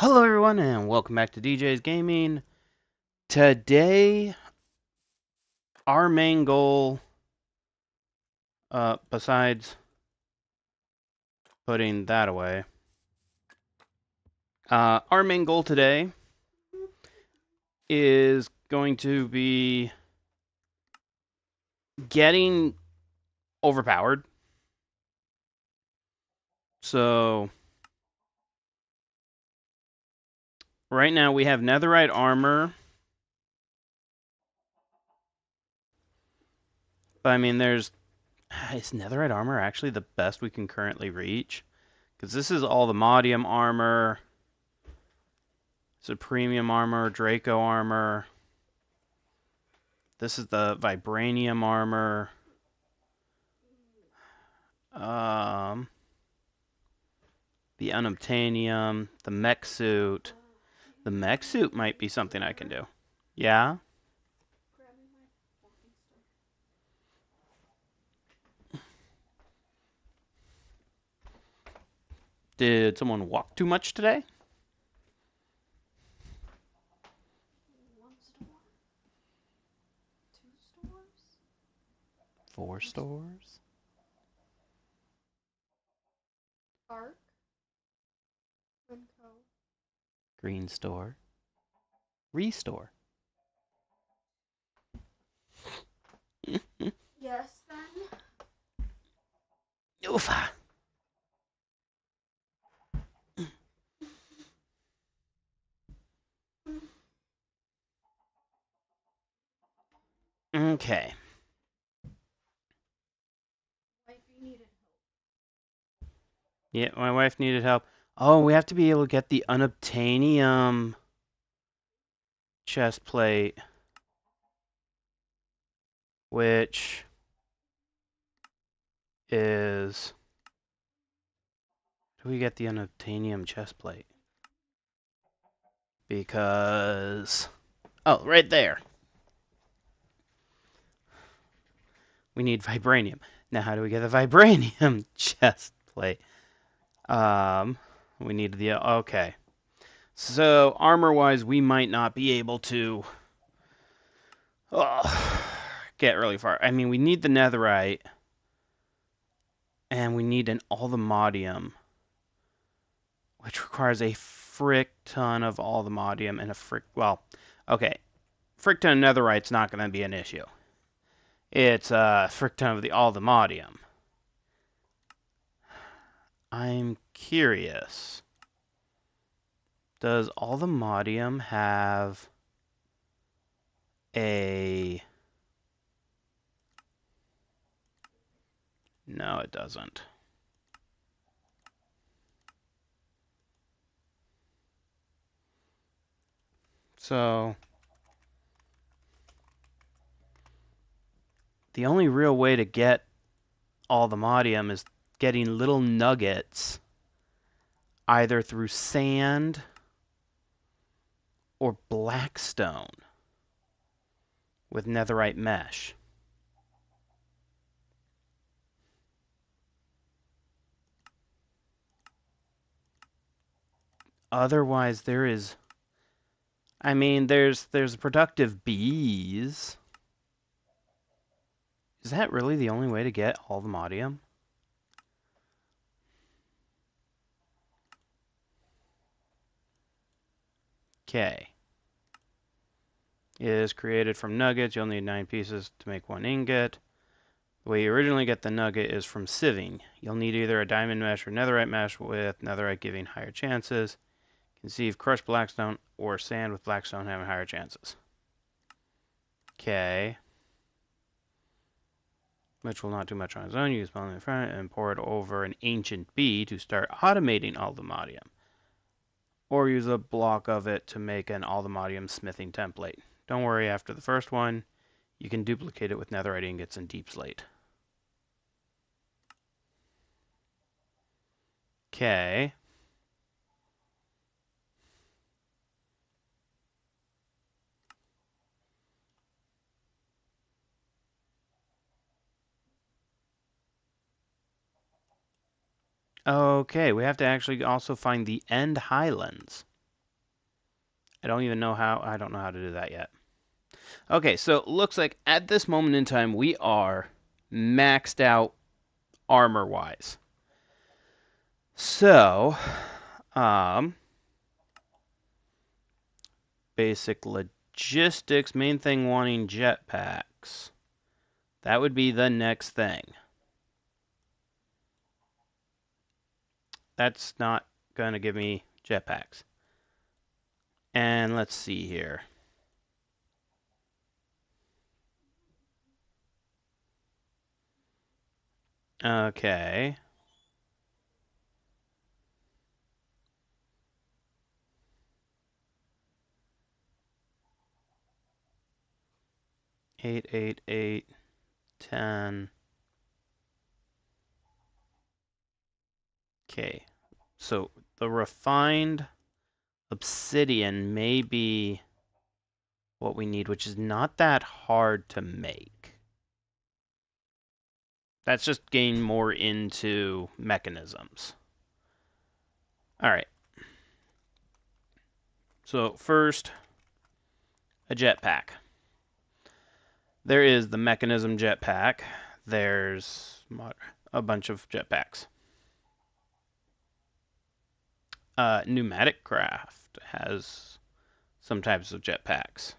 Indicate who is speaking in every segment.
Speaker 1: Hello everyone and welcome back to DJ's Gaming. Today, our main goal, besides putting that away, our main goal today is going to be getting overpowered. So, right now we have netherite armor. But I mean, is netherite armor actually the best we can currently reach? Because this is all the modium armor, supremium armor, Draco armor. This is the vibranium armor. The unobtainium, the mech suit. The mech suit might be something I can do. Yeah? Did someone walk too much today?
Speaker 2: One store? 2 stores?
Speaker 1: 4 stores?
Speaker 2: Park and Co.
Speaker 1: Green store? Restore.
Speaker 2: Yes, then.
Speaker 1: Oofa. Okay.
Speaker 2: Wifey needed help.
Speaker 1: Yeah, my wife needed help. Oh, we have to be able to get the unobtainium chest plate, which is... How do we get the unobtainium chest plate? Because... Oh, right there. We need vibranium. Now, how do we get the vibranium chest plate? We need the... Okay. So, armor-wise, we might not be able to get really far. I mean, we need the netherite, and we need an allthemodium, which requires a frick ton of allthemodium and a frick... Well, okay. Frick ton of netherite's not going to be an issue. It's a frick ton of the allthemodium. I'm curious. Does allthemodium have a... No, it doesn't. So, the only real way to get allthemodium is getting little nuggets, either through sand or blackstone with netherite mesh. Otherwise, there is... I mean, there's productive bees. Is that really the only way to get allthemodium? Okay. It is created from nuggets. You'll need 9 pieces to make 1 ingot. The way you originally get the nugget is from sieving. You'll need either a diamond mesh or netherite mesh, with netherite giving higher chances. You can sieve crushed blackstone or sand with blackstone having higher chances. Okay. Which will not do much on its own. Use smelling in front and pour it over an ancient bee to start automating allthemodium. Or use a block of it to make an allthemodium smithing template. Don't worry, after the first one, you can duplicate it with netherite ingots and deep slate. Okay. Okay, we have to actually also find the end highlands. I don't even know how. I don't know how to do that yet. Okay, so it looks like at this moment in time we are maxed out armor wise. So, um, basic logistics, main thing wanting jetpacks. That would be the next thing. That's not going to give me jetpacks. And let's see here. Okay. Eight, 10. Okay. So the refined obsidian may be what we need, which is not that hard to make. That's just getting more into mechanisms. All right. So first, a jetpack. There is the mechanism jetpack. There's a bunch of jetpacks. Pneumatic craft has some types of jetpacks.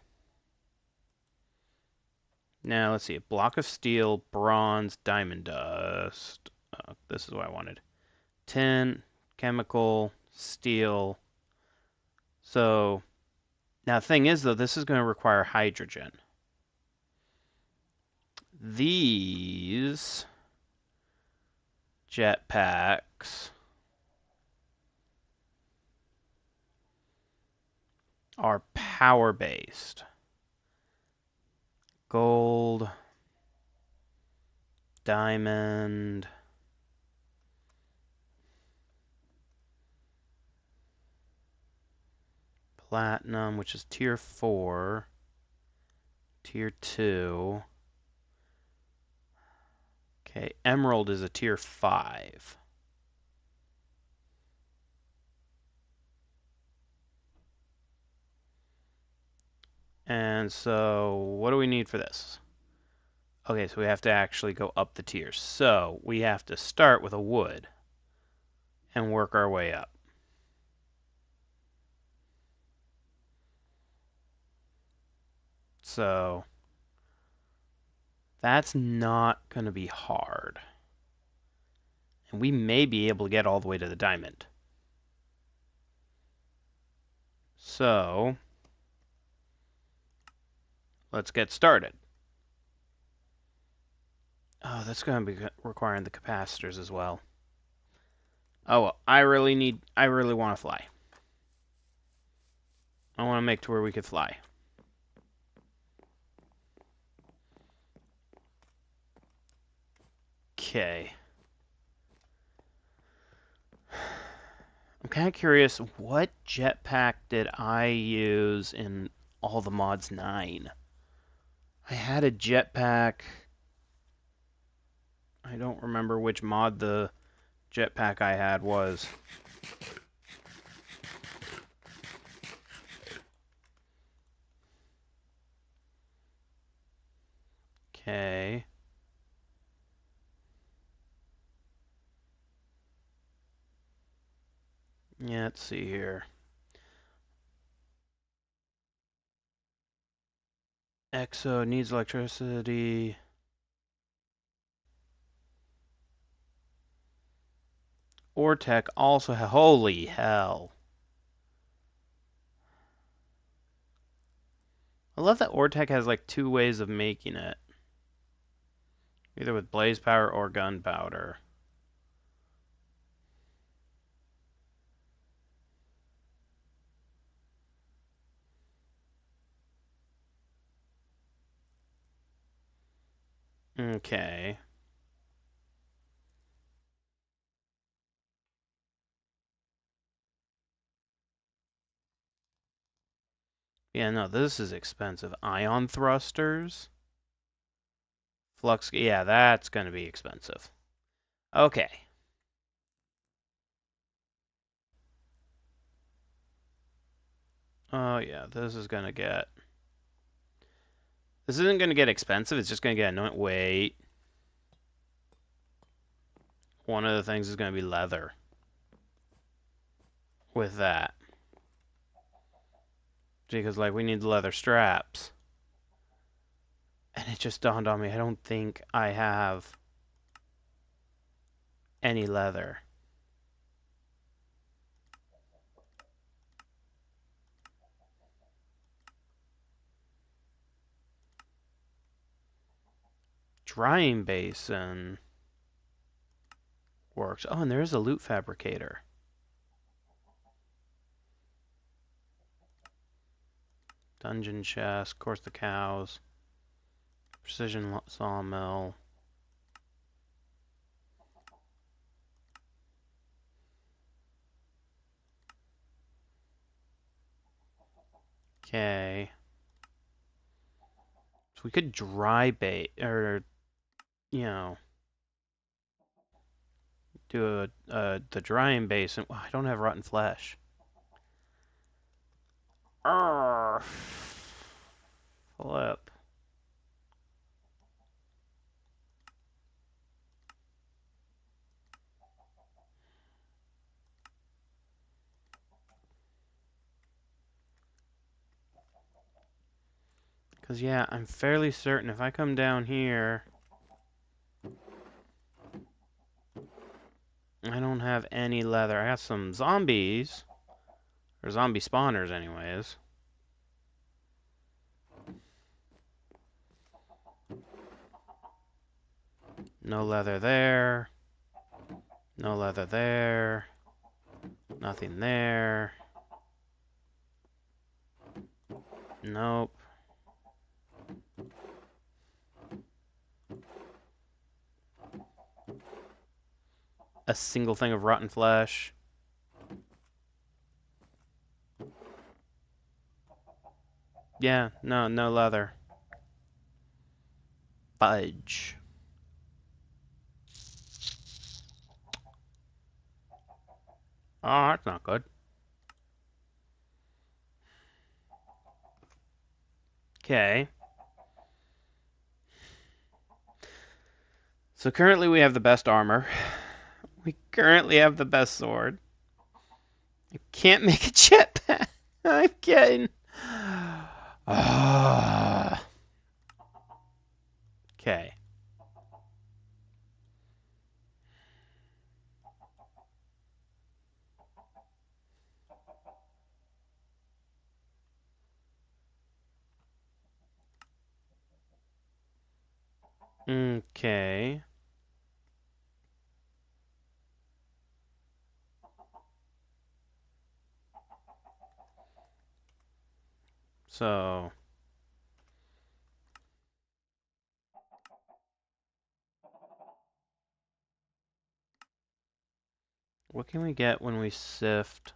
Speaker 1: Now let's see, a block of steel, bronze, diamond dust. This is what I wanted. Tin, chemical, steel. So now the thing is though, this is going to require hydrogen. These jetpacks are power based. Gold, diamond, platinum, which is tier 4, tier 2. Okay, emerald is a tier 5. And so, what do we need for this? Okay, so we have to actually go up the tiers. So, we have to start with a wood and work our way up. So, that's not going to be hard. And we may be able to get all the way to the diamond. So, let's get started. Oh, that's going to be requiring the capacitors as well. Oh, well, I really want to fly. I want to make to where we could fly. Okay. I'm kind of curious, what jetpack did I use in all the mods 9? I had a jetpack. I don't remember which mod the jetpack I had was. Okay. Yeah, let's see here. Exo needs electricity. Ortec also, holy hell. I love that Ortec has like 2 ways of making it. Either with blaze powder or gunpowder. Okay. Yeah, no, this is expensive. Ion thrusters. Flux, yeah, that's going to be expensive. Okay. Oh yeah, this is gonna get... This isn't gonna get expensive, it's just gonna get annoying. Wait. One of the things is gonna be leather. With that. Because, like, we need the leather straps. And it just dawned on me, I don't think I have any leather. Drying basin works. Oh, and there is a loot fabricator. Dungeon chest, course the cows, precision sawmill. Okay. So we could dry bait, or, you know, do the drying basin. Oh, I don't have rotten flesh. Arrgh. Flip. Because, yeah, I'm fairly certain if I come down here, I don't have any leather. I have some zombies. Or zombie spawners, anyways. No leather there. No leather there. Nothing there. Nope. A single thing of rotten flesh. Yeah, no leather. Fudge. Oh, that's not good. Okay. So currently we have the best armor. We currently have the best sword. I can't make a jetpack. I'm kidding. Ah. Okay. Okay. So, what can we get when we sift?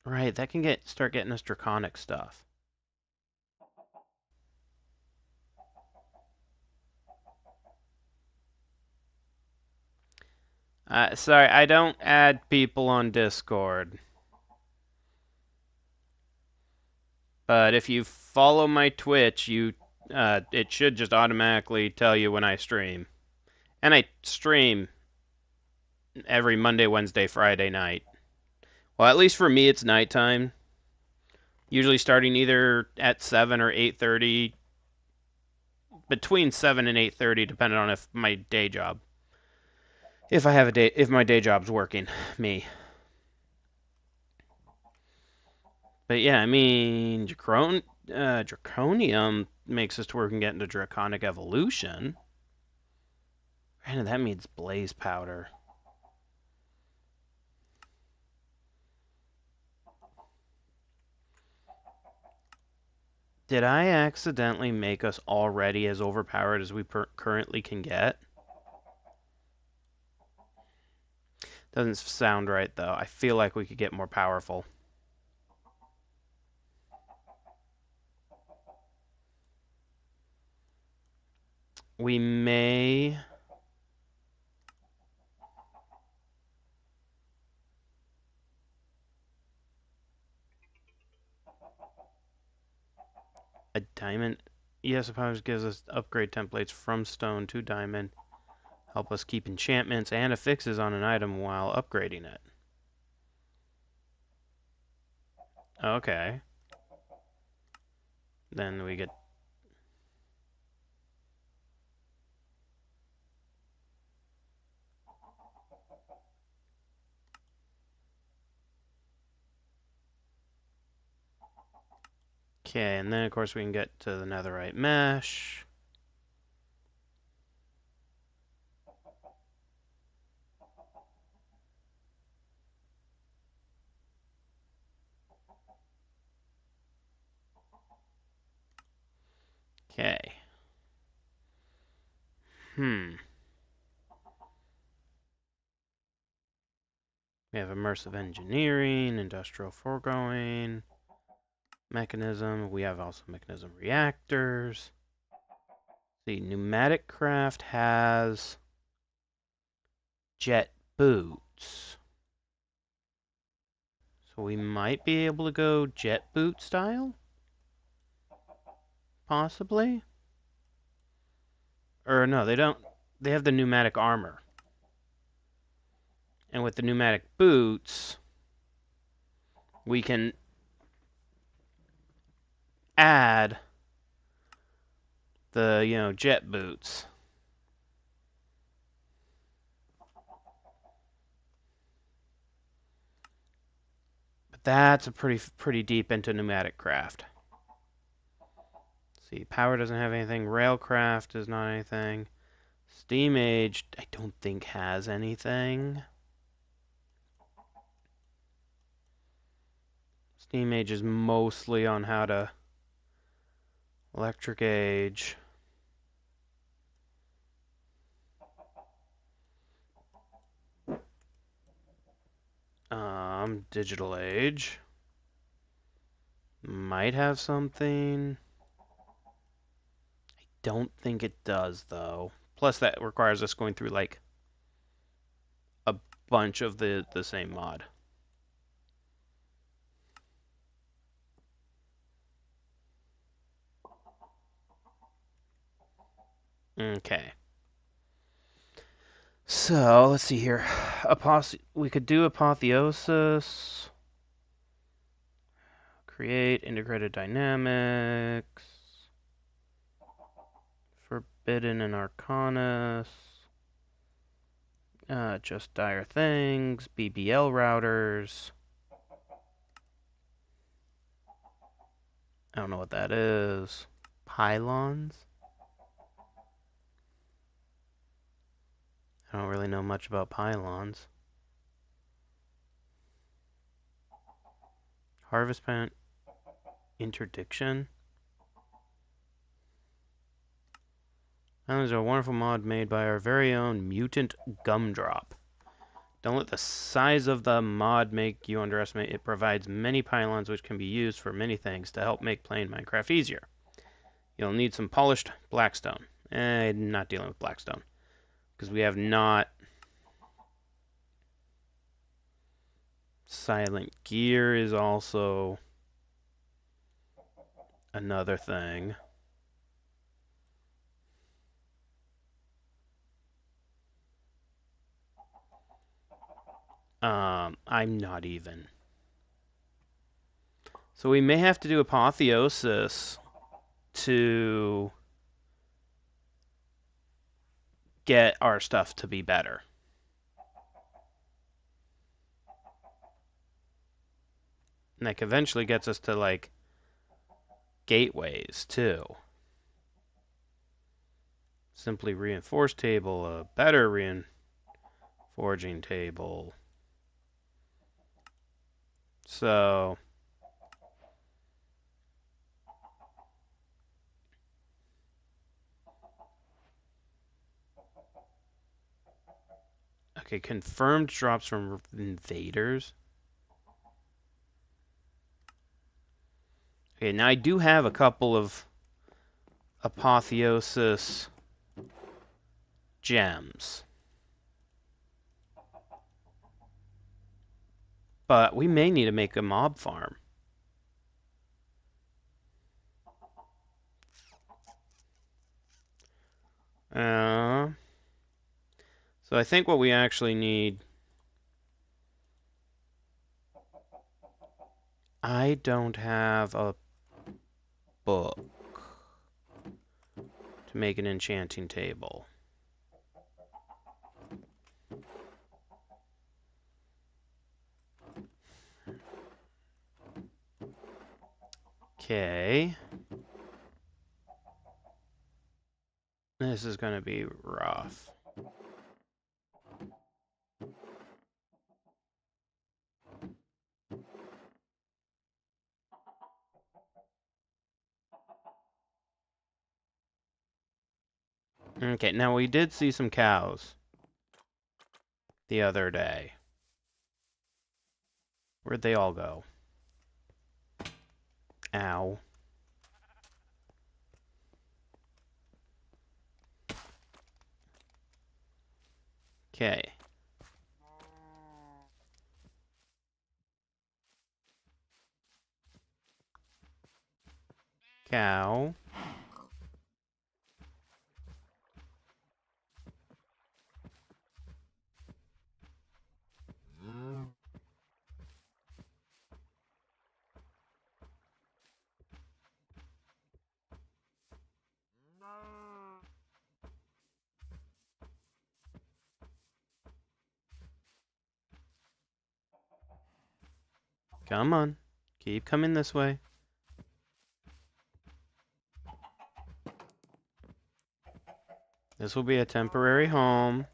Speaker 1: Right, that can start getting us draconic stuff. Sorry, I don't add people on Discord. But if you follow my Twitch, it should just automatically tell you when I stream. And I stream every Monday, Wednesday, Friday night. Well, at least for me, it's nighttime. Usually starting either at 7 or 8:30, between 7 and 8:30, depending on if my day job. If my day job's working, me. But yeah, I mean, Draconium makes us to where we can get into Draconic Evolution. And that means Blaze Powder. Did I accidentally make us already as overpowered as we currently can get? Doesn't sound right, though. I feel like we could get more powerful. We may... A diamond. Yes, Powers gives us upgrade templates from stone to diamond. Help us keep enchantments and affixes on an item while upgrading it. Okay. Then we get... Okay, and then of course we can get to the netherite mesh. Okay. We have immersive engineering, industrial foregoing, mechanism. We have also mechanism reactors. The pneumatic craft has jet boots. So we might be able to go jet boot style? Possibly? Or no, they don't. They have the pneumatic armor. And with the pneumatic boots, we can add the, jet boots. But that's a pretty deep into pneumatic craft. Let's see, power doesn't have anything. Railcraft is not anything. Steam Age, I don't think has anything. Steam Age is mostly on how to... Electric Age. Digital Age. Might have something. Don't think it does, though. Plus, that requires us going through, like, a bunch of the same mod. Okay. So, let's see here. We could do Apotheosis. Create integrated dynamics. Forbidden and Arcanus. Just dire things. BBL routers. I don't know what that is. Pylons? I don't really know much about pylons. Harvest plant interdiction. That is a wonderful mod made by our very own Mutant Gumdrop. Don't let the size of the mod make you underestimate. It provides many pylons which can be used for many things to help make playing Minecraft easier. You'll need some polished blackstone. Not dealing with blackstone. Because we have not... Silent gear is also another thing. I'm not even. So we may have to do Apotheosis to get our stuff to be better. And that eventually gets us to, like, gateways, too. Simply reinforced table, a better reinforging table. So... Okay, confirmed drops from invaders. Okay, now I do have a couple of Apotheosis gems. But we may need to make a mob farm. So I think what we actually need... I don't have a book to make an enchanting table. Okay. This is going to be rough. Okay, now we did see some cows the other day. Where'd they all go? Ow. Okay. Cow. Come on. Keep coming this way. This will be a temporary home.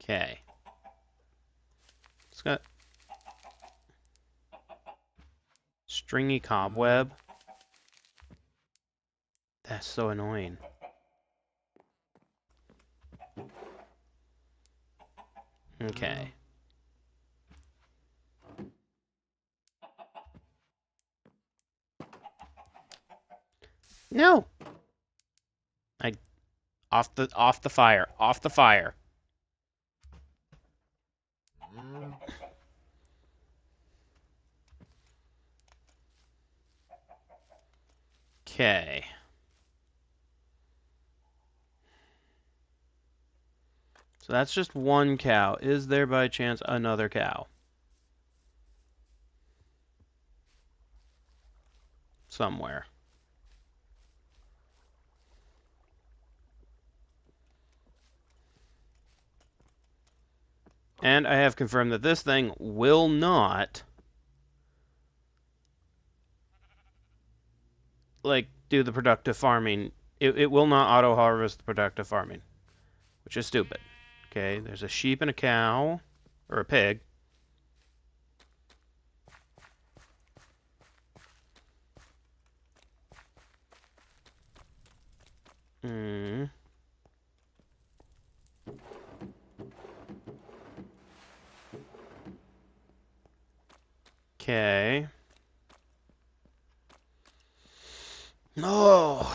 Speaker 1: Okay. It's got stringy cobweb. That's so annoying. Okay. No. Off the fire. Off the fire. Okay. So that's just one cow. Is there by chance another cow? Somewhere. And I have confirmed that this thing will not, like, do the productive farming. It will not auto-harvest the productive farming, which is stupid. Okay, there's a sheep and a cow, or a pig. Hmm. Okay. No.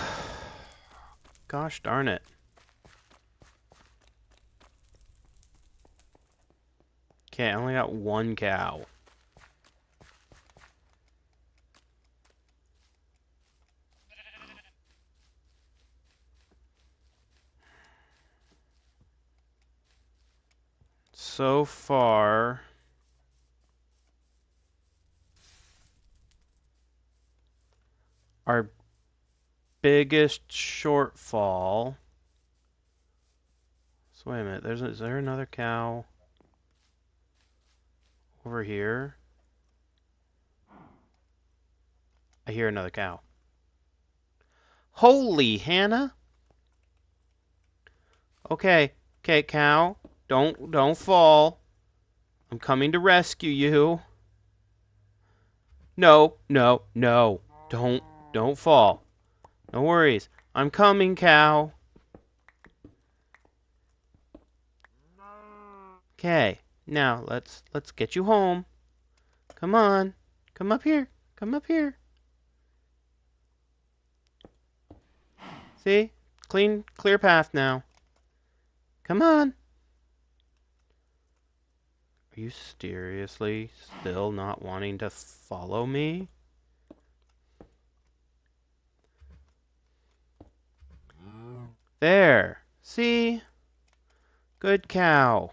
Speaker 1: Gosh darn it. Okay, I only got one cow. So far, our biggest shortfall. So wait a minute. Is there another cow over here? I hear another cow. Holy Hannah! Okay, okay, cow. Don't fall. I'm coming to rescue you. No, no, no. Don't fall. No worries. I'm coming, cow. Okay. Now let's get you home. Come on. Come up here. Come up here. See? Clear path now. Come on. Are you seriously still not wanting to follow me? There. See? Good cow.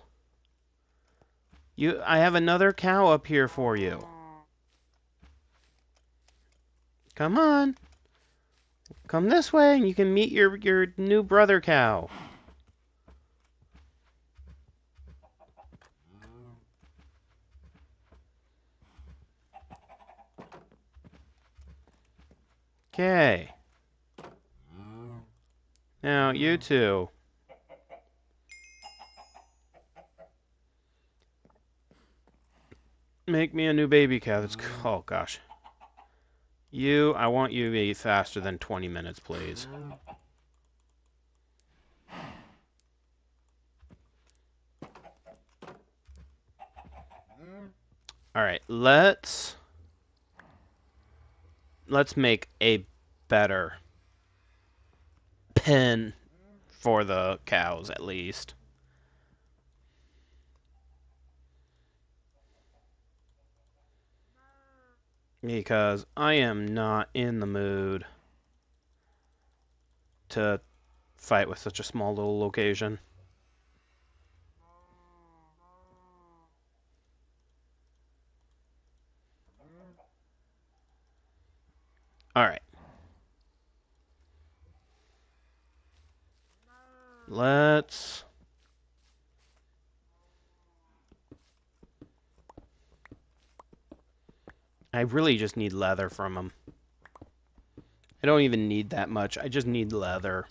Speaker 1: I have another cow up here for you. Come on. Come this way and you can meet your new brother cow. Okay. Now, you two. Make me a new baby cow. Oh gosh. I want you to be faster than 20 minutes, please. Alright, let's make a better pen for the cows, at least. Because I am not in the mood to fight with such a small little location. Alright. Let's... I really just need leather from them. I don't even need that much. I just need leather.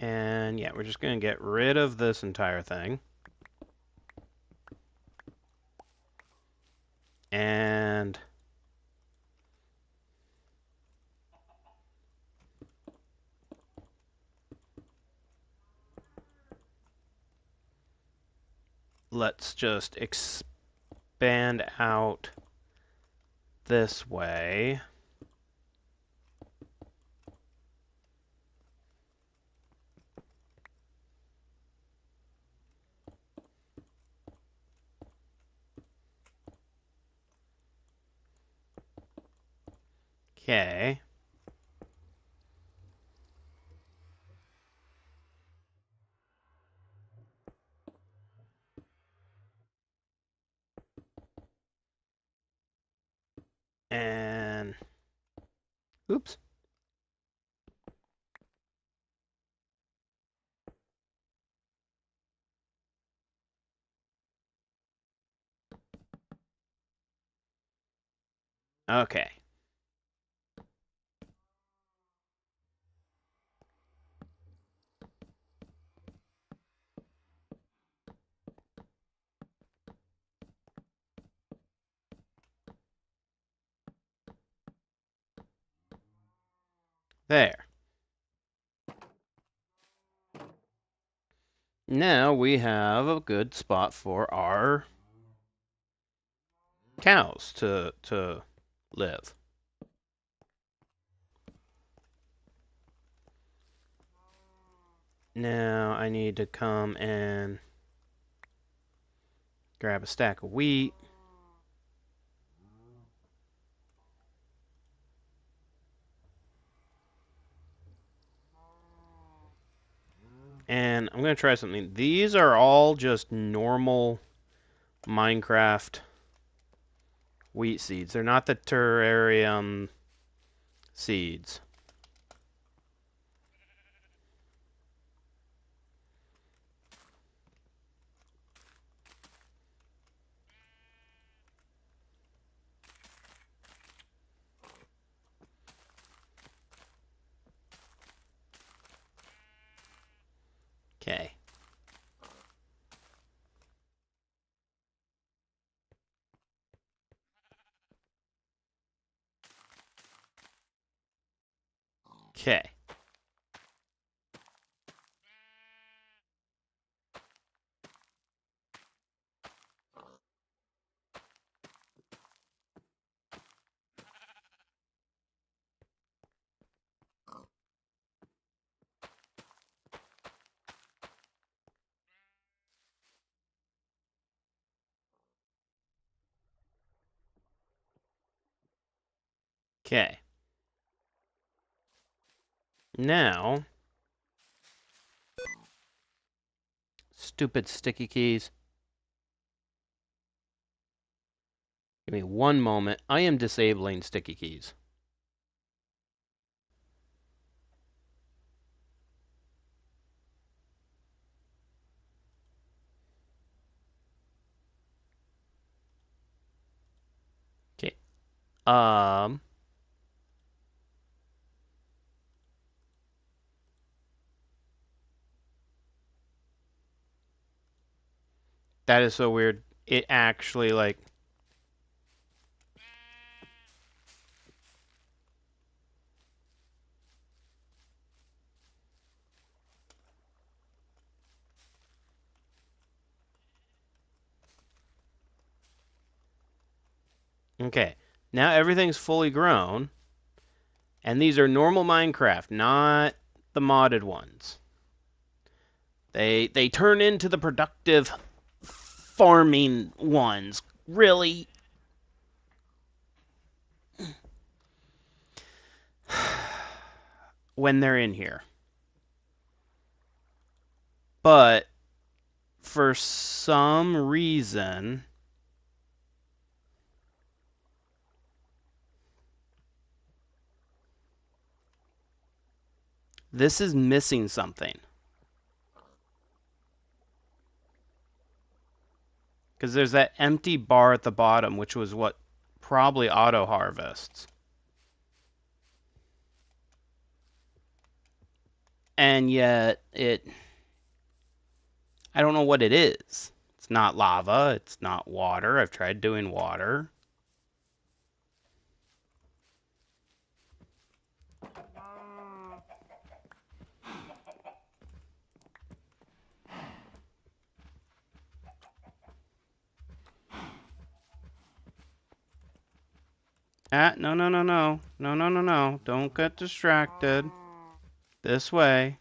Speaker 1: And yeah, we're just going to get rid of this entire thing. And let's just expand out this way. Okay. And oops. Okay. There. Now we have a good spot for our cows to live. Now I need to come and grab a stack of wheat. And I'm going to try something. These are all just normal Minecraft wheat seeds. They're not the terrarium seeds. Okay. Okay. Okay. Now, stupid sticky keys. Give me one moment. I am disabling sticky keys. Okay. That is so weird. It actually, like... Okay. Now everything's fully grown. And these are normal Minecraft, not the modded ones. They turn into the productive farming ones. Really? When they're in here. But for some reason, this is missing something. Because there's that empty bar at the bottom, which was what probably auto harvests. And yet I don't know what it is. It's not lava, it's not water. I've tried doing water. No, no, no, no. No, no, no, no. Don't get distracted. This way.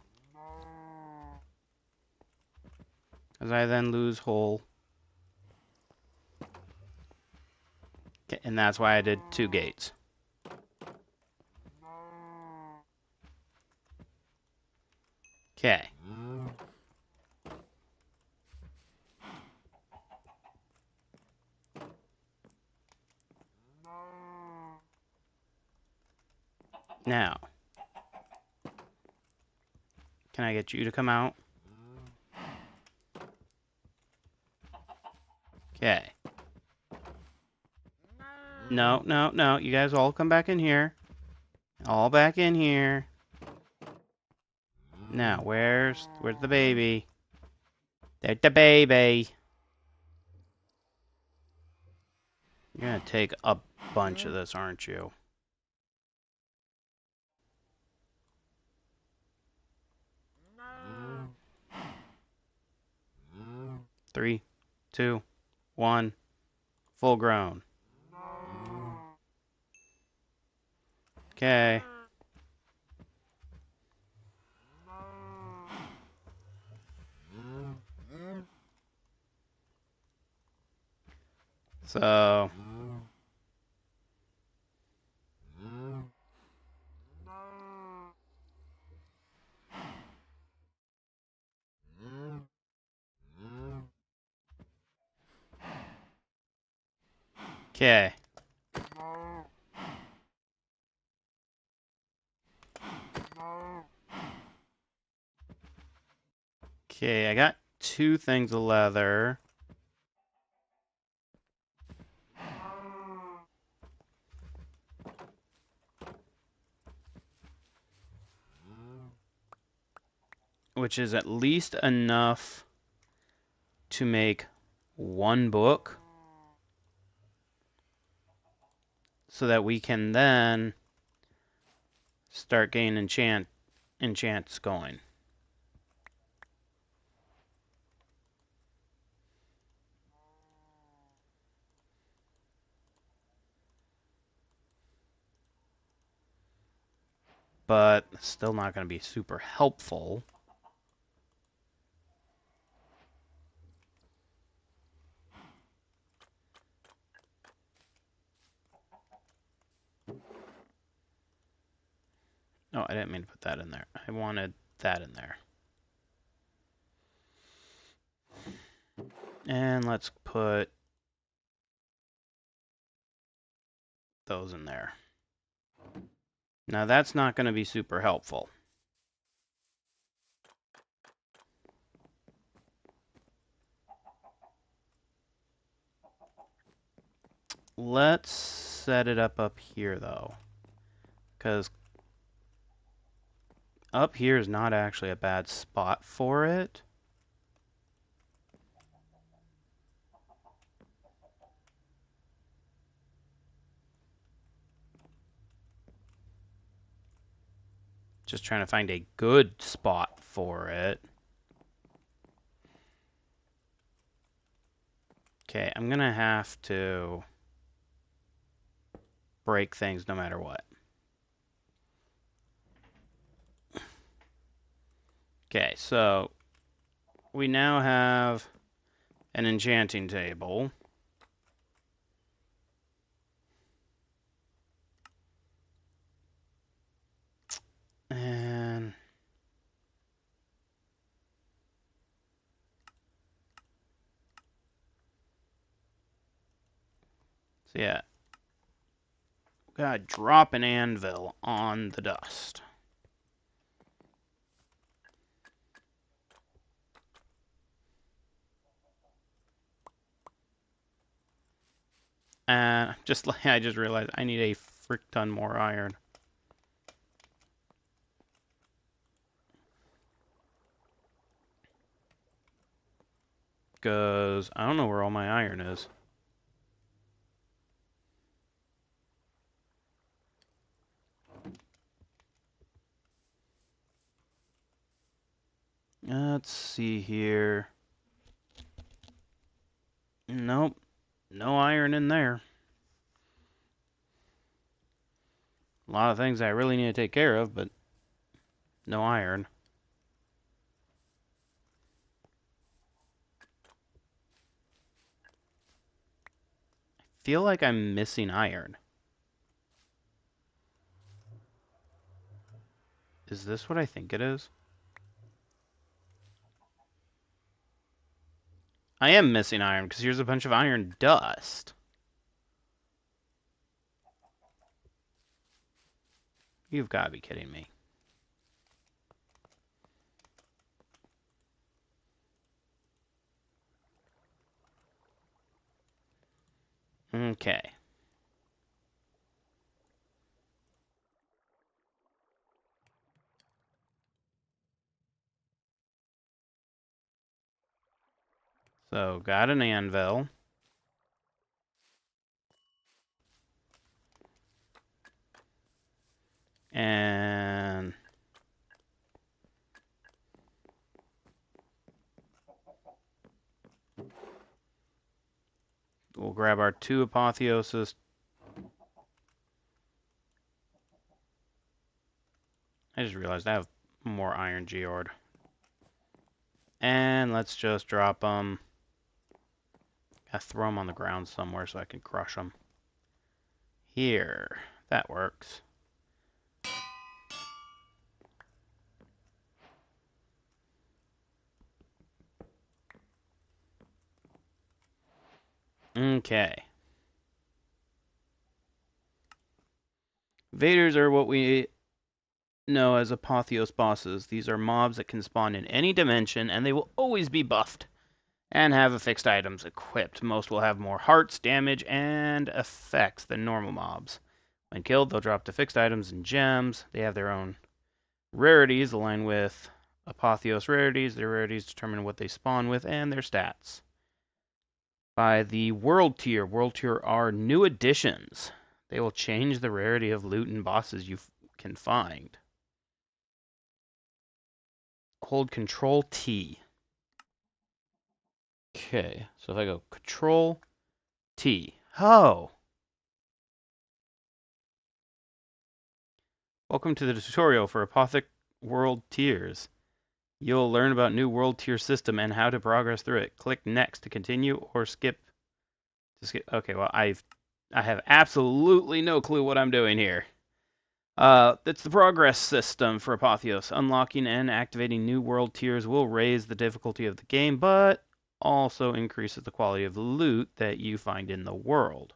Speaker 1: As I then lose whole. Okay, and that's why I did 2 gates. Okay. Now. Can I get you to come out? Okay. No, no, no. You guys all come back in here. All back in here. Now, where's the baby? There's the baby. You're gonna take a bunch of this, aren't you? Three, two, one. Full grown. Okay. So. Okay. Okay, I got 2 things of leather. Which is at least enough to make 1 book. So that we can then start getting enchants going. But still not going to be super helpful. Oh, I didn't mean to put that in there. I wanted that in there. And let's put those in there. Now that's not going to be super helpful. Let's set it up here though, because up here is not actually a bad spot for it. Just trying to find a good spot for it. Okay, I'm gonna have to break things no matter what. Okay, so we now have an enchanting table. And so yeah, gotta drop an anvil on the dust. And I just realized I need a frick ton more iron. Because I don't know where all my iron is. Let's see here. Nope. No iron in there. A lot of things I really need to take care of, but no iron. I feel like I'm missing iron. Is this what I think it is? I am missing iron because here's a bunch of iron dust. You've got to be kidding me. Okay. So, got an anvil. And we'll grab our 2 apotheosis. I just realized I have more iron geode. And let's just drop them. I throw them on the ground somewhere so I can crush them. Here. That works. Okay. Vaders are what we know as Apotheos bosses. These are mobs that can spawn in any dimension, and they will always be buffed and have fixed items equipped. Most will have more hearts, damage, and effects than normal mobs. When killed, they'll drop the fixed items and gems. They have their own rarities aligned with Apotheos rarities. Their rarities determine what they spawn with and their stats. By the world tier are new additions. They will change the rarity of loot and bosses you can find. Hold Control T. Okay, so if I go Control T. Oh! Welcome to the tutorial for Apothic World Tiers. You'll learn about new world tier system and how to progress through it. Click next to continue or skip. Okay, well I have absolutely no clue what I'm doing here. It's the progress system for Apotheos. Unlocking and activating new world tiers will raise the difficulty of the game, but also increases the quality of the loot that you find in the world.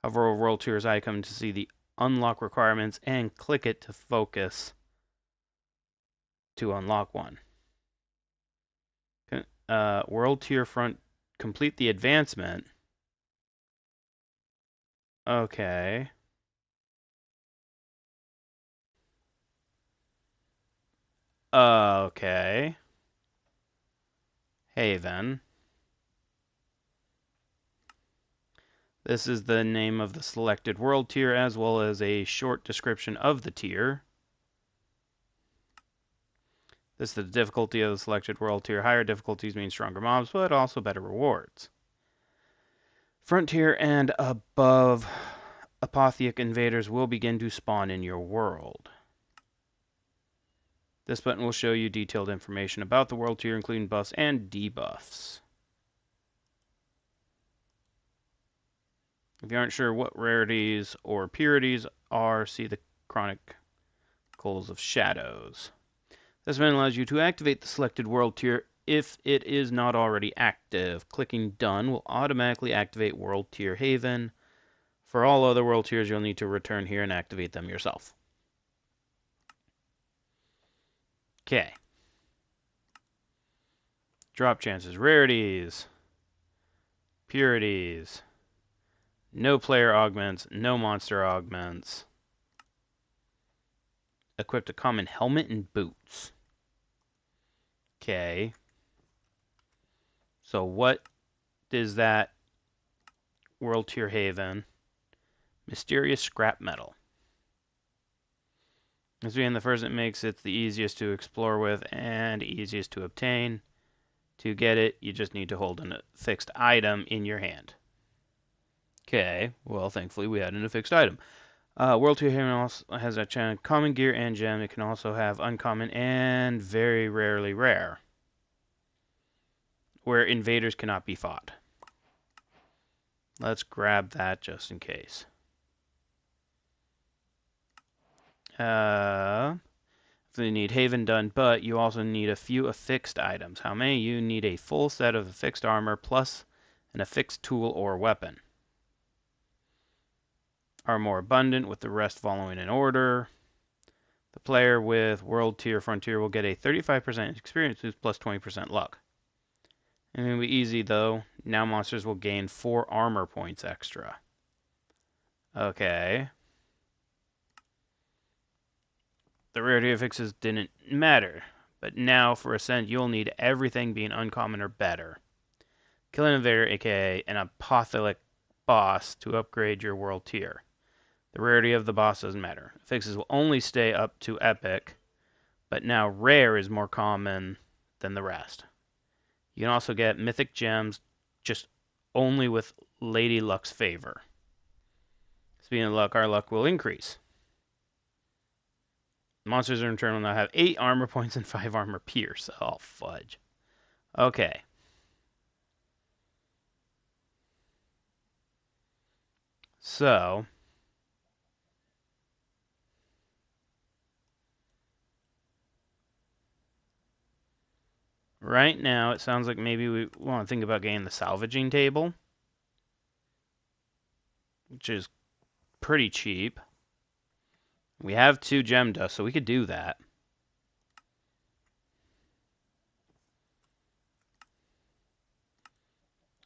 Speaker 1: Hover over world tiers icon to see the unlock requirements and click it to focus to unlock one. World tier front, complete the advancement. Okay. Okay. Haven. This is the name of the selected world tier as well as a short description of the tier. This is the difficulty of the selected world tier. Higher difficulties mean stronger mobs, but also better rewards. Frontier and above apotheotic invaders will begin to spawn in your world. This button will show you detailed information about the world tier, including buffs and debuffs. If you aren't sure what rarities or purities are, see the Chronicles of Shadows. This button allows you to activate the selected world tier if it is not already active. Clicking Done will automatically activate World Tier Haven. For all other world tiers, you'll need to return here and activate them yourself. Okay. Drop chances, rarities, purities, no player augments, no monster augments. Equipped a common helmet and boots. Okay. So what is that world tier haven? Mysterious scrap metal. This being the first, it makes it the easiest to explore with and easiest to obtain. To get it, you just need to hold a fixed item in your hand. Okay, well, thankfully we had a fixed item. World Tier Haven also has a common gear and gem. It can also have uncommon and very rarely rare, where invaders cannot be fought. Let's grab that just in case. So you need Haven done, but you also need a few affixed items. How many? You need a full set of affixed armor plus an affixed tool or weapon. Are more abundant with the rest following in order. The player with World Tier Frontier will get a 35% experience boost plus 20% luck. And it'll be easy though. Now monsters will gain 4 armor points extra. Okay. The rarity affixes didn't matter, but now for Ascent you'll need everything being uncommon or better. Kill an invader, aka an apotheotic boss, to upgrade your world tier. The rarity of the boss doesn't matter. Affixes will only stay up to epic, but now rare is more common than the rest. You can also get mythic gems just only with Lady Luck's favor. Speaking of luck, our luck will increase. Monsters in return will now have 8 armor points and 5 armor pierce. Oh, fudge. Okay. So, right now it sounds like maybe we want to think about getting the salvaging table, which is pretty cheap. We have 2 gem dust, so we could do that.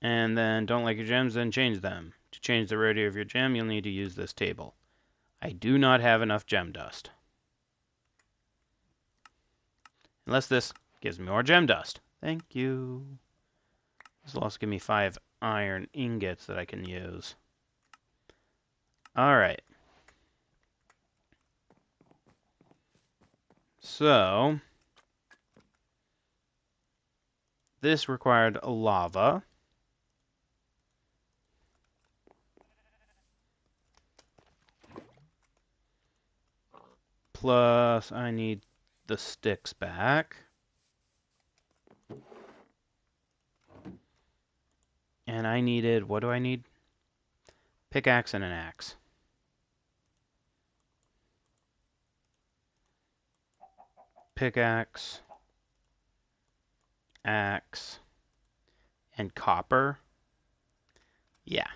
Speaker 1: And then don't like your gems, then change them. To change the rarity of your gem, you'll need to use this table. I do not have enough gem dust. Unless this gives me more gem dust. Thank you. This will also give me 5 iron ingots that I can use. Alright. So, this required lava. Plus, I need the sticks back. And I needed, what do I need? Pickaxe and an axe. pickaxe, axe, and copper. Yeah.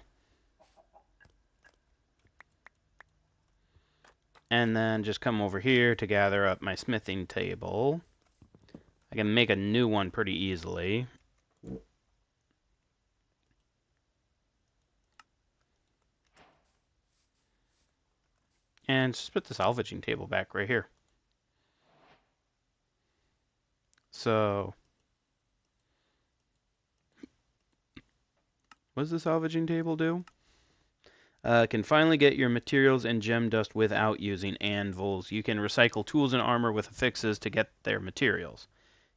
Speaker 1: And then just come over here to gather up my smithing table. I can make a new one pretty easily. And just put the salvaging table back right here. So, what does the salvaging table do? Can finally get your materials and gem dust without using anvils. You can recycle tools and armor with affixes to get their materials.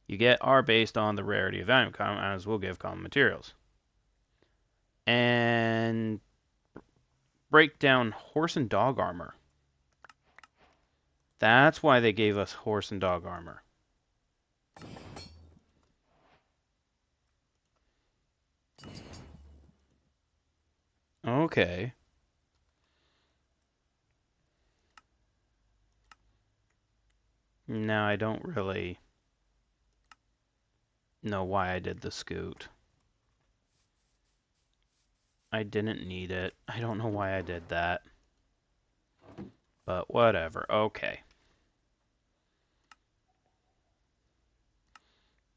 Speaker 1: You get are based on the rarity of item, as will give common materials. And break down horse and dog armor. That's why they gave us horse and dog armor. Okay. Now I don't really know why I did the scoot. I didn't need it. I don't know why I did that. But whatever. Okay.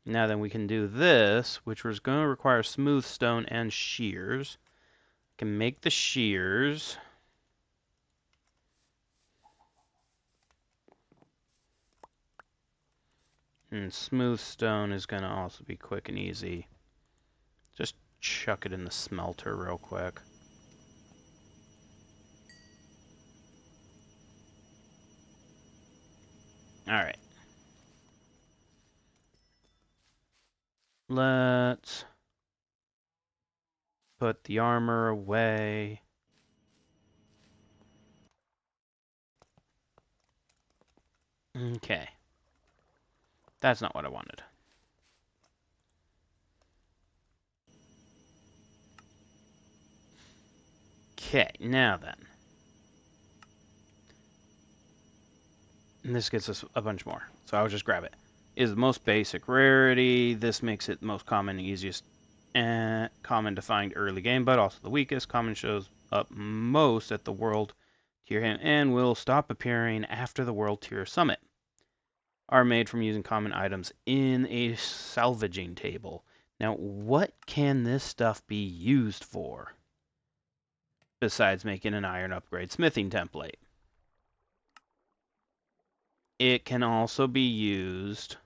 Speaker 1: Now then we can do this, which was going to require smooth stone and shears. I can make the shears. And smooth stone is going to also be quick and easy. Just chuck it in the smelter real quick. Alright. Let's put the armor away. Okay. That's not what I wanted. Okay, now then. And this gets us a bunch more, so I'll just grab it. Is the most basic rarity. This makes it the most common, easiest, and common to find early game, but also the weakest. Common shows up most at the world tier and will stop appearing after the world tier summit. Are made from using common items in a salvaging table. Now, what can this stuff be used for? Besides making an iron upgrade smithing template. It can also be used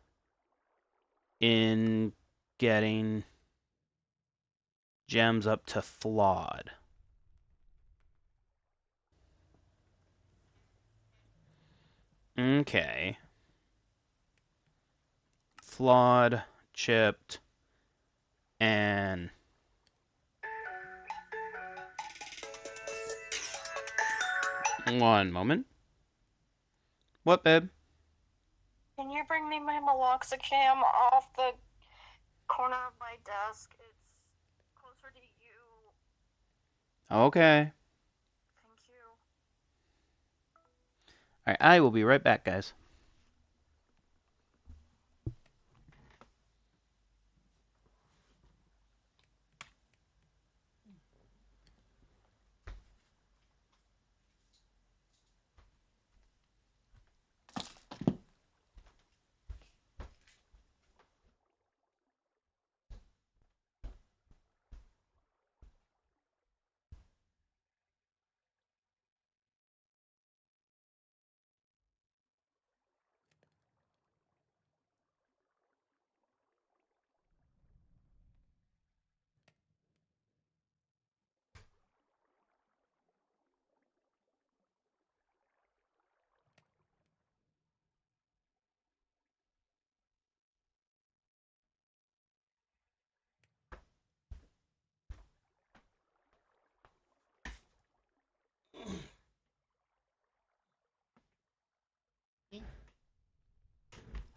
Speaker 1: in getting gems up to flawed. Okay. Flawed, chipped, and one moment. What, babe?
Speaker 2: Can you bring me my meloxicam off the corner of my desk? It's closer to you.
Speaker 1: Okay.
Speaker 2: Thank you.
Speaker 1: Alright, I will be right back, guys.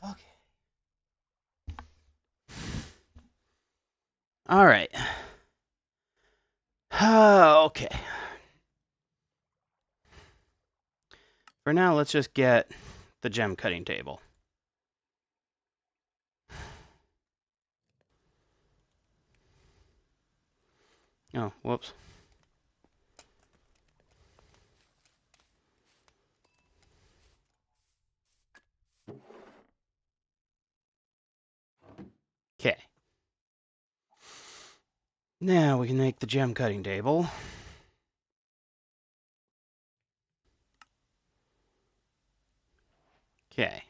Speaker 1: Okay. Alright. Okay. For now, let's just get the gem cutting table. Oh, whoops. Okay. Now we can make the gem cutting table. Okay.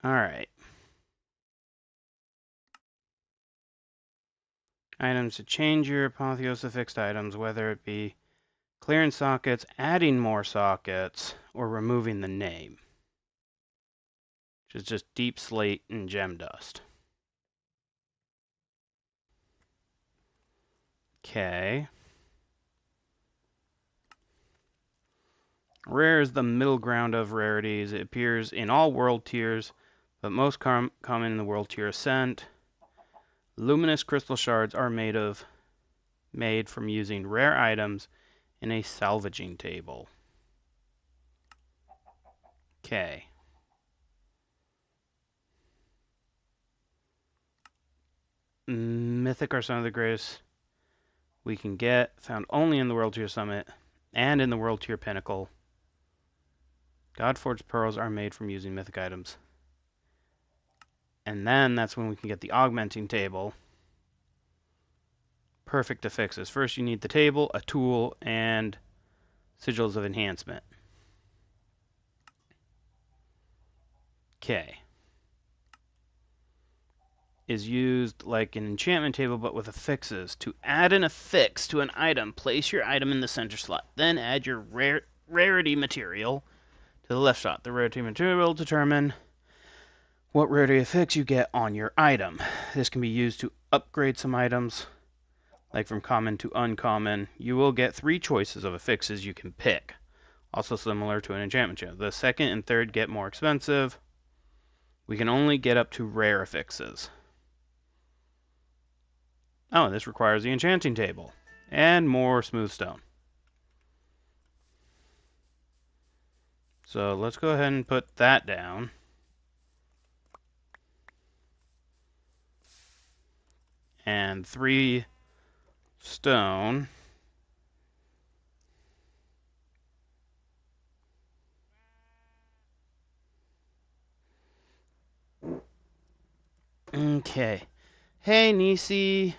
Speaker 1: All right. Items to change your apotheose to fixed items, whether it be clearing sockets, adding more sockets, or removing the name, which is just deep slate and gem dust. Okay. Rare is the middle ground of rarities. It appears in all world tiers, but most common in the world tier Ascent. Luminous crystal shards are made from using rare items in a salvaging table. Okay. Mythic are some of the greatest we can get, found only in the World Tier Summit and in the World Tier Pinnacle. Godforged pearls are made from using mythic items. And then that's when we can get the augmenting table. Perfect to fix this. First, you need the table, a tool, and sigils of enhancement. Okay. Is used like an enchantment table but with affixes. To add an affix to an item, place your item in the center slot. Then add your rarity material to the left slot. The rarity material will determine what rarity affix you get on your item. This can be used to upgrade some items, like from common to uncommon. You will get 3 choices of affixes you can pick. Also similar to an enchantment table. The second and third get more expensive. We can only get up to rare affixes. Oh, this requires the enchanting table. And more smooth stone. So let's go ahead and put that down. And 3 stone. Okay. Hey, Nisi.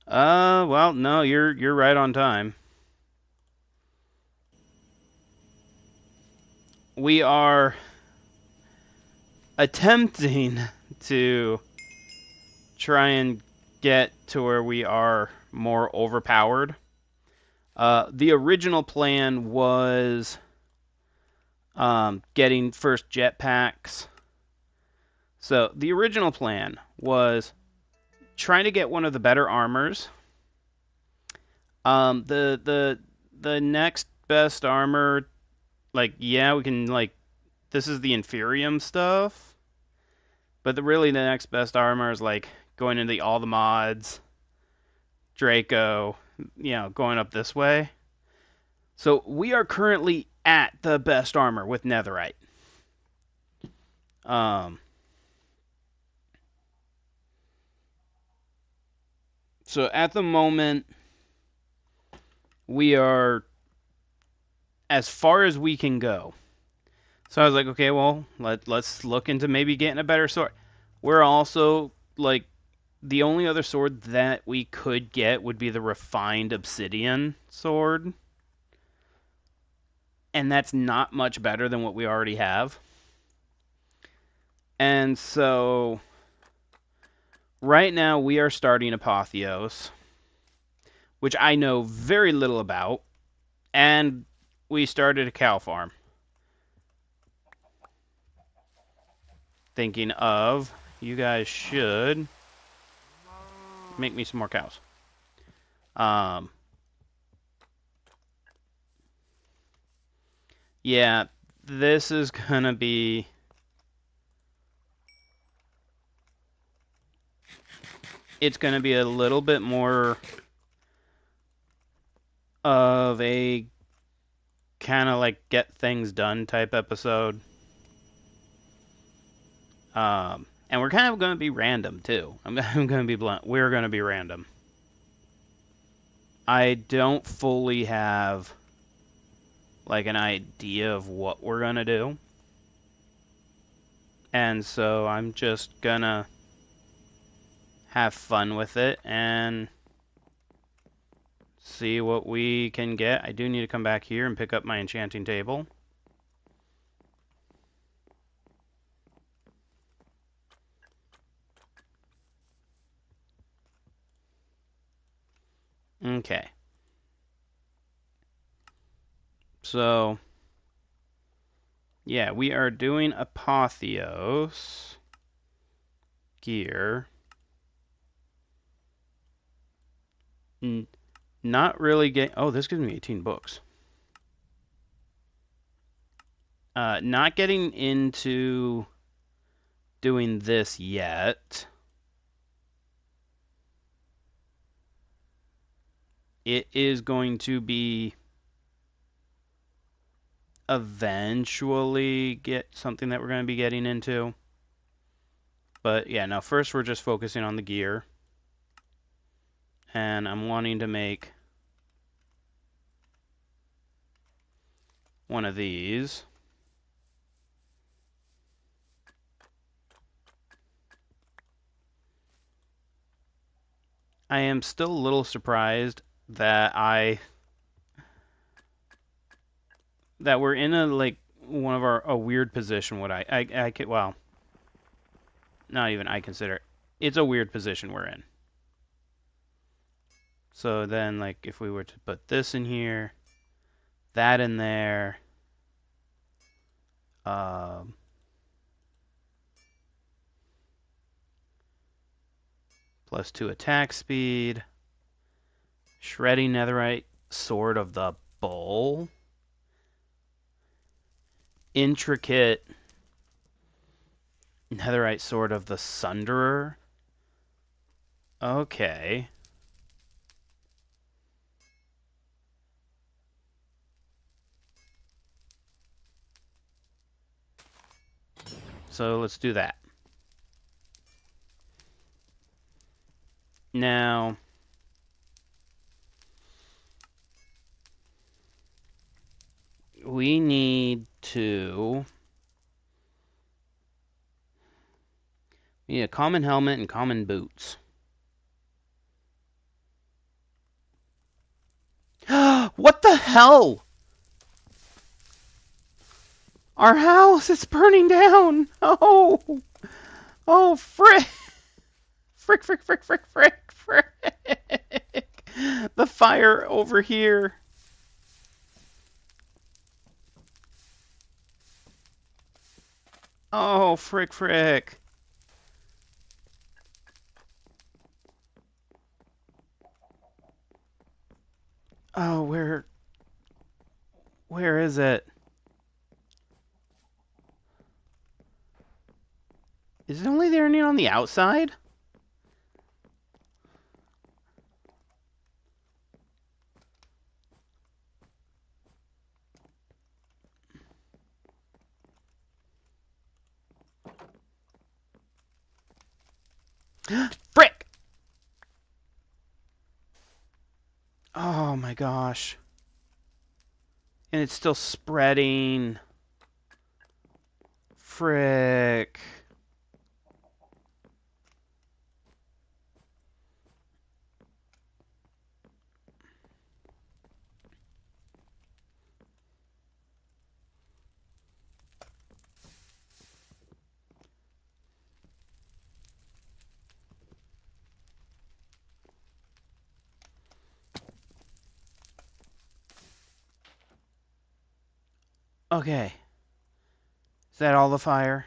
Speaker 1: Well, no, you're right on time. We are attempting to try and get to where we are more overpowered. The original plan was getting first jetpacks. So the original plan was trying to get one of the better armors. The next best armor, like, yeah, we can, like, this is the Inferium stuff. But really the next best armor is like going into all the mods, Draco, going up this way. So we are currently at the best armor with Netherite. So at the moment, we are as far as we can go. So I was like, okay, well, let's look into maybe getting a better sword. We're also, like, the only other sword that we could get would be the refined obsidian sword. And that's not much better than what we already have. And so right now we are starting Apotheos, which I know very little about, and we started a cow farm. Thinking of, you guys should make me some more cows. Yeah, this is gonna be... It's gonna be a little bit more of a kind of like get things done type episode. And we're kind of going to be random too. I'm going to be blunt. We're going to be random. I don't fully have like an idea of what we're going to do. And so I'm just going to have fun with it and see what we can get. I do need to come back here and pick up my enchanting table. Okay. So, yeah, we are doing Apotheos gear. Not really getting... Oh, this gives me 18 books. Not getting into doing this yet. It is going to be eventually get something that we're going to be getting into. But yeah, now first we're just focusing on the gear. And I'm wanting to make one of these. I am still a little surprised that that we're in a like one of a weird position. What I well, not even I consider it. It's a weird position we're in. So then, like, if we were to put this in here, that in there, +2 attack speed, shredding netherite sword of the bull, intricate netherite sword of the sunderer. Okay. So let's do that. Now, we need a common helmet and common boots. What the hell? Our house is burning down. Oh. Oh, frick. Frick, frick, frick, frick, frick, frick. The fire over here. Oh, frick, frick. Oh, where is it? Is it only there on the outside? Frick! Oh my gosh. And it's still spreading. Frick. Okay. Is that all the fire?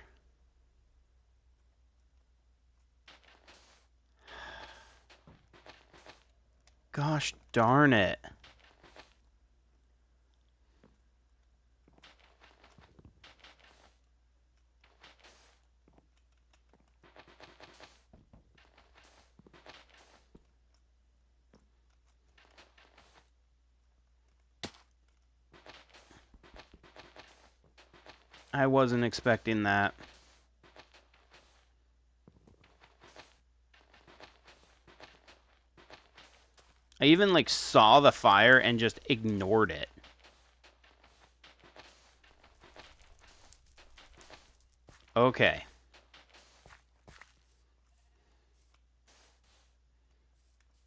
Speaker 1: Gosh darn it. I wasn't expecting that. I even, like, saw the fire and just ignored it. Okay.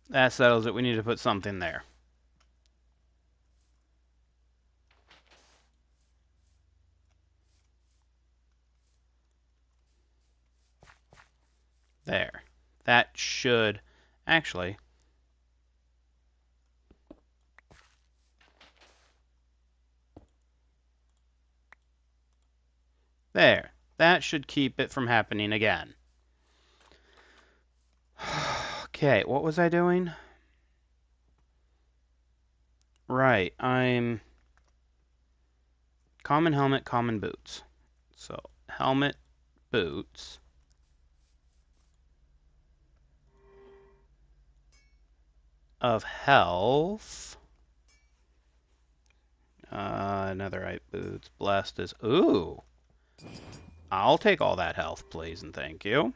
Speaker 1: That settles it. We need to put something there. There. That should... Actually... There. That should keep it from happening again. Okay, what was I doing? Right, I'm... Common helmet, common boots. So, helmet, boots. Of health. Netherite boots. Blessed is... Ooh! I'll take all that health, please, and thank you.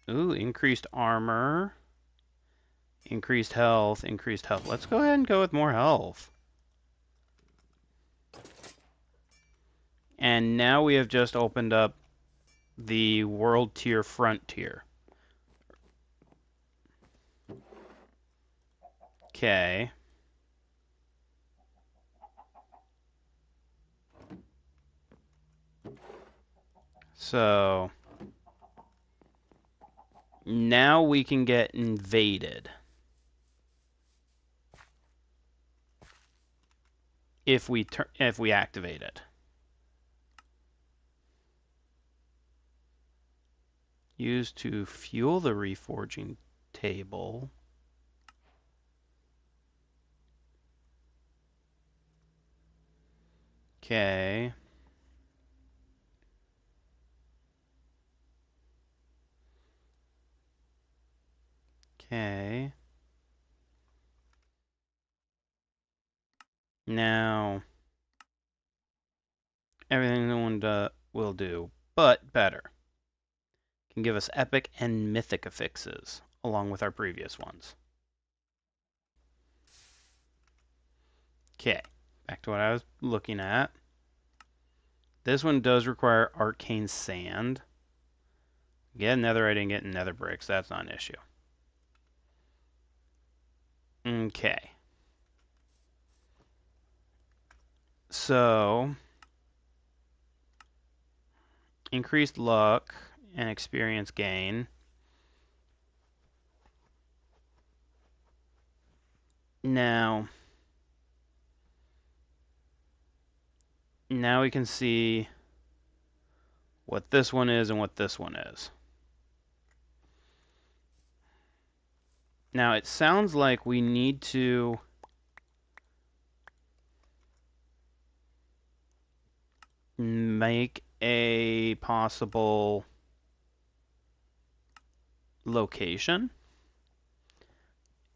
Speaker 1: Ooh, increased armor. Increased health, increased health. Let's go ahead and go with more health. And now we have just opened up the world tier frontier. Okay. So now we can get invaded. If we activate it. Used to fuel the reforging table. Okay. Okay. Now, everything the one will do, but better. Can give us epic and mythic affixes, along with our previous ones. Okay, back to what I was looking at. This one does require arcane sand. Get netherite and get nether bricks, that's not an issue. Okay. So, increased luck and experience gain. Now we can see what this one is and what this one is. Now it sounds like we need to make a possible location.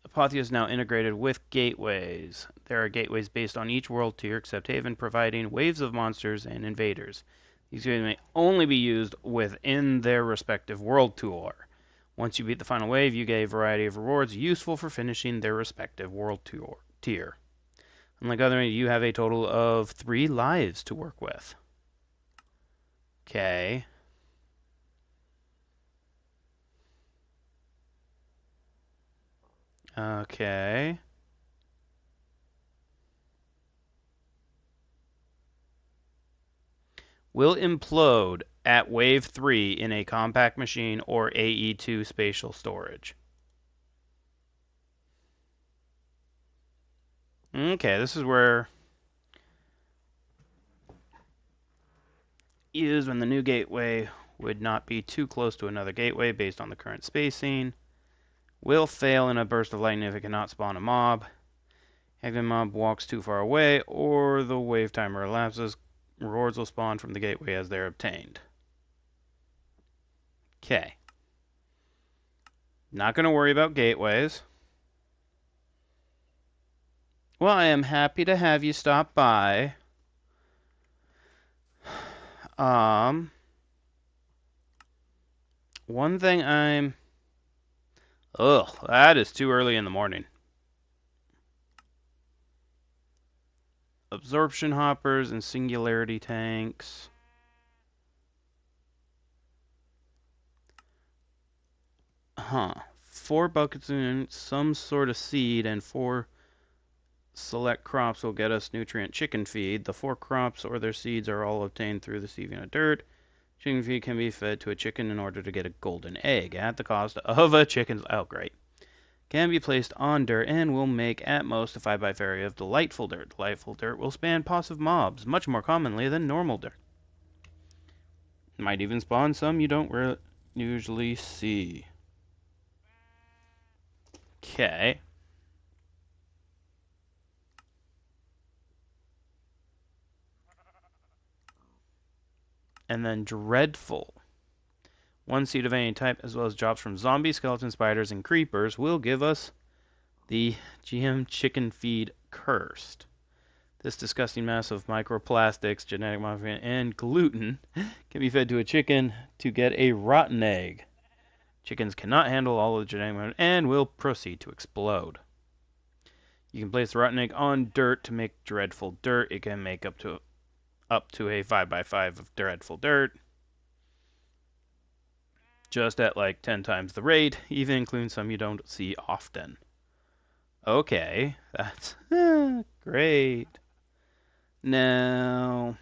Speaker 1: Apothia is now integrated with gateways. There are gateways based on each world tier except Haven, providing waves of monsters and invaders. These gateways may only be used within their respective world tour. Once you beat the final wave, you get a variety of rewards useful for finishing their respective world tier. Unlike other, you have a total of 3 lives to work with. Okay. Okay. Will implode at wave 3 in a compact machine or AE2 spatial storage. Okay, this is where used when the new gateway would not be too close to another gateway based on the current spacing. Will fail in a burst of lightning if it cannot spawn a mob. If the mob walks too far away or the wave timer elapses, rewards will spawn from the gateway as they're obtained. Okay. Not going to worry about gateways. Well, I am happy to have you stop by. Um, one thing I'm... Ugh, that is too early in the morning. Absorption hoppers and singularity tanks. Huh. 4 buckets and some sort of seed and 4 select crops will get us nutrient chicken feed. The 4 crops or their seeds are all obtained through the sieving of dirt. Chicken feed can be fed to a chicken in order to get a golden egg at the cost of a chicken's... Oh, great. Can be placed on dirt and will make at most a 5x5 area of delightful dirt. Delightful dirt will spawn passive mobs much more commonly than normal dirt. Might even spawn some you don't usually see. Okay. And then dreadful. 1 seed of any type, as well as drops from zombies, skeletons, spiders, and creepers, will give us the GM chicken feed cursed. This disgusting mass of microplastics, genetic modification, and gluten can be fed to a chicken to get a rotten egg. Chickens cannot handle all of the genetic modification and will proceed to explode. You can place the rotten egg on dirt to make dreadful dirt. It can make up to a 5x5 of dreadful dirt. Just at like 10 times the rate, even including some you don't see often. Okay, that's great. Now,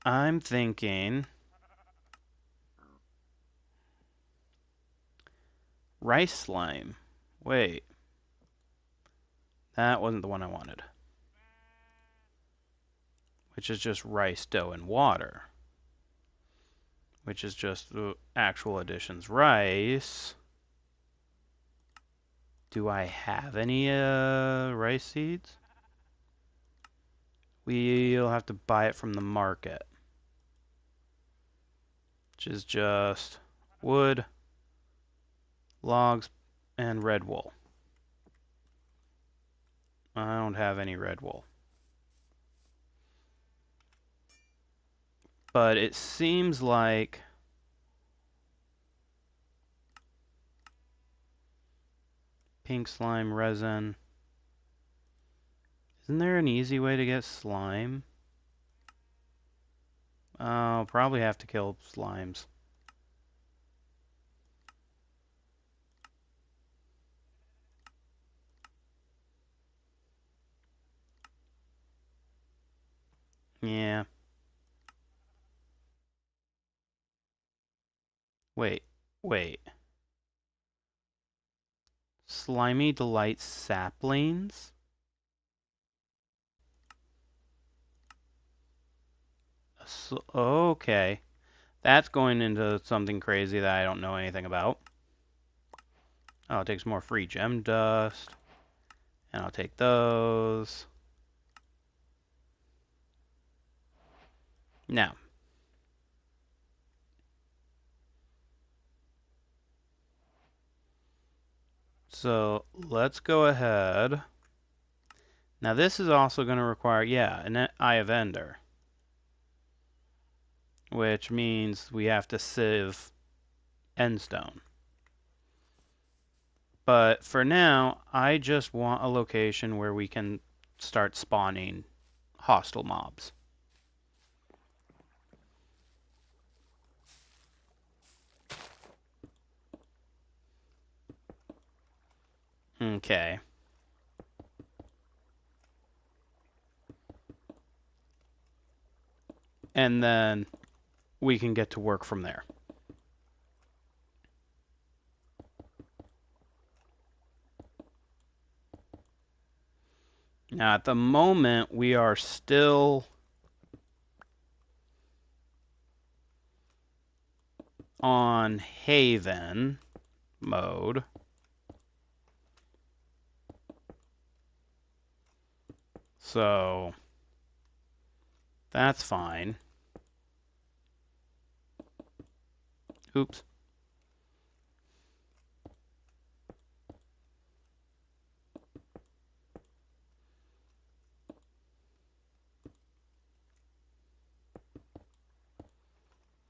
Speaker 1: I'm thinking rice slime. Wait, that wasn't the one I wanted. Which is just rice dough and water. Which is just the actual additions rice. Do I have any rice seeds? We'll have to buy it from the market. Which is just wood, logs, and red wool. I don't have any red wool. But it seems like pink slime resin. Isn't there an easy way to get slime? I'll probably have to kill slimes. Yeah. Wait. Wait. Slimy Delight saplings? So, okay. That's going into something crazy that I don't know anything about. Oh, it takes more free gem dust. And I'll take those. Now. So, let's go ahead. Now this is also going to require, yeah, an Eye of Ender. Which means we have to sieve endstone. But for now, I just want a location where we can start spawning hostile mobs. Okay. And then we can get to work from there. Now, at the moment, we are still on Haven mode. So, that's fine. Oops.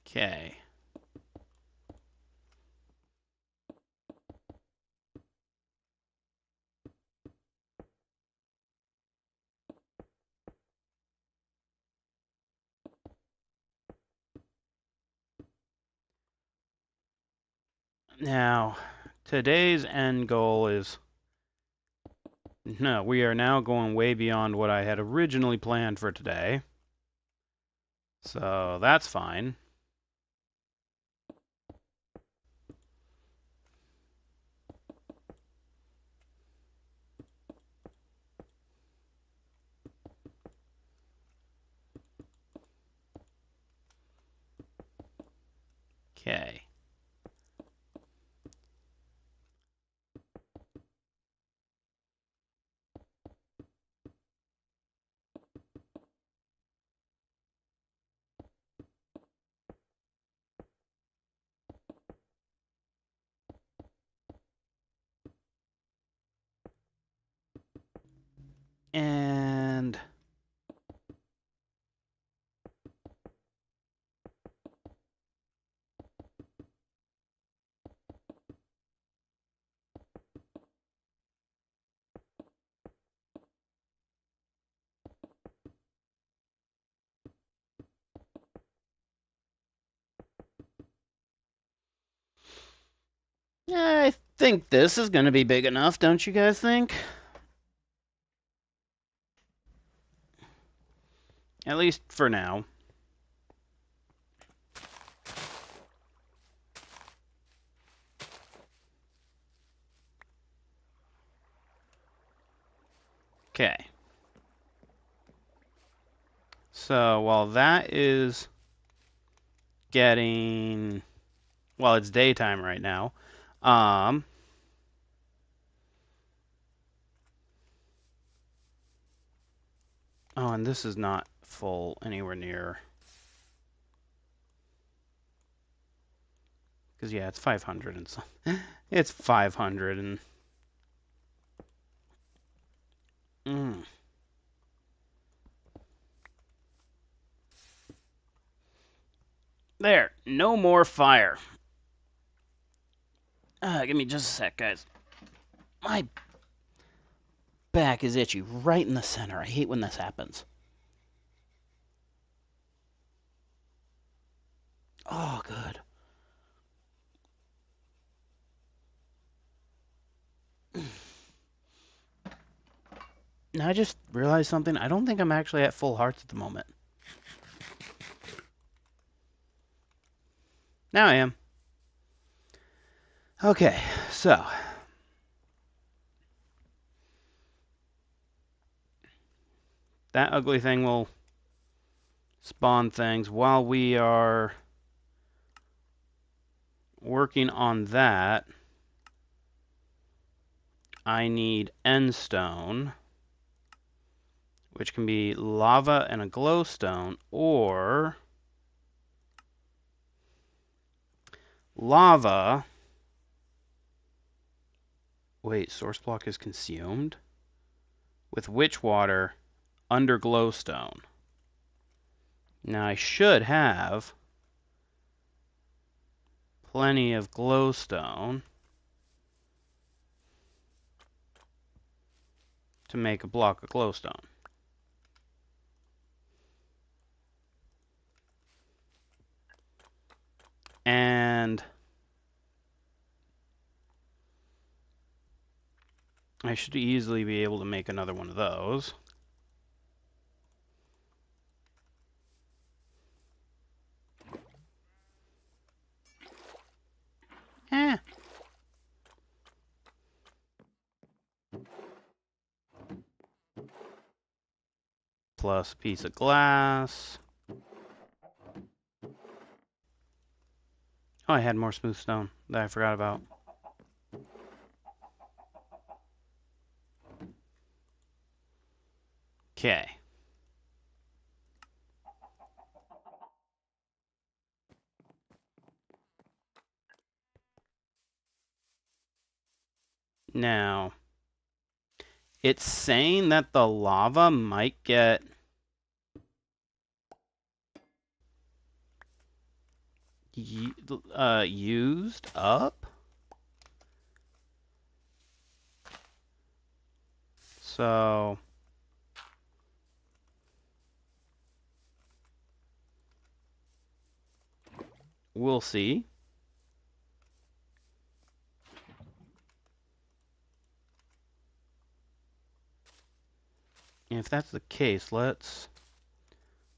Speaker 1: Okay. Now, today's end goal is... No, we are now going way beyond what I had originally planned for today. So that's fine. Okay. And... I think this is going to be big enough, don't you guys think? At least for now. Okay. So while that is getting... Well, it's daytime right now. Oh, and this is not full anywhere near... Because, yeah, it's 500 and so... It's 500 and... Mm. There. No more fire. Give me just a sec, guys. My back is itchy right in the center. I hate when this happens. Oh, good. Now I just realized something. I don't think I'm actually at full hearts at the moment. Now I am. Okay, so... That ugly thing will spawn things while we are working on that. I need end stone, which can be lava and a glowstone, or lava. Wait, source block is consumed? With witch water under glowstone. Now I should have plenty of glowstone to make a block of glowstone. And I should easily be able to make another one of those. Eh. Plus a piece of glass. Oh, I had more smooth stone that I forgot about. Okay. It's saying that the lava might get used up. So we'll see. And if that's the case, let's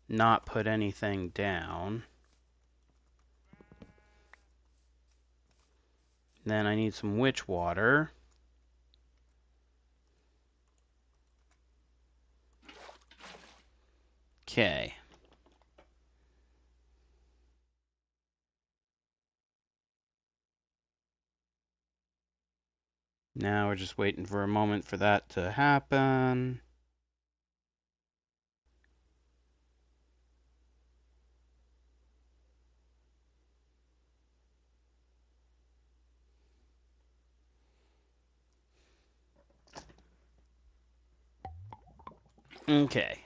Speaker 1: not put anything down. Then I need some witch water. Okay. Now we're just waiting for a moment for that to happen. Okay.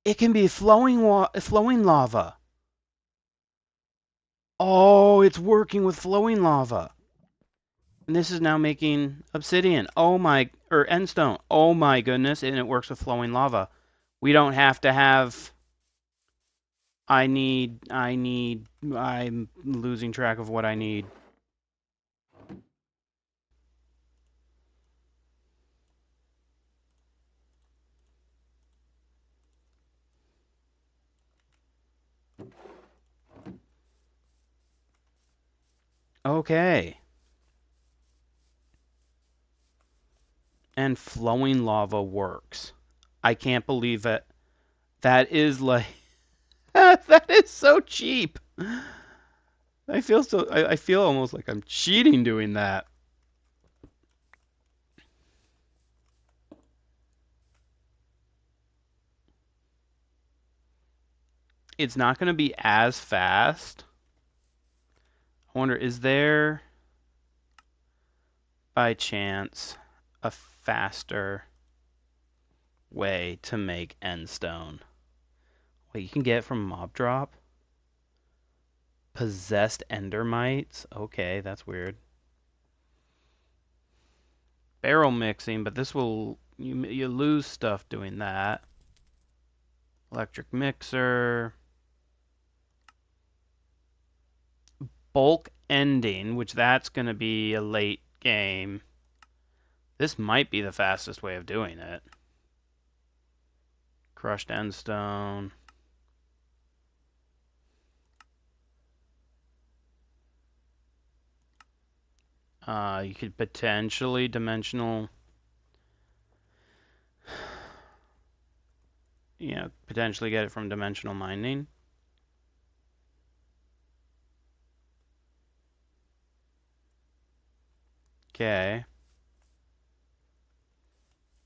Speaker 1: It can be flowing lava. Oh, it's working with flowing lava. And this is now making obsidian. Oh my, or endstone. Oh my goodness, and it works with flowing lava. We don't have to have... I'm losing track of what I need. Okay. And flowing lava works. I can't believe it. That is like... that is so cheap. I feel almost like I'm cheating doing that. It's not going to be as fast. I wonder, is there by chance a faster way to make endstone? Wait, you can get it from mob drop? Possessed endermites? Okay, that's weird. Barrel mixing, but this will... You lose stuff doing that. Electric mixer. Bulk ending, which that's going to be a late game. This might be the fastest way of doing it. Crushed endstone. You could potentially dimensional... potentially get it from dimensional mining. Okay.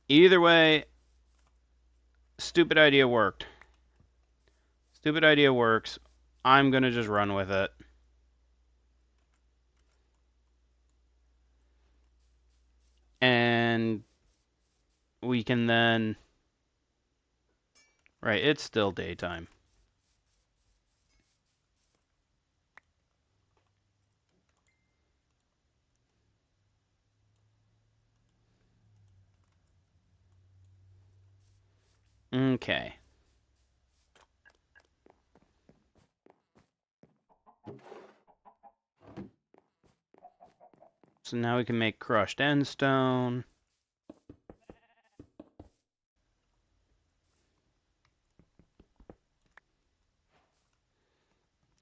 Speaker 1: Either way, stupid idea worked. Stupid idea works. I'm going to just run with it. And we can then... Right, it's still daytime. Okay. So now we can make crushed endstone.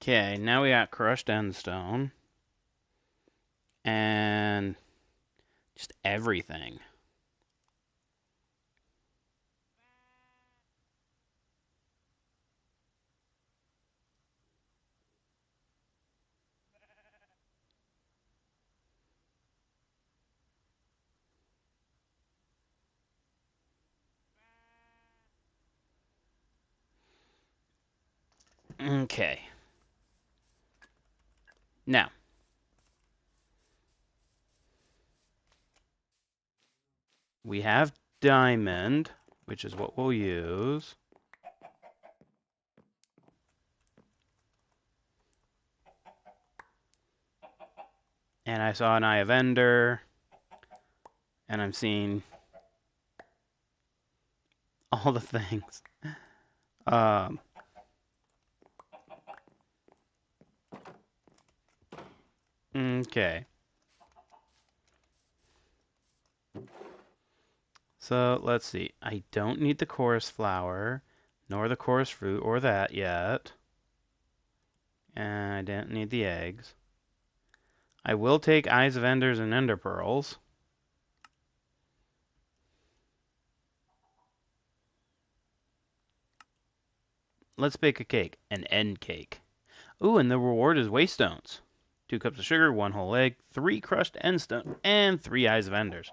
Speaker 1: Okay, now we got crushed endstone. And just everything. Okay. Now. We have diamond, which is what we'll use. And I saw an Eye of Ender. And I'm seeing all the things. Okay. So let's see. I don't need the chorus flower, nor the chorus fruit, or that yet. And I didn't need the eggs. I will take Eyes of Enders and Ender Pearls. Let's bake a cake. An end cake. Ooh, and the reward is Waystones. 2 cups of sugar, 1 whole egg, 3 crushed end stones, and 3 Eyes of Enders.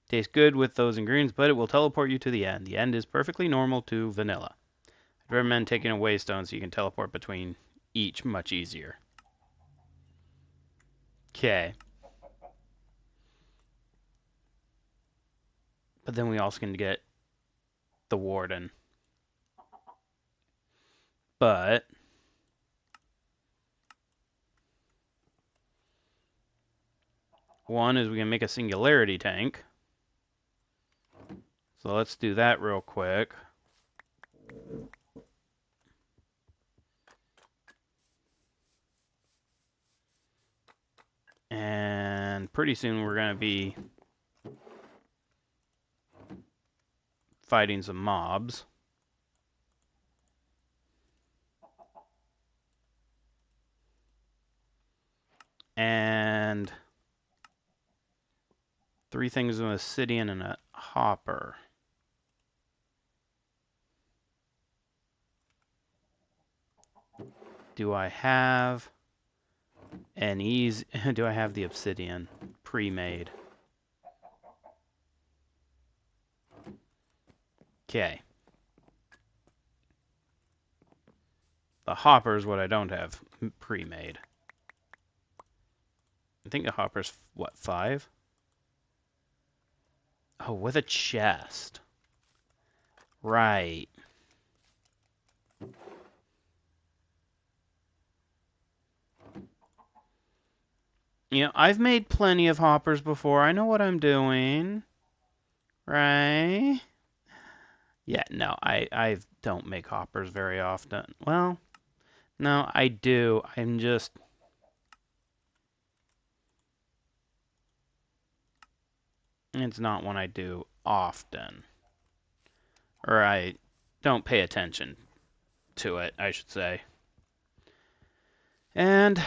Speaker 1: Tastes good with those ingredients, but it will teleport you to the end. The end is perfectly normal to vanilla. I'd recommend taking a Waystone so you can teleport between each much easier. Okay. But then we also can get the Warden. But one is we can make a Singularity tank. So let's do that real quick. And pretty soon we're going to be fighting some mobs. And 3 things of obsidian and a hopper. Do I have an ease? Do I have the obsidian pre-made? Okay. The hopper is what I don't have pre-made. I think the hopper's, what, 5? Oh, with a chest. Right. You know, I've made plenty of hoppers before. I know what I'm doing. Right? Yeah, no, I don't make hoppers very often. Well, no, I do. I'm just... It's not one I do often. Or I don't pay attention to it, I should say. And,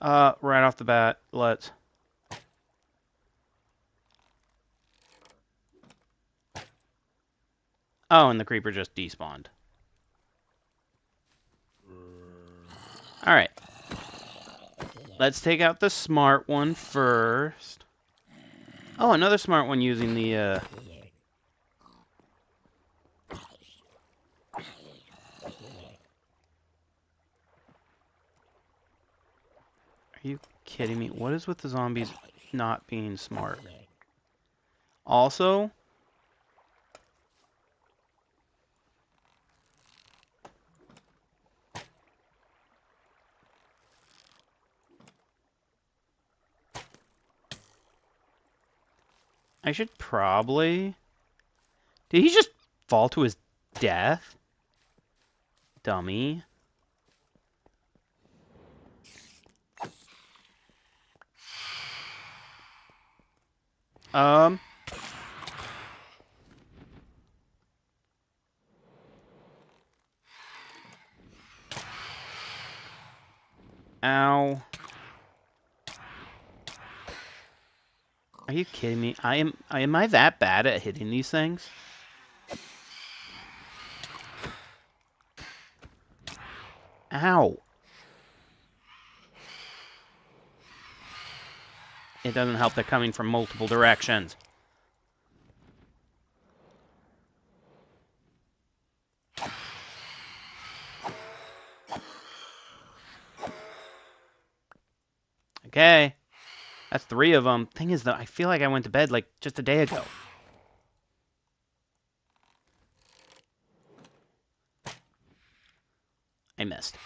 Speaker 1: right off the bat, let's... Oh, and the creeper just despawned. Alright. Let's take out the smart one first. Oh, another smart one using the, Are you kidding me? What is with the zombies not being smart? Also... I should probably... Did he just fall to his death? Dummy. Ow. Are you kidding me? Am I that bad at hitting these things? Ow. It doesn't help they're coming from multiple directions. Okay. That's 3 of them. Thing is, though, I feel like I went to bed, like, just a day ago. I missed.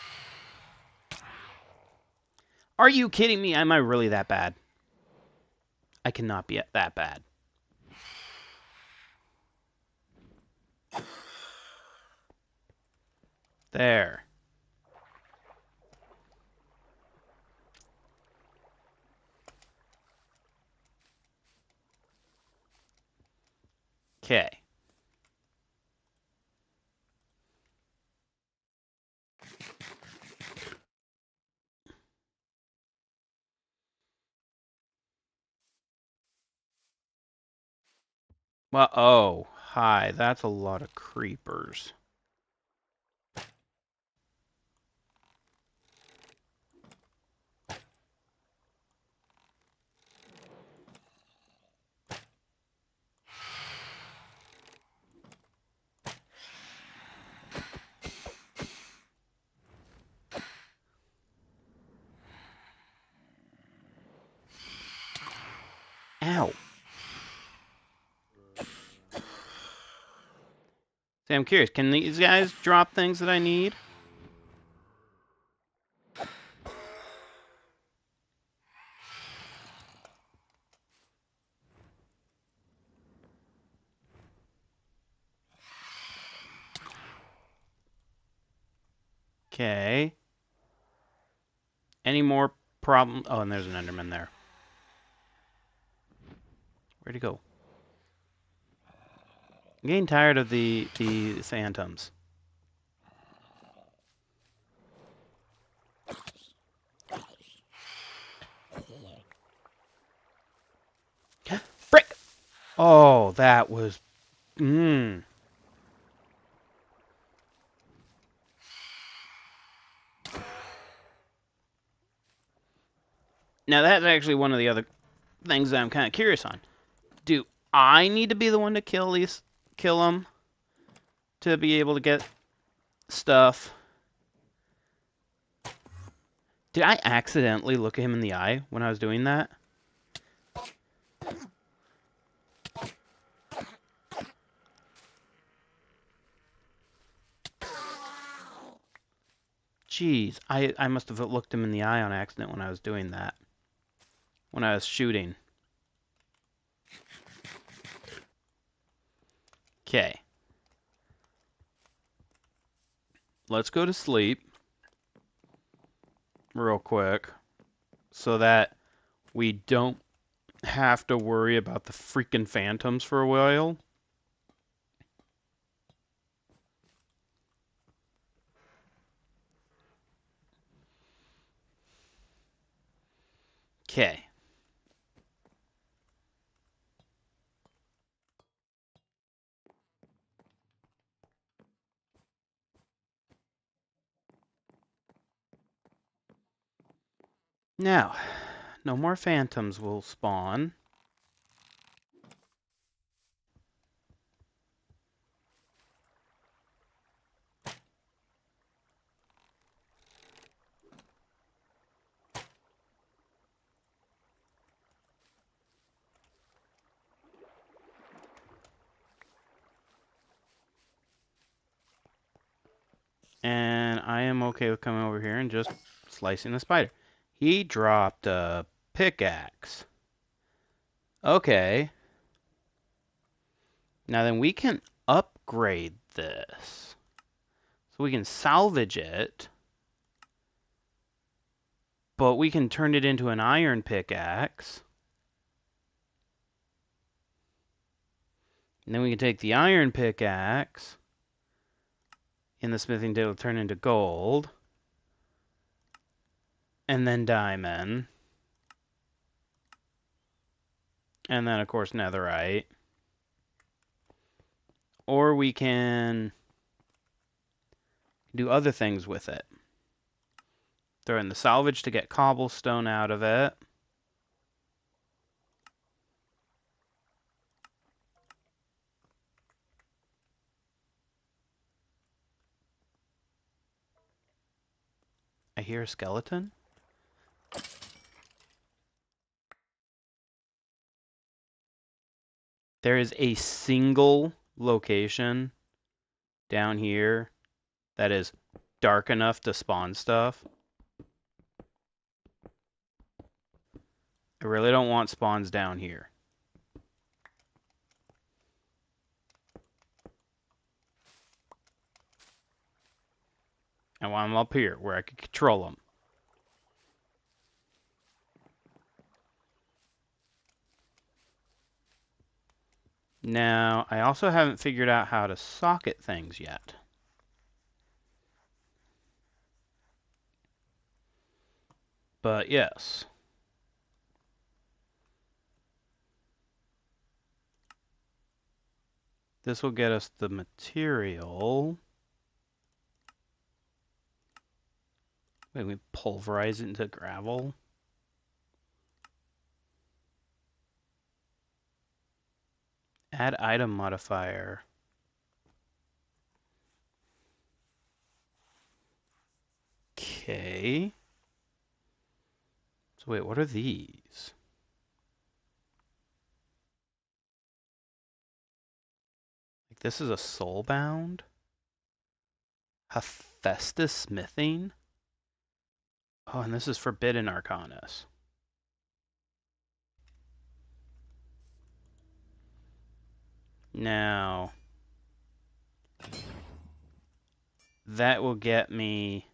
Speaker 1: Are you kidding me? Am I really that bad? I cannot be that bad. There. Okay. Well, oh, hi. That's a lot of creepers. Ow. See, I'm curious. Can these guys drop things that I need? Okay. Any more problem? Oh, and there's an Enderman there. Where'd he go? I'm getting tired of the phantoms. Frick! Oh, that was... Mmm. Now, that's actually one of the other things that I'm kind of curious on. Do I need to be the one to kill them to be able to get stuff? Did I accidentally look at him in the eye when I was doing that? Jeez, I must have looked him in the eye on accident when I was doing that. When I was shooting. Okay. Let's go to sleep. Real quick. So that we don't have to worry about the freaking phantoms for a while. Okay. Now, no more phantoms will spawn. And I am okay with coming over here and just slicing the spider. He dropped a pickaxe. Okay. Now then we can upgrade this. So we can salvage it. But we can turn it into an iron pickaxe. And then we can take the iron pickaxe in the smithing table, turn into gold. And then diamond. And then, of course, netherite. Or we can do other things with it. Throw in the salvage to get cobblestone out of it. I hear a skeleton. There is a single location down here that is dark enough to spawn stuff. I really don't want spawns down here. I want them up here where I can control them. Now, I also haven't figured out how to socket things yet. But yes. This will get us the material. Wait, we pulverize it into gravel? Add item modifier. Okay. So wait, what are these? Like this is a soulbound? Hephaestus smithing? Oh, and this is forbidden arcanus. Now, that will get me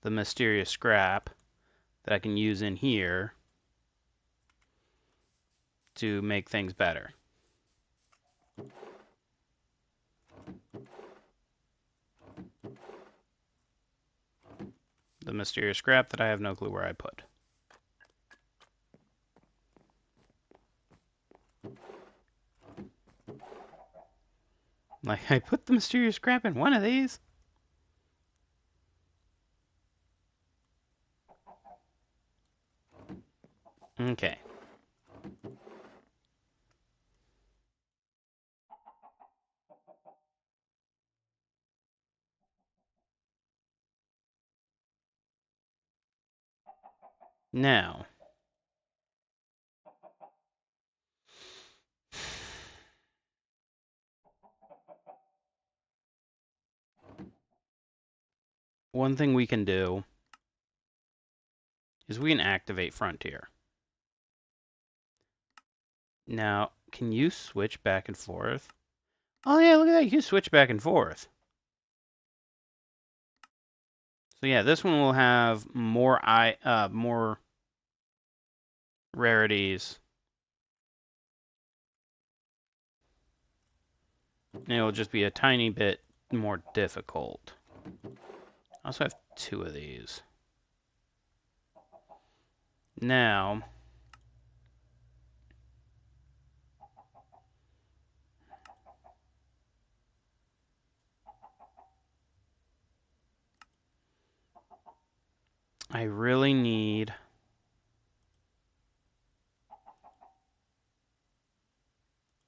Speaker 1: the mysterious scrap that I can use in here to make things better. The mysterious scrap that I have no clue where I put. Like, I put the mysterious scrap in one of these? Okay. Now, one thing we can do is we can activate Frontier. Now, can you switch back and forth? Oh yeah, look at that, you can switch back and forth. So yeah, this one will have more more rarities. And it'll just be a tiny bit more difficult. I also have 2 of these. Now, I really need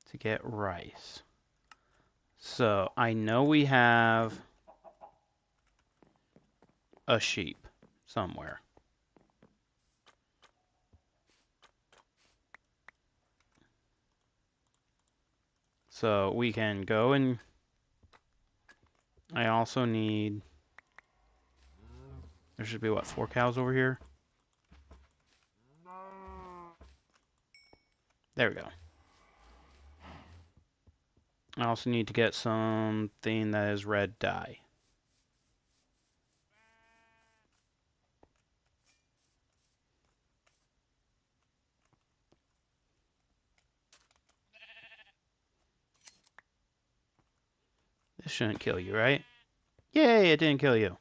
Speaker 1: to get rice. So I know we have a sheep somewhere. So we can go and I also need, there should be what, 4 cows over here? There we go. I also need to get something that is red dye. This shouldn't kill you, right? Yay, it didn't kill you.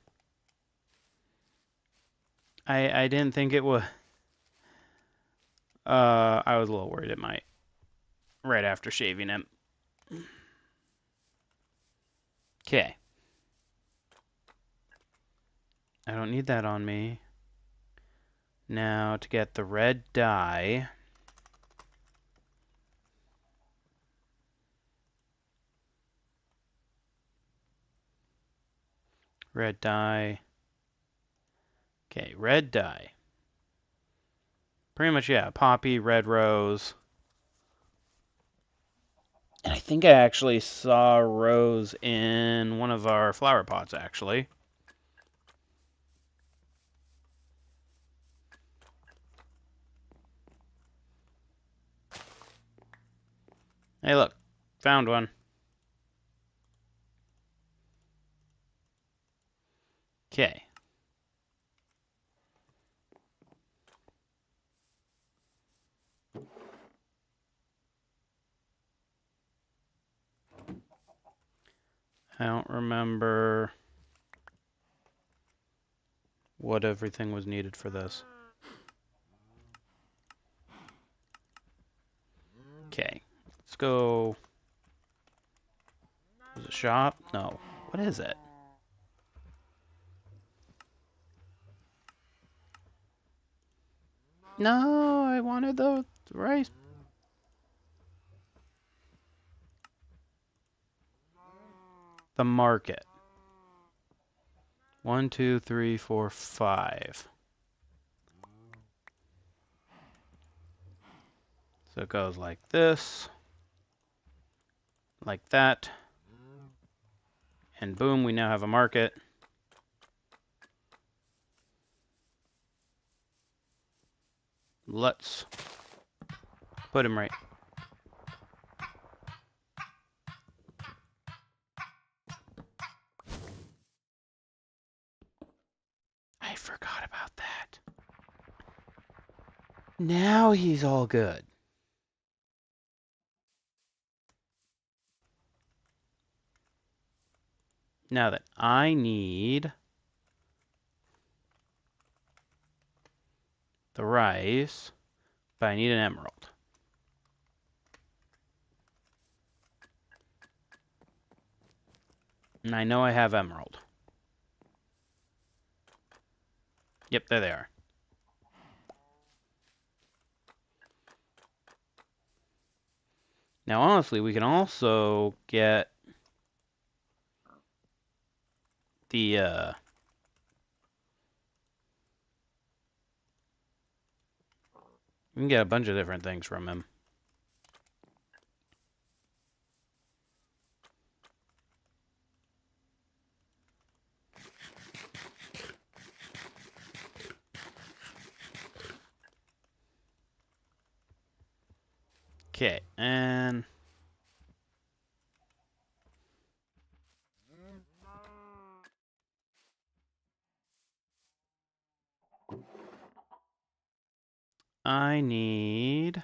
Speaker 1: I didn't think it would. I was a little worried it might. Right after shaving him. Okay. I don't need that on me. Now, to get the red dye. Red dye. Okay, red dye. Pretty much, yeah. Poppy, red rose. And I think I actually saw a rose in one of our flower pots, actually. Hey, look. Found one. Okay. I don't remember what everything was needed for this. Okay. Let's go. Is it shop? No. What is it? No, I wanted the rice. The market. 1, 2, 3, 4, 5. So it goes like this, like that, and boom, we now have a market. Let's put him right. I forgot about that. Now he's all good. Now that I need the rice, but I need an emerald. And I know I have emerald. Yep, there they are. Now, honestly, we can also get the, we can get a bunch of different things from him. Okay, and I need,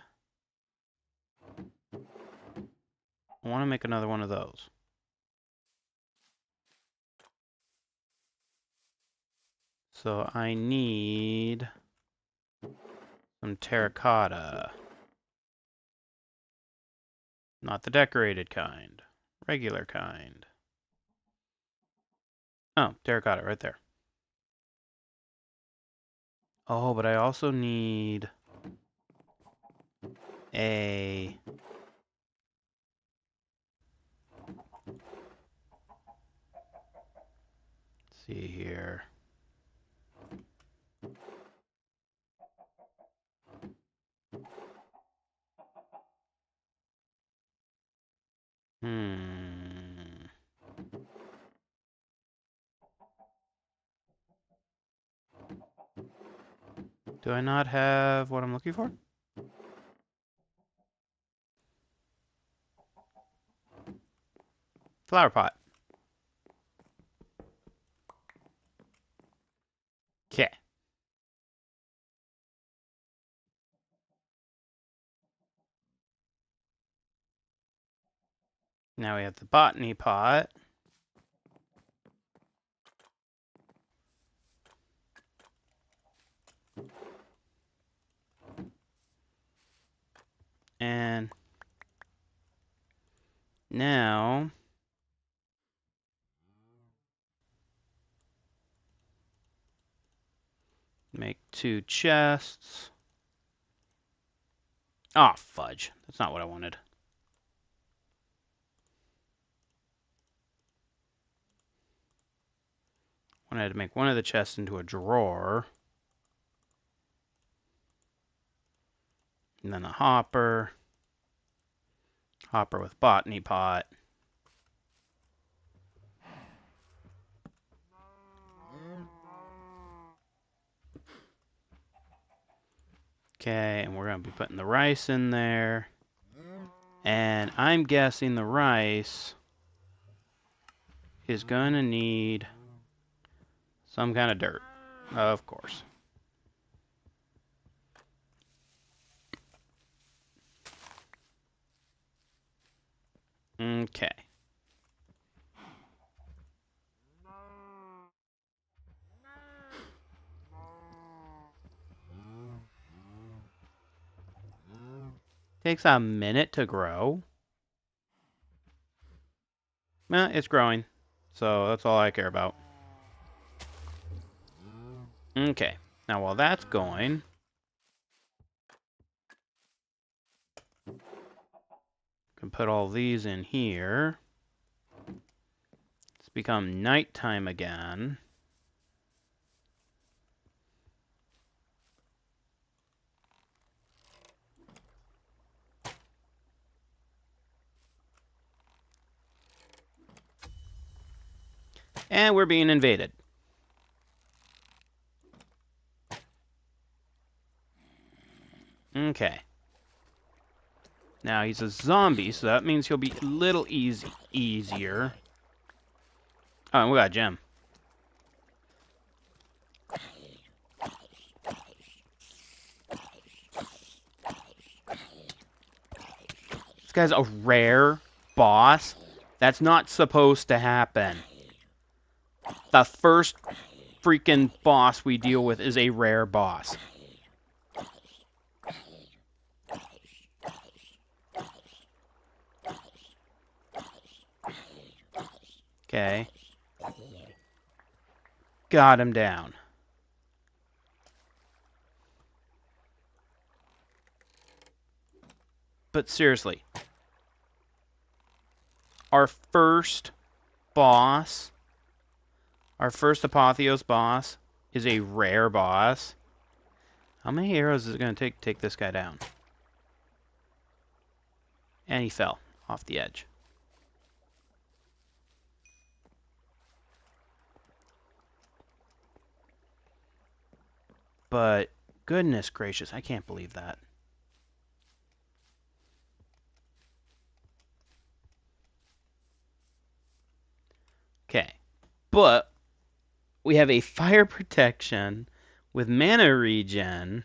Speaker 1: I want to make another one of those. So I need some terracotta. Not the decorated kind. Regular kind. Oh, terracotta right there. Oh, but I also need a... Let's see here. Hmm. Do I not have what I'm looking for? Flower pot. Okay. Now we have the botany pot. And now make 2 chests. Oh, fudge. That's not what I wanted. I wanted to make one of the chests into a drawer. And then a hopper. Hopper with botany pot. Okay, and we're going to be putting the rice in there. And I'm guessing the rice is going to need some kind of dirt. Of course. Okay. Takes a minute to grow. It's growing. So that's all I care about. Okay. Now while that's going, can put all these in here. It's become nighttime again. And we're being invaded. Okay. Now he's a zombie, so that means he'll be a little easier. Oh, and we got a gem. This guy's a rare boss. That's not supposed to happen. The first freaking boss we deal with is a rare boss. Okay. Got him down. But seriously, our first boss, our first Apotheos boss, is a rare boss. How many arrows is it going to take this guy down? And he fell off the edge. But goodness gracious, I can't believe that. Okay, but we have a fire protection with mana regen,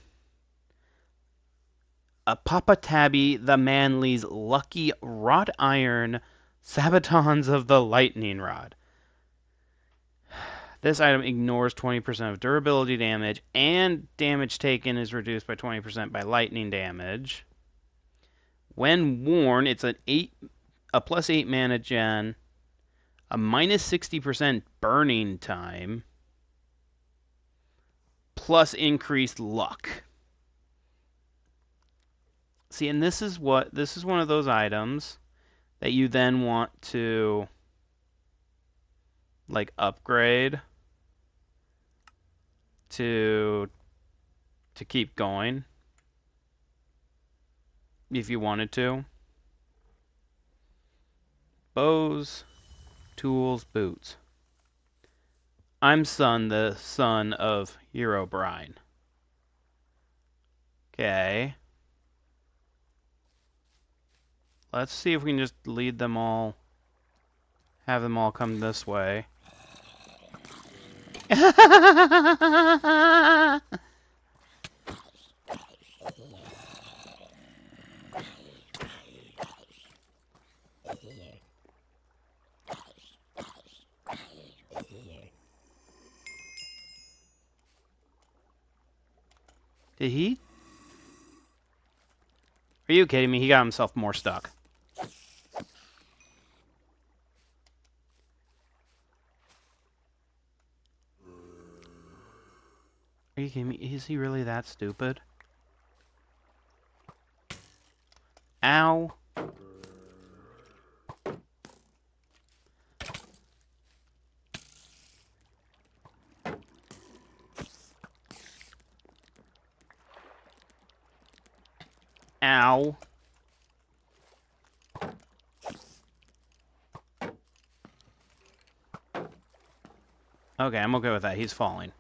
Speaker 1: a Papa Tabby the Manly's lucky wrought iron sabatons of the lightning rod. This item ignores 20% of durability damage, and damage taken is reduced by 20% by lightning damage. When worn, it's a +8 mana gen, a -60% burning time, plus increased luck. See, and this is one of those items that you then want to like upgrade to keep going if you wanted to. Bows, tools, boots. I'm the son of Herobrine. Okay. Let's see if we can just lead them all, have them all come this way. Did he? Are you kidding me? He got himself more stuck. Are you kidding me? Is he really that stupid? Ow. Ow. Okay, I'm okay with that. He's falling.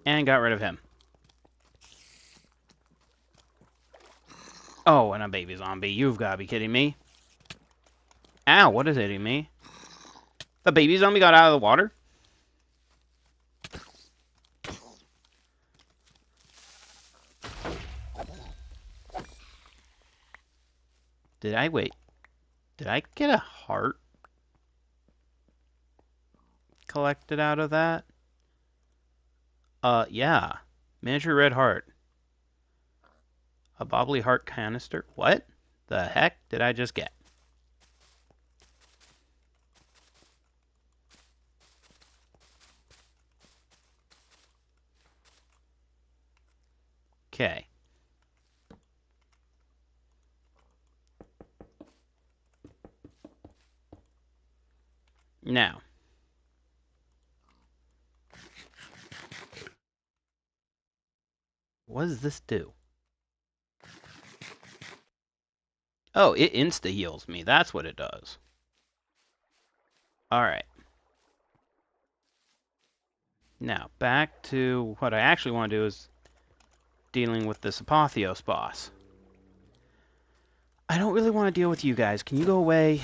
Speaker 1: And got rid of him. Oh, and a baby zombie. You've got to be kidding me. Ow, what is hitting me? The baby zombie got out of the water? Wait. Did I get a heart collected out of that? Yeah. Miniature red heart. A bobbly heart canister. What the heck did I just get? Okay. Now. What does this do? Oh, it insta-heals me. That's what it does. Alright. Now, back to what I actually want to do is dealing with this Apotheos boss. I don't really want to deal with you guys. Can you go away?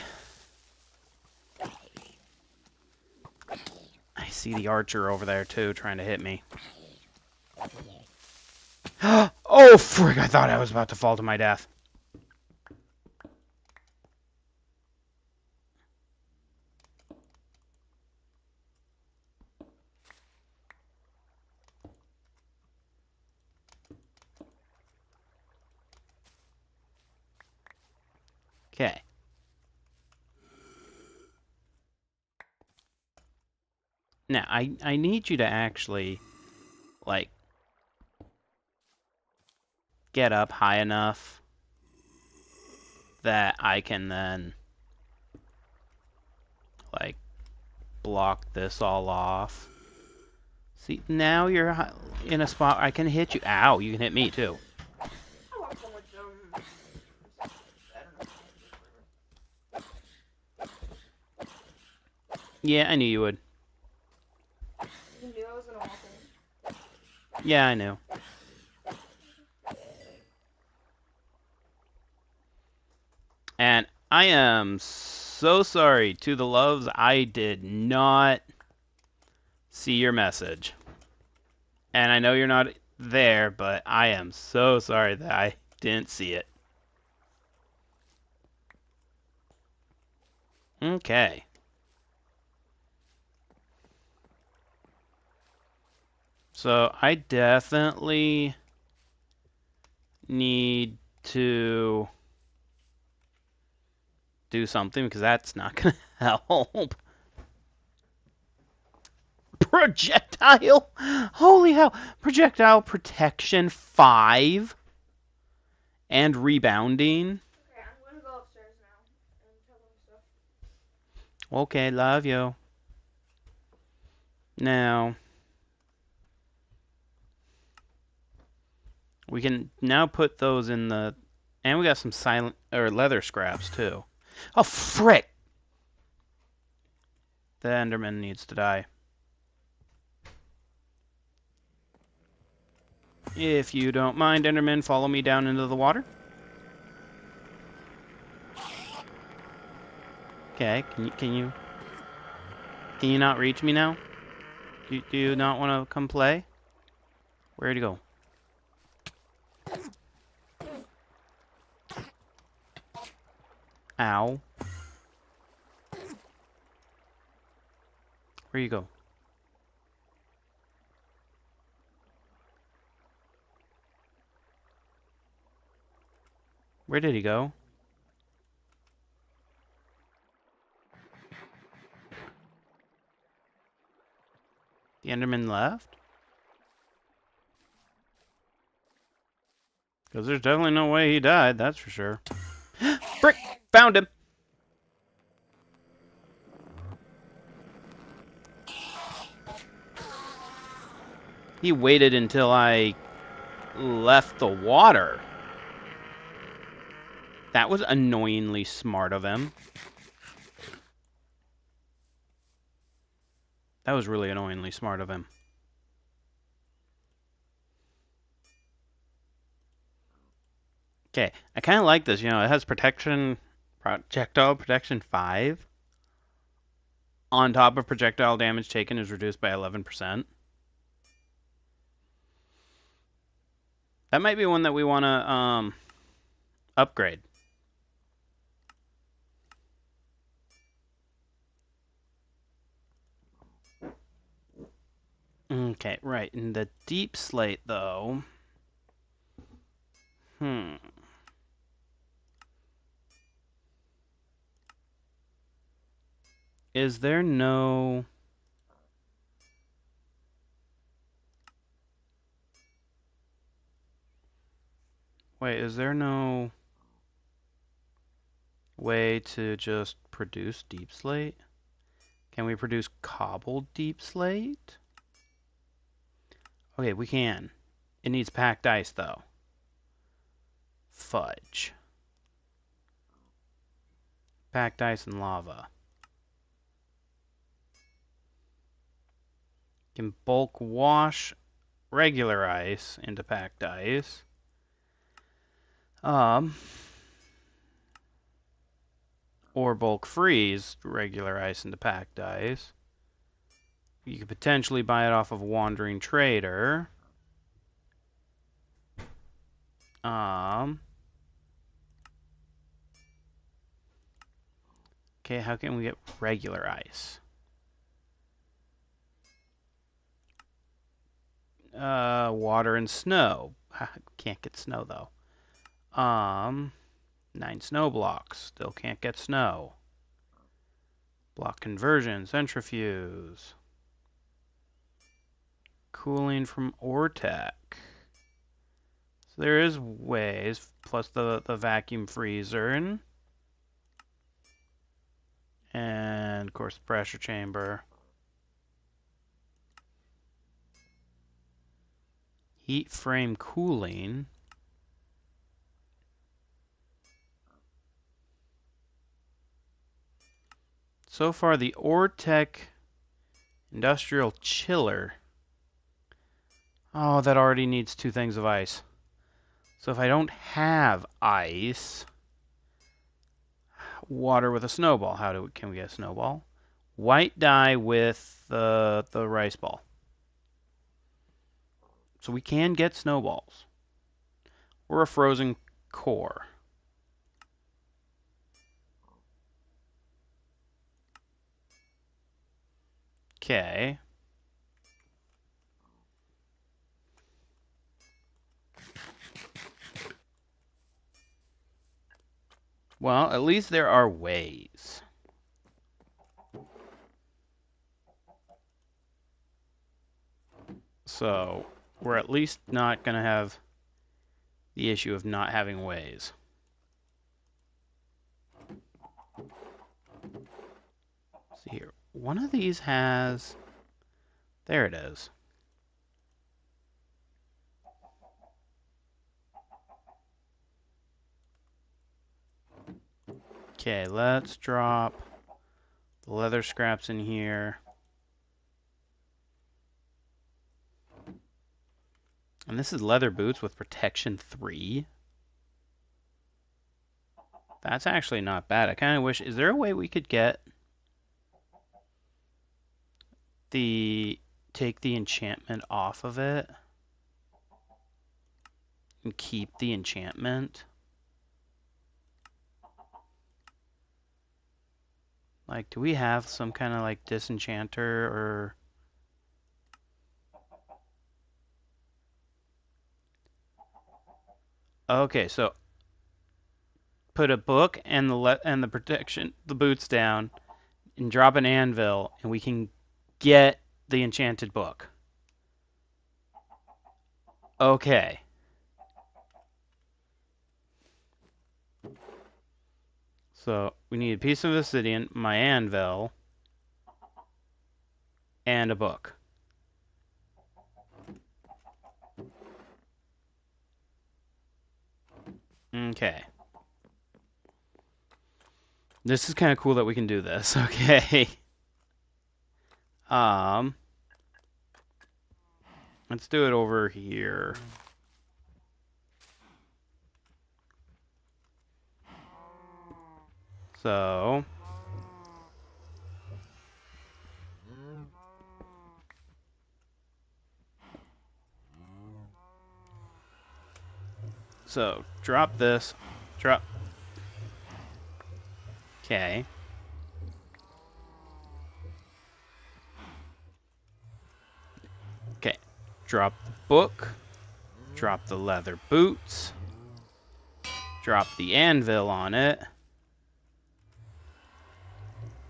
Speaker 1: I see the archer over there, too, trying to hit me. Oh, frick! I thought I was about to fall to my death. Okay. Now, I need you to actually, like, get up high enough that I can then, like, block this all off. See, now you're in a spot I can hit you. Ow, you can hit me, too. Yeah, I knew you would.
Speaker 2: You knew I was gonna walk in.
Speaker 1: Yeah, I knew. And I am so sorry to the loves. I did not see your message. And I know you're not there, but I am so sorry that I didn't see it. Okay. So I definitely need to do something because that's not going to help. Projectile? Holy hell. Projectile protection 5 and rebounding.
Speaker 2: Okay, I'm gonna go upstairs now and tell them stuff.
Speaker 1: Okay, love you. Now, we can now put those in the... And we got some silent or leather scraps, too. Oh, frick! The Enderman needs to die. If you don't mind, Enderman, follow me down into the water. Okay, can you not reach me now? Do you not want to come play? Where'd he go? Ow. Where'd you go? Where did he go? The Enderman left? Because there's definitely no way he died, that's for sure. Frick! Found him! He waited until I left the water. That was annoyingly smart of him. That was really annoyingly smart of him. Okay, I kind of like this. You know, it has protection, projectile protection 5. On top of projectile damage taken is reduced by 11%. That might be one that we want to upgrade. Okay, right. In the deep slate, though. Is there no... Wait, is there no way to just produce deep slate? Can we produce cobbled deep slate? Okay, we can. It needs packed ice, though. Fudge. Packed ice and lava. Can bulk wash regular ice into packed ice. Or bulk freeze regular ice into packed ice. You could potentially buy it off of a wandering trader. Okay, how can we get regular ice? Water and snow. Can't get snow though. 9 snow blocks. Still can't get snow. Block conversion, centrifuge. Cooling from Ortec. So there is ways, plus the vacuum freezer. And of course the pressure chamber. Heat frame cooling. So far, the Ortec industrial chiller. Oh, that already needs 2 things of ice. So if I don't have ice, water with a snowball. Can we get a snowball? White dye with the rice ball. So we can get snowballs. Or a frozen core. Okay. Well, at least there are ways. So we're at least not going to have the issue of not having ways. Let's see here. One of these has... There it is. Okay, let's drop the leather scraps in here. And this is leather boots with protection 3. That's actually not bad. I kind of wish... Is there a way we could get take the enchantment off of it and keep the enchantment? Like, do we have some kind of like disenchanter or... Okay, so put a book and the protection, the boots down, and drop an anvil, and we can get the enchanted book. Okay. So we need a piece of obsidian, my anvil, and a book. Okay. This is kind of cool that we can do this. Okay. Um, let's do it over here. So, drop this. Drop. Okay. Okay. Drop the book. Drop the leather boots. Drop the anvil on it.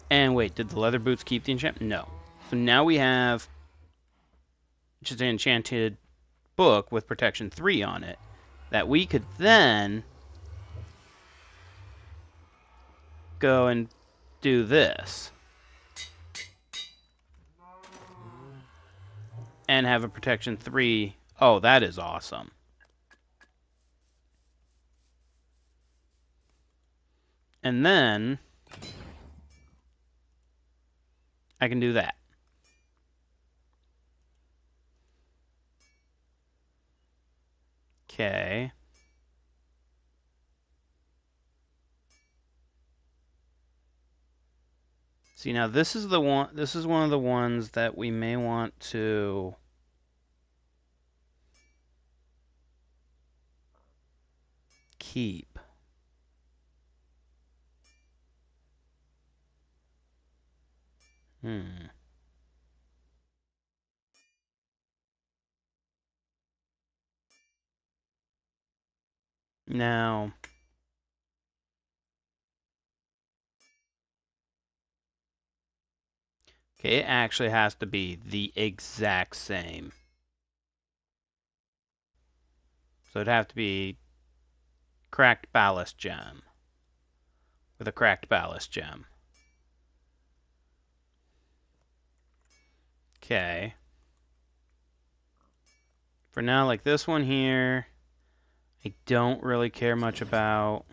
Speaker 1: And wait, did the leather boots keep the enchantment? No. So now we have just an enchanted book with protection 3 on it that we could then go and do this and have a protection 3. Oh, that is awesome. And then I can do that. Okay. See, now this is the one, this is one of the ones that we may want to keep. Now, okay, it actually has to be the exact same. So it'd have to be cracked ballast gem with a cracked ballast gem. Okay. For now, like this one here, I don't really care much about.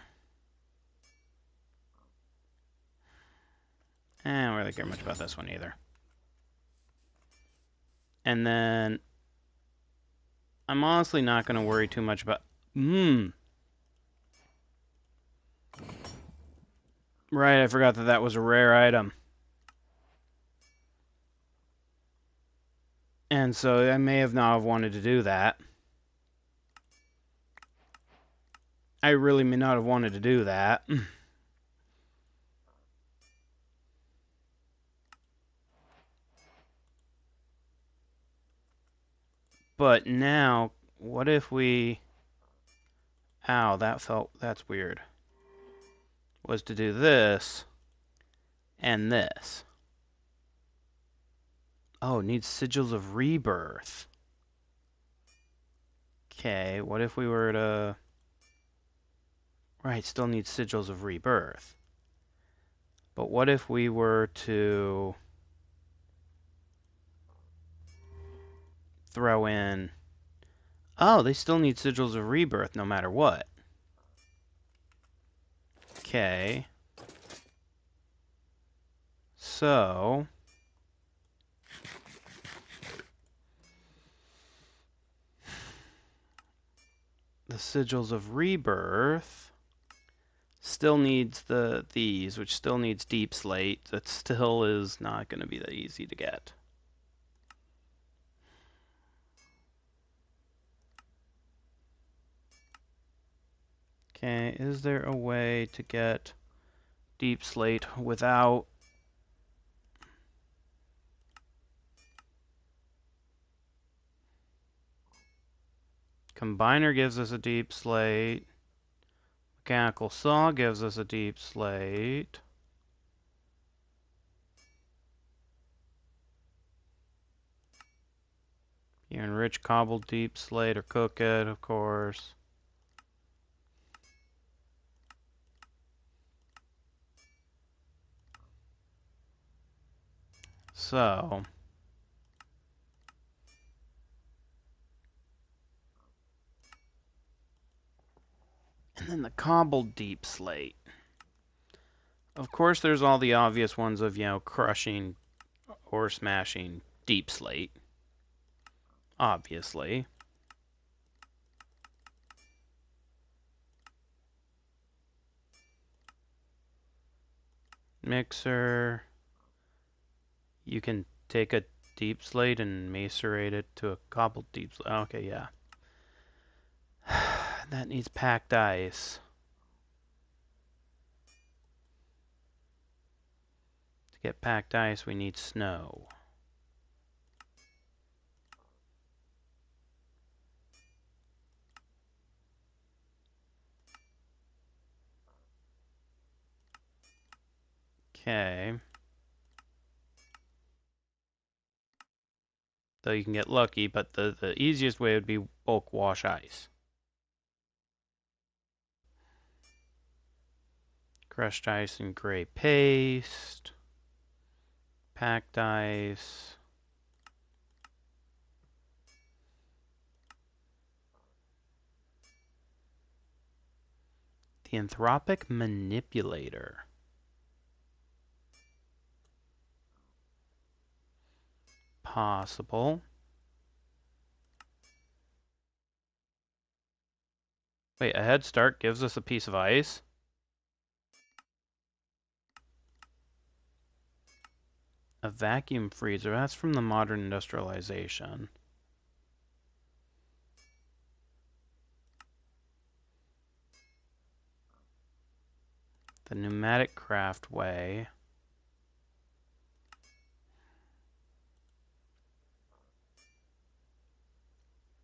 Speaker 1: I don't really care much about this one either. And then I'm honestly not going to worry too much about. Right, I forgot that that was a rare item. And so I may have not have wanted to do that. I really may not have wanted to do that. But now, what if we... Ow, that's weird. Was to do this and this. Oh, it needs sigils of rebirth. Okay, what if we were to... Right, still needs sigils of rebirth. But what if we were to throw in... Oh, they still need sigils of rebirth no matter what. Okay. So... the sigils of rebirth still needs these, which still needs deep slate. That still is not going to be that easy to get. Okay, is there a way to get deep slate without... Combiner gives us a deep slate. Mechanical saw gives us a deep slate. You enrich cobbled deep slate or cook it, of course. So... And then the cobbled deep slate. Of course, there's all the obvious ones of, crushing or smashing deep slate. Obviously. Mixer. You can take a deep slate and macerate it to a cobbled deep slate. Okay, yeah. That needs packed ice. To get packed ice, we need snow. Okay. Though you can get lucky, but the easiest way would be bulk wash ice. Crushed ice and gray paste. Packed ice. The anthropic manipulator. Possible. Wait, a head start gives us a piece of ice? A vacuum freezer. That's from the modern industrialization. The pneumatic craft way.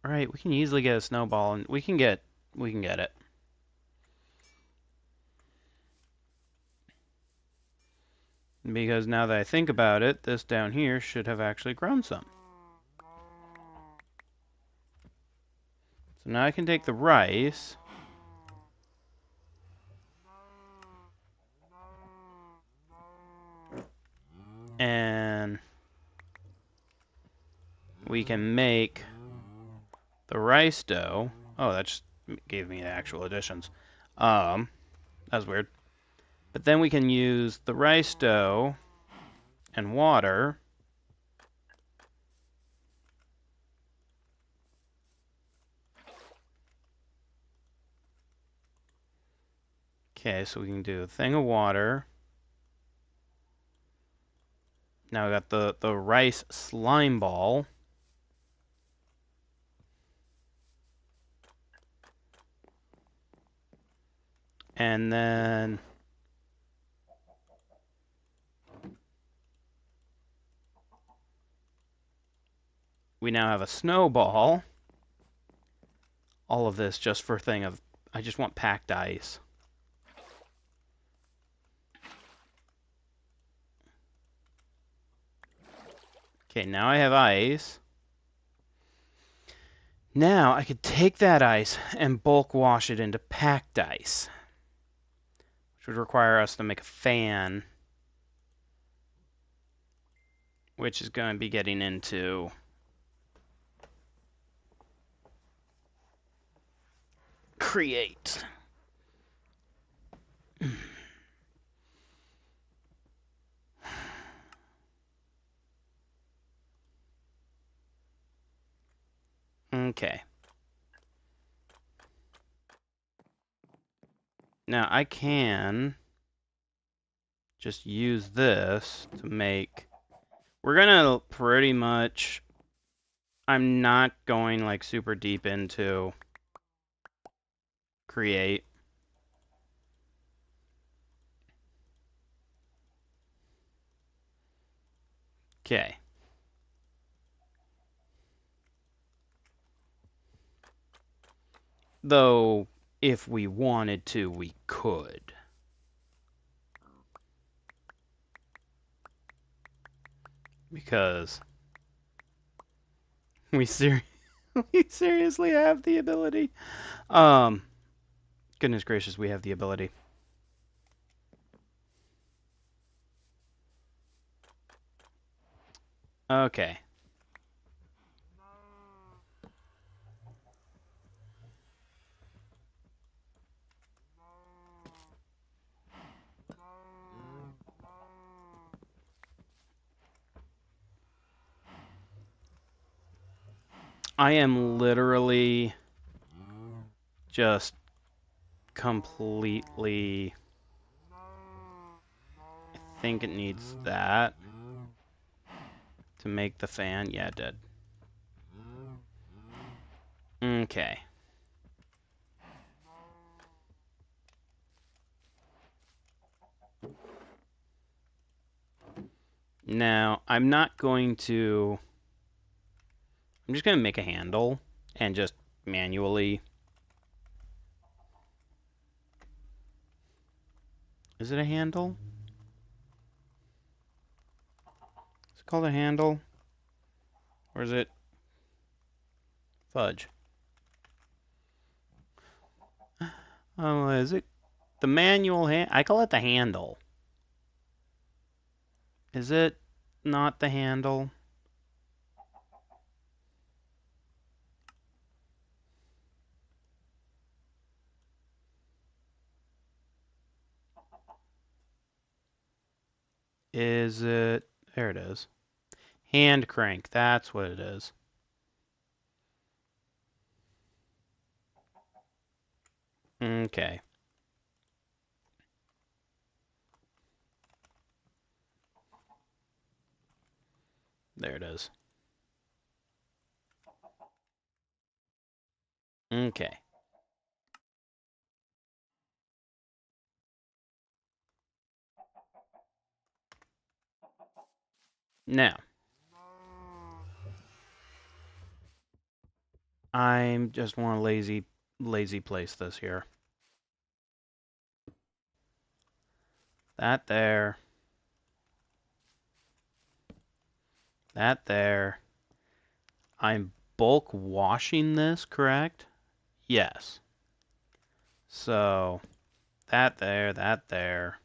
Speaker 1: Alright, we can easily get a snowball, and we can get it. Because now that I think about it, this down here should have actually grown some. So now I can take the rice. And we can make the rice dough. Oh, that just gave me the actual additions. That's weird. But then we can use the rice dough and water. Okay, so we can do a thing of water. Now we got the rice slime ball. And then we now have a snowball. All of this just for a thing of, I just want packed ice. Okay, now I have ice. Now I could take that ice and bulk wash it into packed ice, which would require us to make a fan, which is going to be getting into create. Okay. Now I can just use this to make... We're gonna pretty much... I'm not going like super deep into create. Okay. Though, if we wanted to, we could. Because we we seriously have the ability. Goodness gracious, we have the ability. Okay. I am literally just completely... I think it needs that to make the fan. Yeah, it did. Okay. Now, I'm not going to... I'm just going to make a handle and just manually... Is it a handle? Is it called a handle? Or is it fudge? Oh, is it the manual hand? I call it the handle. Is it not the handle? Is it... There it is. Hand crank. That's what it is. Okay. There it is. Okay. Now, I just want to lazy place this here. That there. That there. I'm bulk washing this, correct? Yes. So, that there, that there.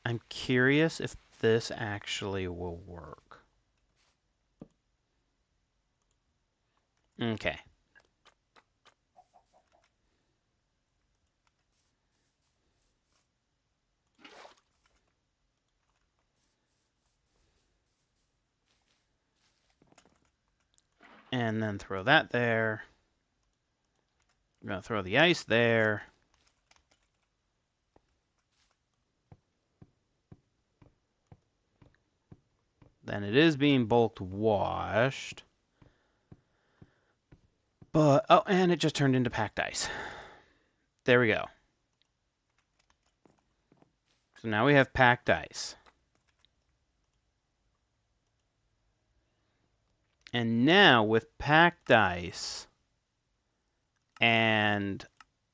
Speaker 1: I'm curious if this actually will work. Okay. And then throw that there. I'm going to throw the ice there. Then it is being bulk washed. But, oh, and it just turned into packed ice. There we go. So now we have packed ice. And now with packed ice and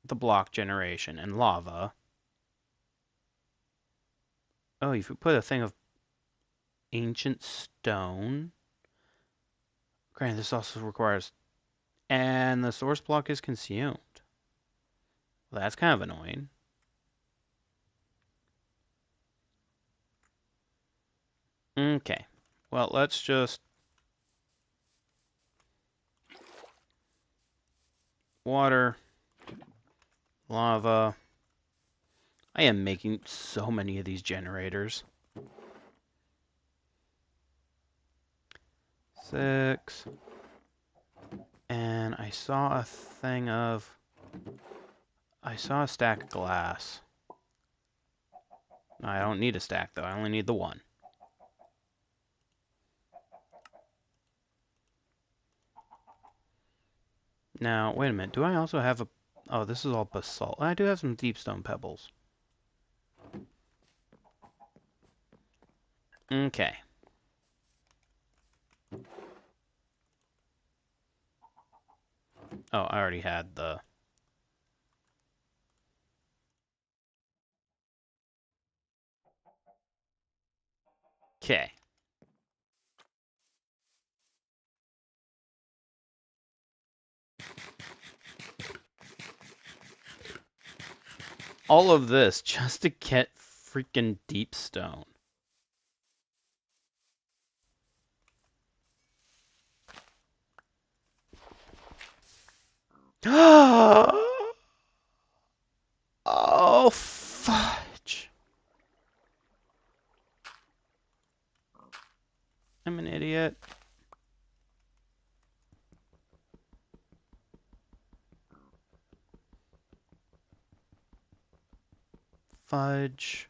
Speaker 1: the block generation and lava. Oh, if you put a thing of ancient stone. Granted, this also requires... And the source block is consumed. Well, that's kind of annoying. Okay. Well, let's just... Water. Lava. I am making so many of these generators. 6. And I saw a thing of... I saw a stack of glass. I don't need a stack, though. I only need the one. Now, wait a minute. Do I also have a... Oh, this is all basalt. I do have some deep stone pebbles. Okay. Oh, I already had the... Okay. All of this just to get freaking deep stone. Oh, fudge. I'm an idiot. ingot. Fudge.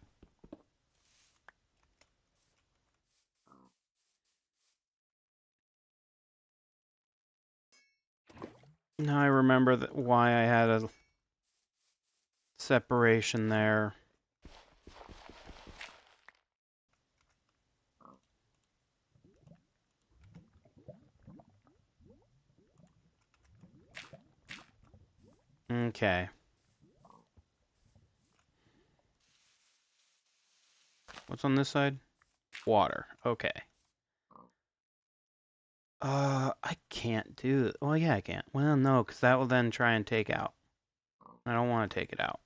Speaker 1: Now I remember why I had a separation there. Okay. What's on this side? Water. Okay. I can't do it. Well, yeah, I can. Well, no, because that will then try and take out. I don't want to take it out.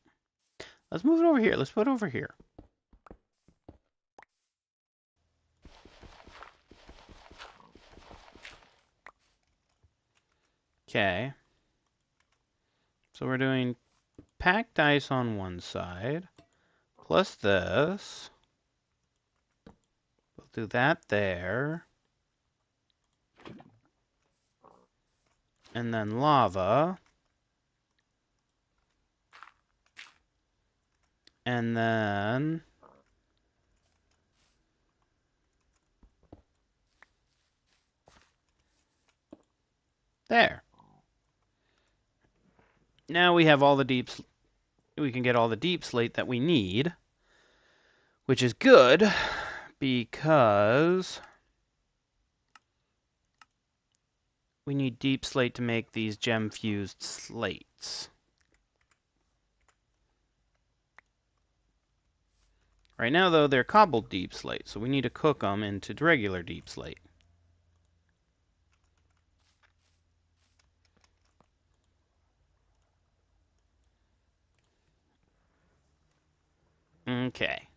Speaker 1: Let's move it over here. Let's put it over here. Okay. So we're doing packed ice on one side, plus this. We'll do that there. And then lava. And then there. Now we have all the we can get all the deep slate that we need, which is good because we need deep slate to make these gem fused slates. Right now, though, they're cobbled deep slate, so we need to cook them into regular deep slate. Okay.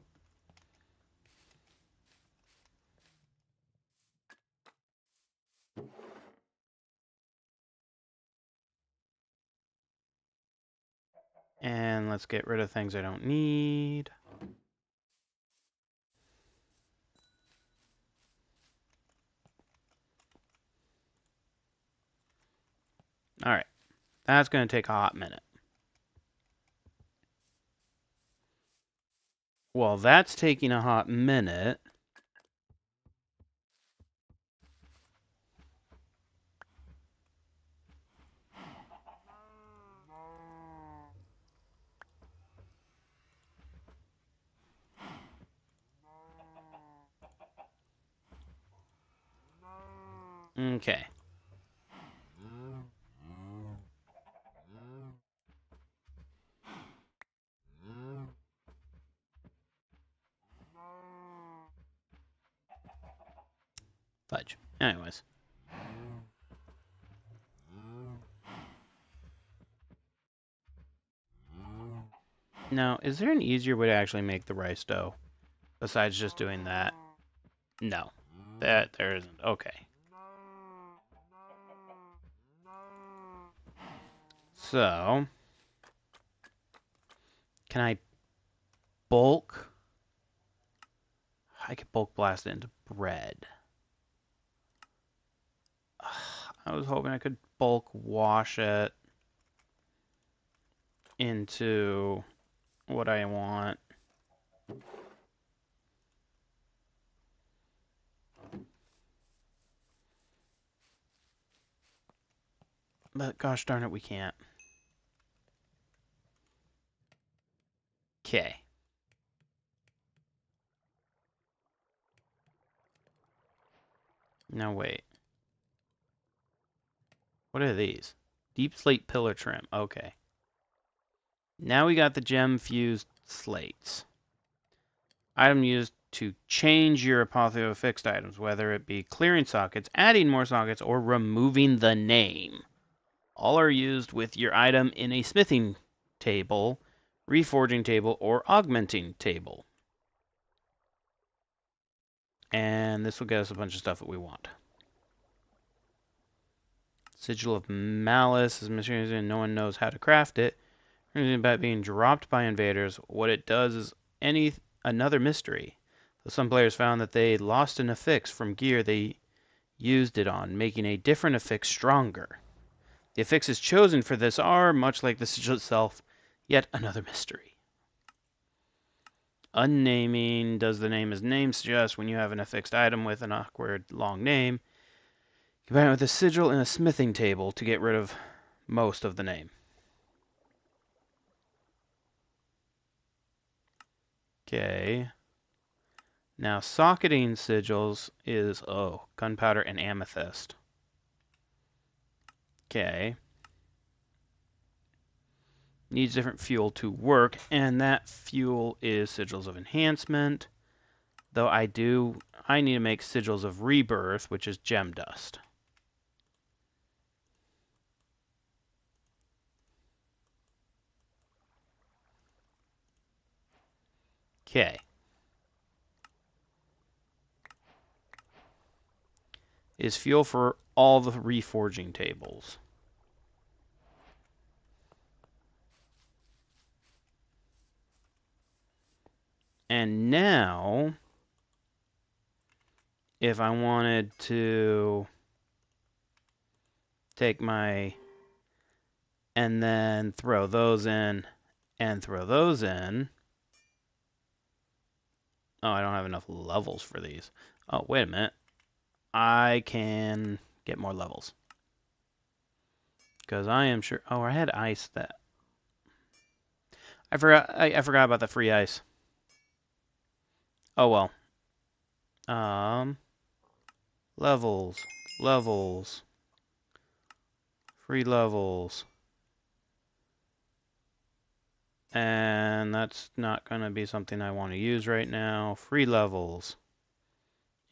Speaker 1: And let's get rid of things I don't need. All right. That's going to take a hot minute. Well, that's taking a hot minute. Okay. Fudge. Anyways. Now, is there an easier way to actually make the rice dough besides just doing that? No. There isn't. Okay. So, can I bulk? I could bulk blast it into bread. I was hoping I could bulk wash it into what I want. But gosh darn it, we can't. Okay. Now wait. What are these? Deep slate pillar trim. Okay. Now we got the gem fused slates. Item used to change your apotheo fixed items, whether it be clearing sockets, adding more sockets, or removing the name. All are used with your item in a smithing table, reforging table, or augmenting table. And this will get us a bunch of stuff that we want. Sigil of Malice is mysterious and no one knows how to craft it. About being dropped by invaders. What it does is another mystery. Though some players found that they lost an affix from gear they used it on, making a different affix stronger. The affixes chosen for this are, much like the sigil itself, yet another mystery. Unnaming. Does the name as name suggest when you have an affixed item with an awkward long name? Combine it with a sigil in a smithing table to get rid of most of the name. Okay. Now socketing sigils is, gunpowder and amethyst. Okay. Needs different fuel to work, and that fuel is sigils of enhancement. Though I need to make sigils of rebirth, which is gem dust. Okay. Is fuel for all the reforging tables. And now, if I wanted to take my, and then throw those in, and throw those in. Oh, I don't have enough levels for these. Oh, wait a minute. I can get more levels. Because I am sure, I had ice that. I forgot about the free ice. Oh well. Levels, free levels. And that's not going to be something I want to use right now. Free levels.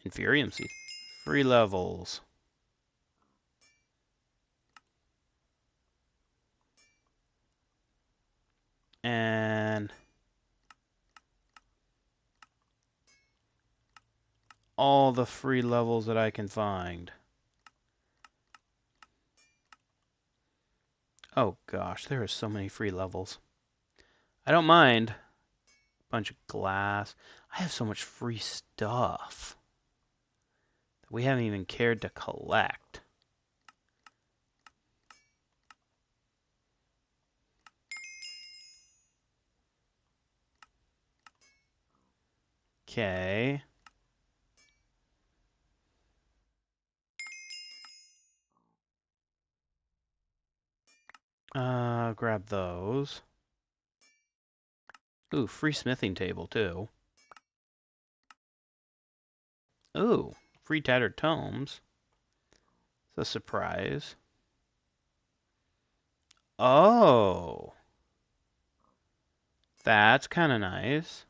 Speaker 1: Inferium seed. Free levels. And all the free levels that I can find. Oh gosh, there are so many free levels. I don't mind. Bunch of glass. I have so much free stuff that we haven't even cared to collect. Okay. Grab those. Ooh, free smithing table too. Ooh, free tattered tomes. It's a surprise. Oh. That's kind of nice.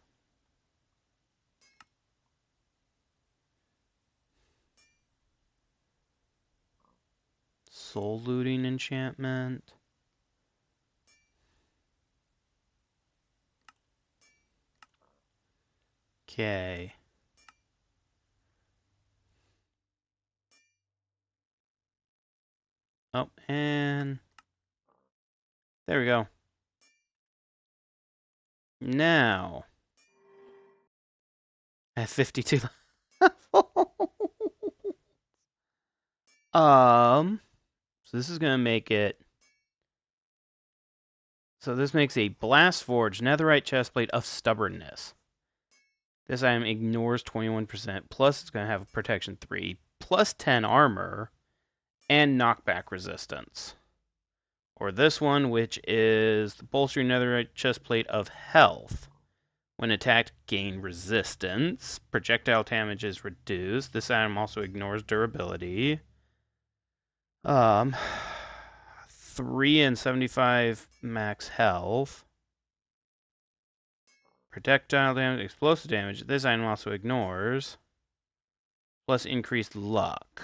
Speaker 1: Soul looting enchantment. Okay. Oh, and there we go. Now, I have 52 so this is gonna make it. So this makes a blast forge netherite chestplate of stubbornness. This item ignores 21%, plus it's gonna have protection 3, plus 10 armor, and knockback resistance. Or this one, which is the bolstering netherite chestplate of health. When attacked, gain resistance. Projectile damage is reduced. This item also ignores durability. 3 and 75 max health. Projectile damage, explosive damage. This item also ignores. Plus increased luck.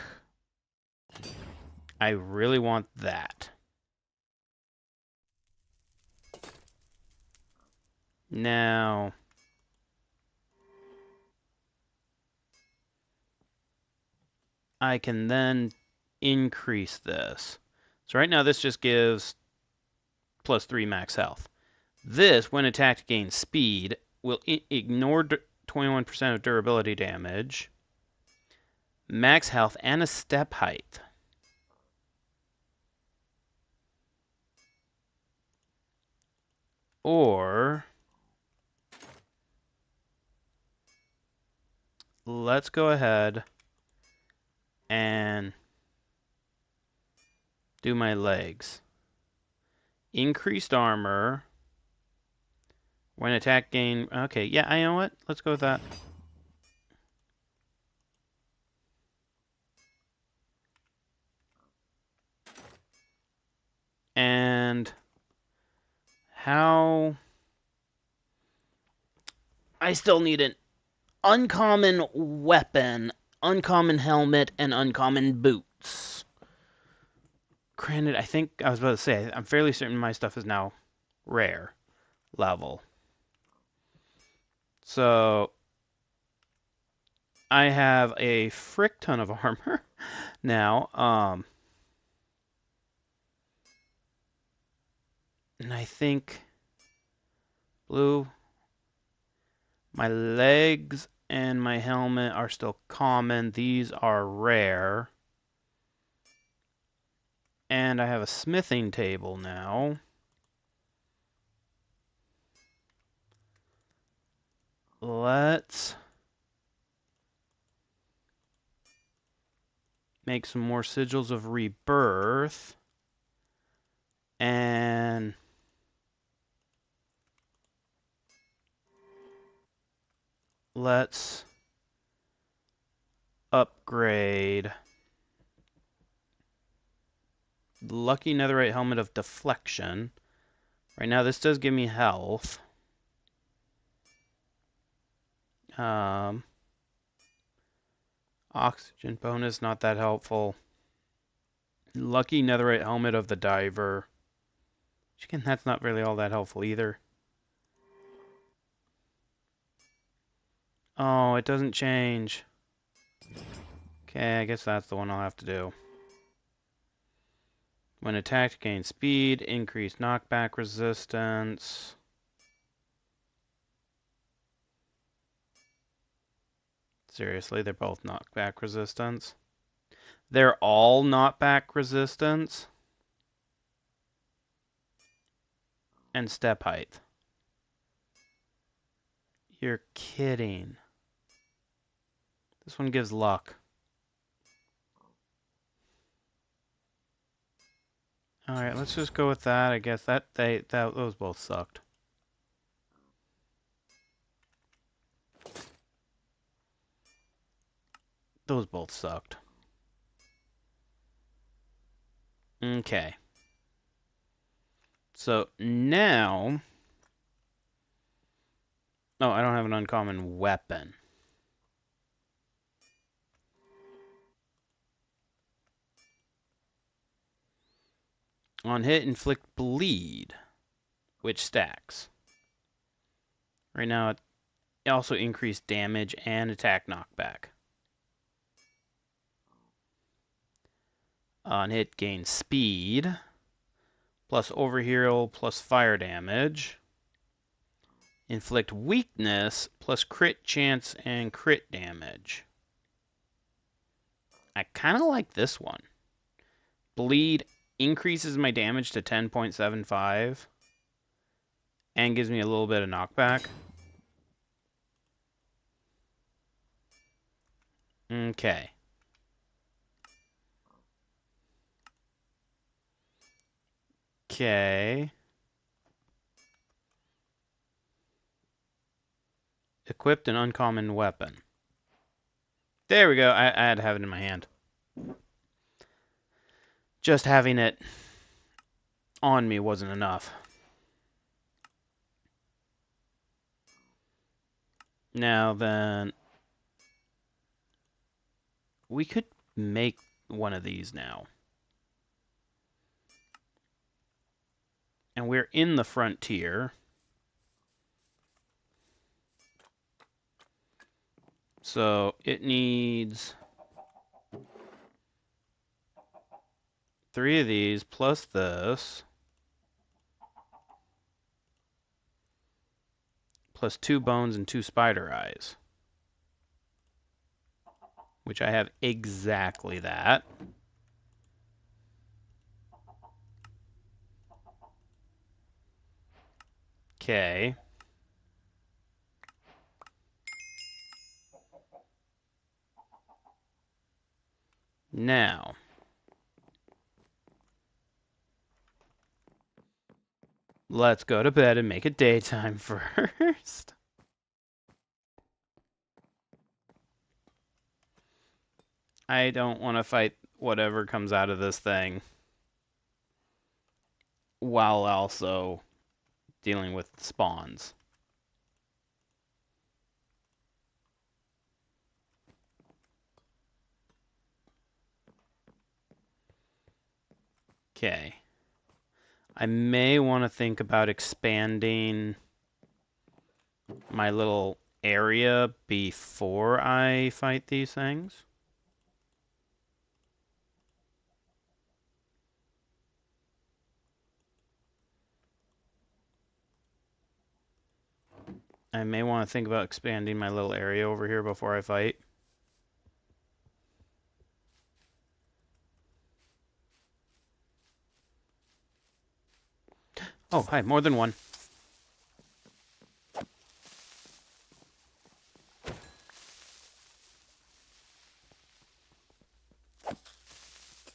Speaker 1: I really want that. Now, I can then increase this. So right now this just gives plus 3 max health. This, when attacked, gains speed, will ignore 21% of durability damage. max health, and a step height. Or let's go ahead and do my legs. Increased armor. When attack gain... Okay, yeah, I know what? Let's go with that. And how... I still need an uncommon weapon, uncommon helmet, and uncommon boots. Granted, I think I was about to say, I'm fairly certain my stuff is now rare level. So I have a frick ton of armor now. And I think blue. My legs and my helmet are still common. These are rare. And I have a smithing table now. Let's make some more sigils of rebirth. And let's upgrade Lucky Netherite Helmet of Deflection. Right now, this does give me health. Oxygen bonus, not that helpful. Lucky Netherite Helmet of the Diver. Again, that's not really all that helpful either. Oh, it doesn't change. Okay, I guess that's the one I'll have to do. When attacked, gain speed, increase knockback resistance. Seriously, they're both knockback resistance. They're all knockback resistance. And step height. You're kidding. This one gives luck. Alright, let's just go with that. I guess those both sucked. Those both sucked. Okay. So now... Oh, I don't have an uncommon weapon. On hit, inflict bleed, which stacks. Right now, it also increased damage and attack knockback. On hit, gain speed, plus overheal, plus fire damage. Inflict weakness, plus crit chance and crit damage. I kind of like this one. Bleed increases my damage to 10.75 and gives me a little bit of knockback. Okay. Okay. Equipped an uncommon weapon. There we go. I had to have it in my hand. Just having it on me wasn't enough. Now then, we could make one of these now. And we're in the frontier. So it needs 3 of these plus this. Plus 2 bones and 2 spider eyes. which I have exactly that. Okay. Now, let's go to bed and make it daytime first. I don't want to fight whatever comes out of this thing while also dealing with spawns. Okay. I may want to think about expanding my little area before I fight these things. I may want to think about expanding my little area over here before I fight. Oh, hi, more than one.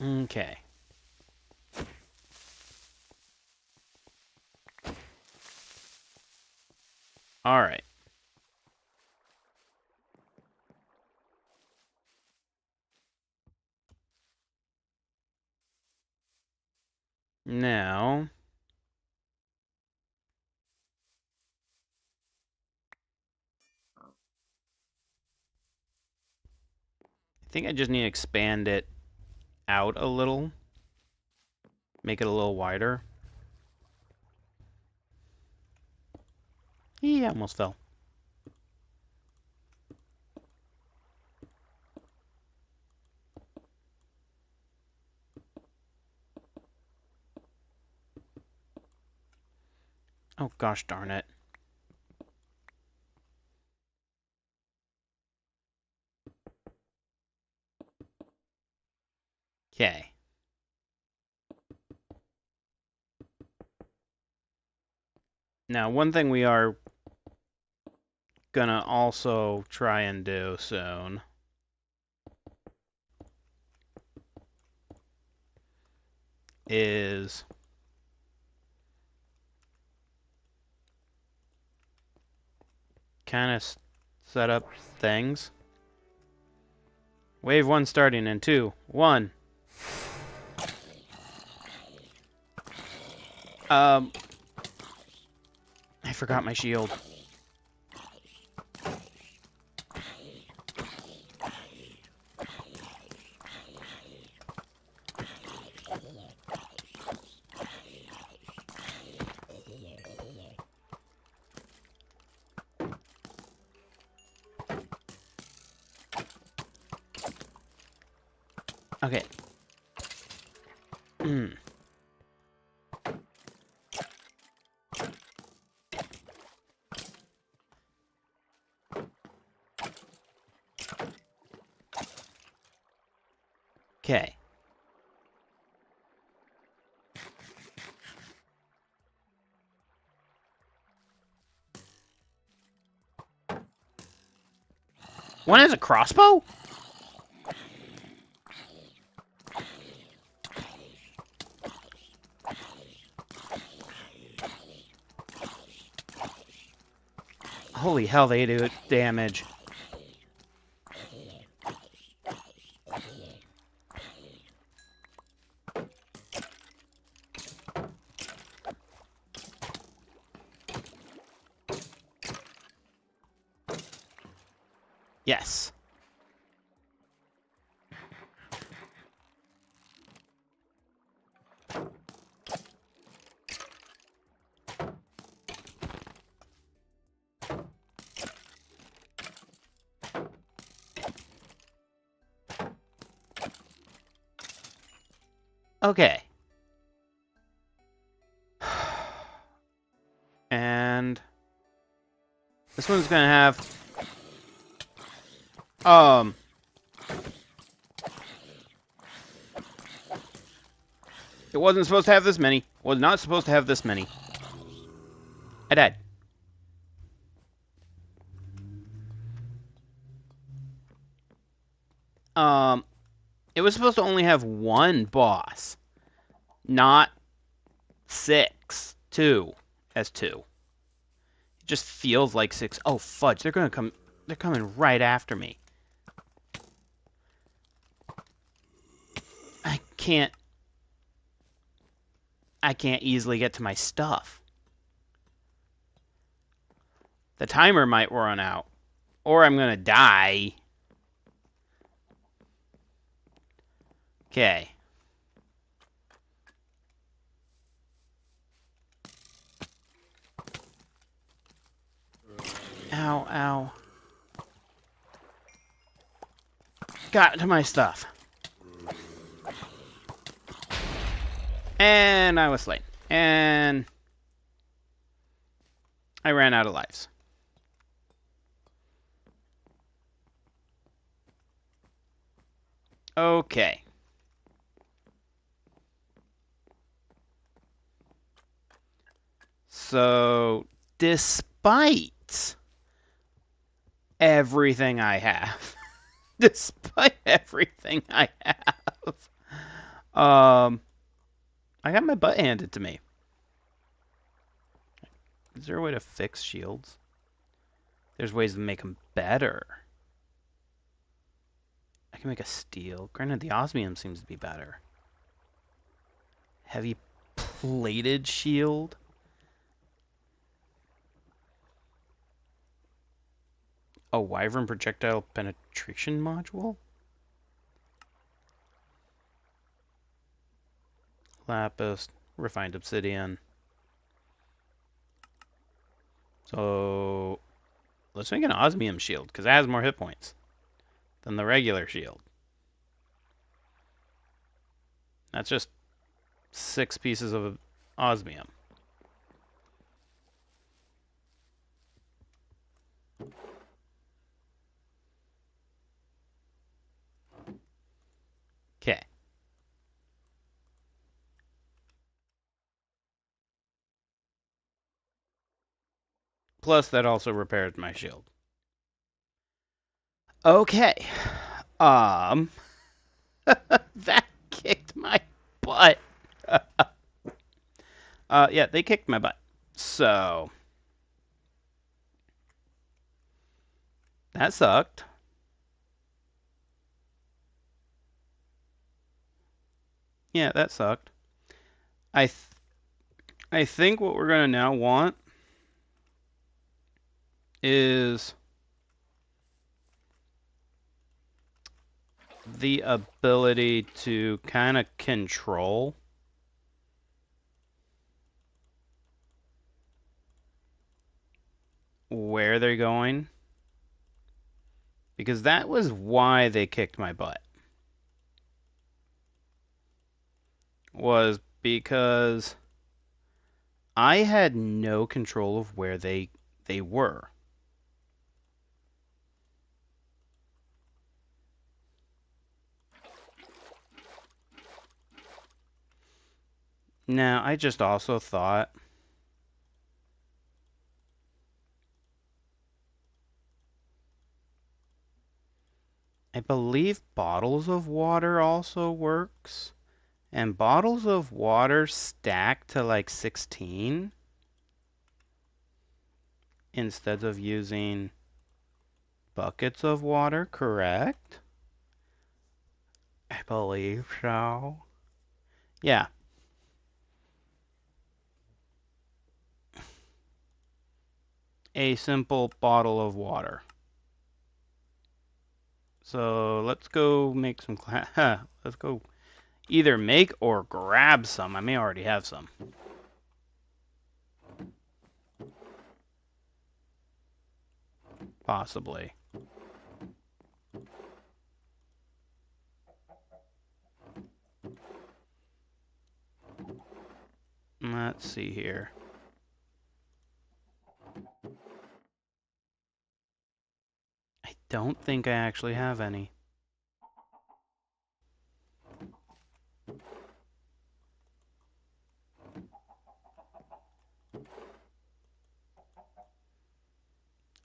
Speaker 1: Okay. All right. Now, I think I just need to expand it out a little. Make it a little wider. He almost fell. Oh, gosh darn it. Okay. Now, one thing we are gonna also try and do soon is kind of set up things. Wave 1 starting in 2, 1. I forgot my shield. Okay. Okay. One has a crossbow? Holy hell, they do damage. Yes. Okay. And this one's gonna have It wasn't supposed to have this many. Was not supposed to have this many. I died. It was supposed to only have one boss, not 6. 2 as 2. It just feels like 6. Oh fudge! They're gonna come. They're coming right after me. I can't. I can't easily get to my stuff. The timer might run out, or I'm gonna die. Okay. Ow, ow. Got to my stuff. And I was slain. And I ran out of lives. Okay. So, despite everything I have, despite everything I have, I got my butt handed to me. Is there a way to fix shields? There's ways to make them better. I can make a steel. Granted, the osmium seems to be better. Heavy plated shield. A wyvern projectile penetration module? Lapis, refined obsidian. So let's make an osmium shield, because it has more hit points than the regular shield. That's just 6 pieces of osmium. Okay. Plus, that also repairs my shield. Okay. Um, that kicked my butt. Yeah, they kicked my butt. So, that sucked. Yeah, that sucked. I th I think what we're gonna now want is the ability to kind of control where they're going, because that was why they kicked my butt. Was because I had no control of where they were. Now, I just also thought I believe bottles of water also works. And bottles of water stack to like 16 instead of using buckets of water, correct? I believe so. Yeah. A simple bottle of water. So let's go make some. Let's go either make or grab some. I may already have some. Possibly. Let's see here. I don't think I actually have any.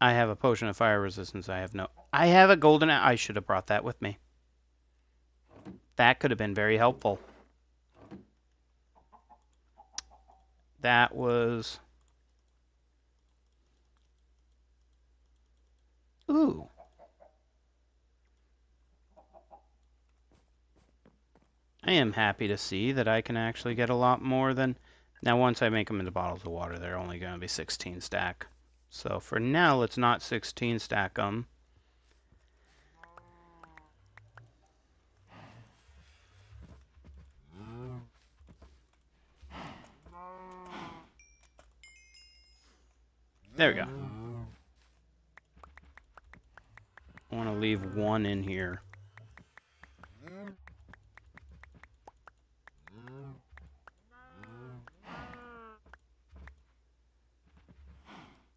Speaker 1: I have a potion of fire resistance. I have a golden... I should have brought that with me. That could have been very helpful. That was... Ooh. I am happy to see that I can actually get a lot more than... Now, once I make them into bottles of water, they're only going to be 16 stack. So for now, let's not 16 stack them. There we go. I want to leave one in here.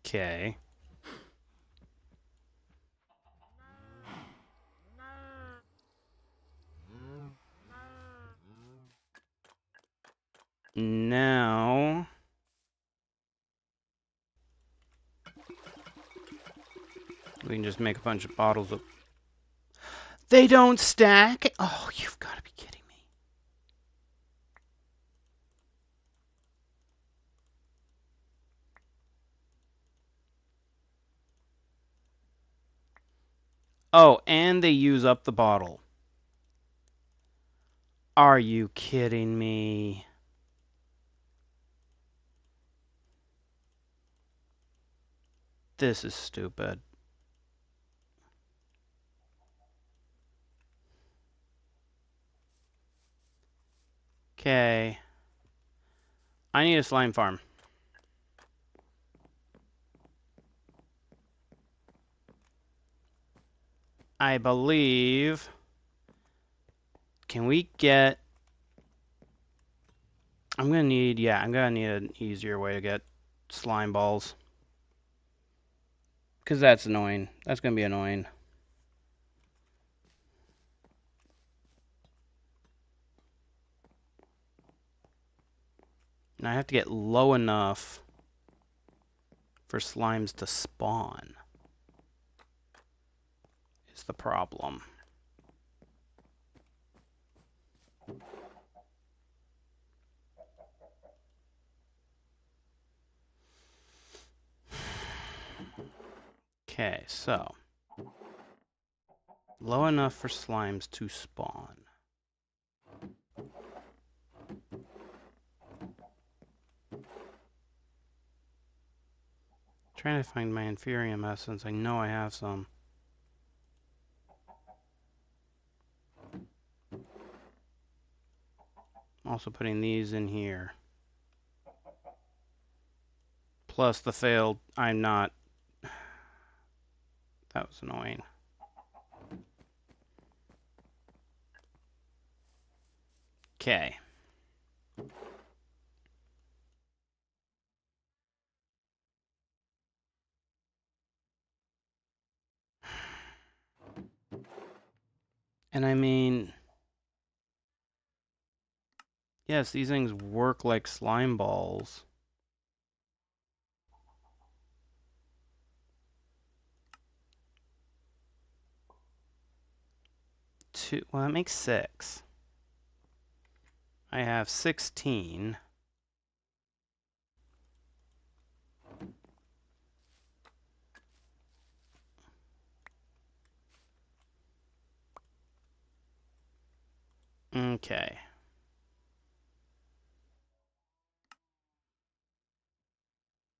Speaker 1: Okay. Now... we can just make a bunch of bottles of... They don't stack? Oh, you've got to be kidding me. Oh, and they use up the bottle. Are you kidding me? This is stupid. Okay. I need a slime farm. I believe... Can we get... I'm gonna need an easier way to get slime balls. Because that's annoying. That's gonna be annoying. And I have to get low enough for slimes to spawn. Is the problem. Okay, so low enough for slimes to spawn. Trying to find my inferium essence. I know I have some. Also putting these in here. Plus the failed, I'm not. That was annoying. Okay. And I mean, yes, these things work like slime balls. Well, that makes 6. I have 16. Okay.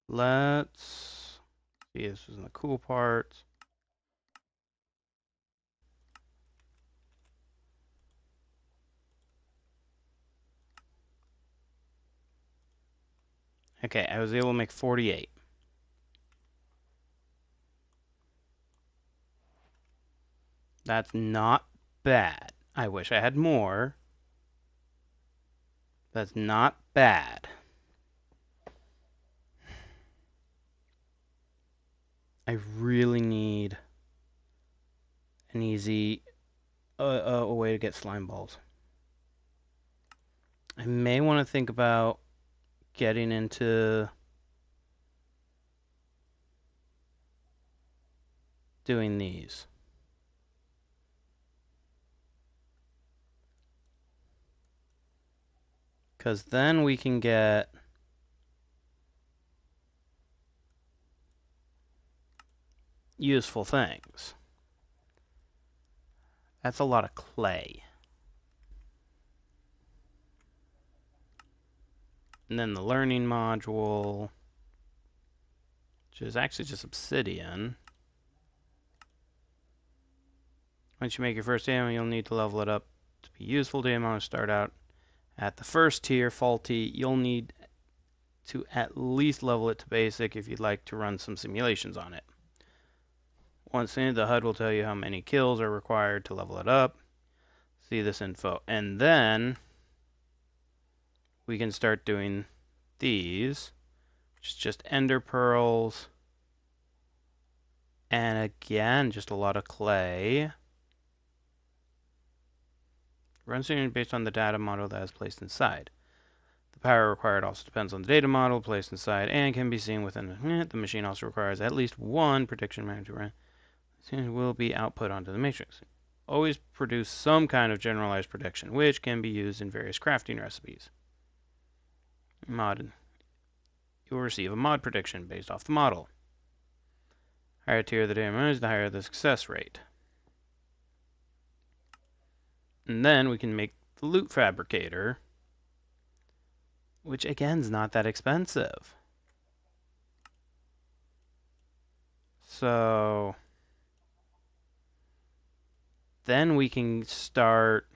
Speaker 1: Let's see, this is in the cool parts. Okay, I was able to make 48. That's not bad. I wish I had more. That's not bad. I really need an easy a way to get slime balls. I may want to think about getting into doing these. Because then we can get useful things. That's a lot of clay. And then the learning module, which is actually just obsidian. Once you make your first ammo, you'll need to level it up to be useful to ammo. Start out at the first tier, faulty. You'll need to at least level it to basic if you'd like to run some simulations on it. Once in, the HUD will tell you how many kills are required to level it up. See this info. And then we can start doing these, which is just ender pearls. And again, just a lot of clay. Run simulation based on the data model that is placed inside. The power required also depends on the data model placed inside and can be seen within the machine. Also requires at least one prediction manager run. It will be output onto the matrix. Always produce some kind of generalized prediction, which can be used in various crafting recipes. Mod. You will receive a mod prediction based off the model. Higher tier the data is, the higher the success rate. And then we can make the loot fabricator, which again is not that expensive. So then we can start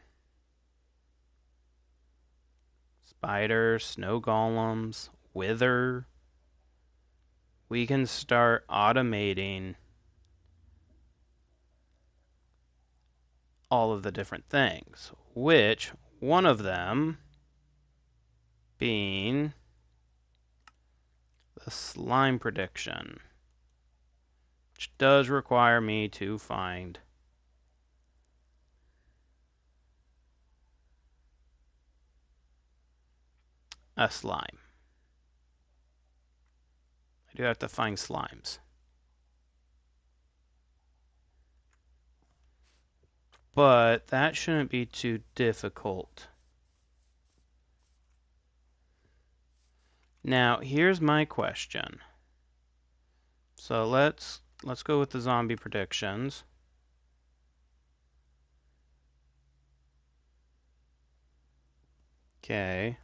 Speaker 1: spiders, snow golems, wither. We can start automating all of the different things, which one of them being the slime prediction, which does require me to find a slime. I do have to find slimes. But that shouldn't be too difficult. Now, here's my question. So let's go with the zombie predictions. Okay.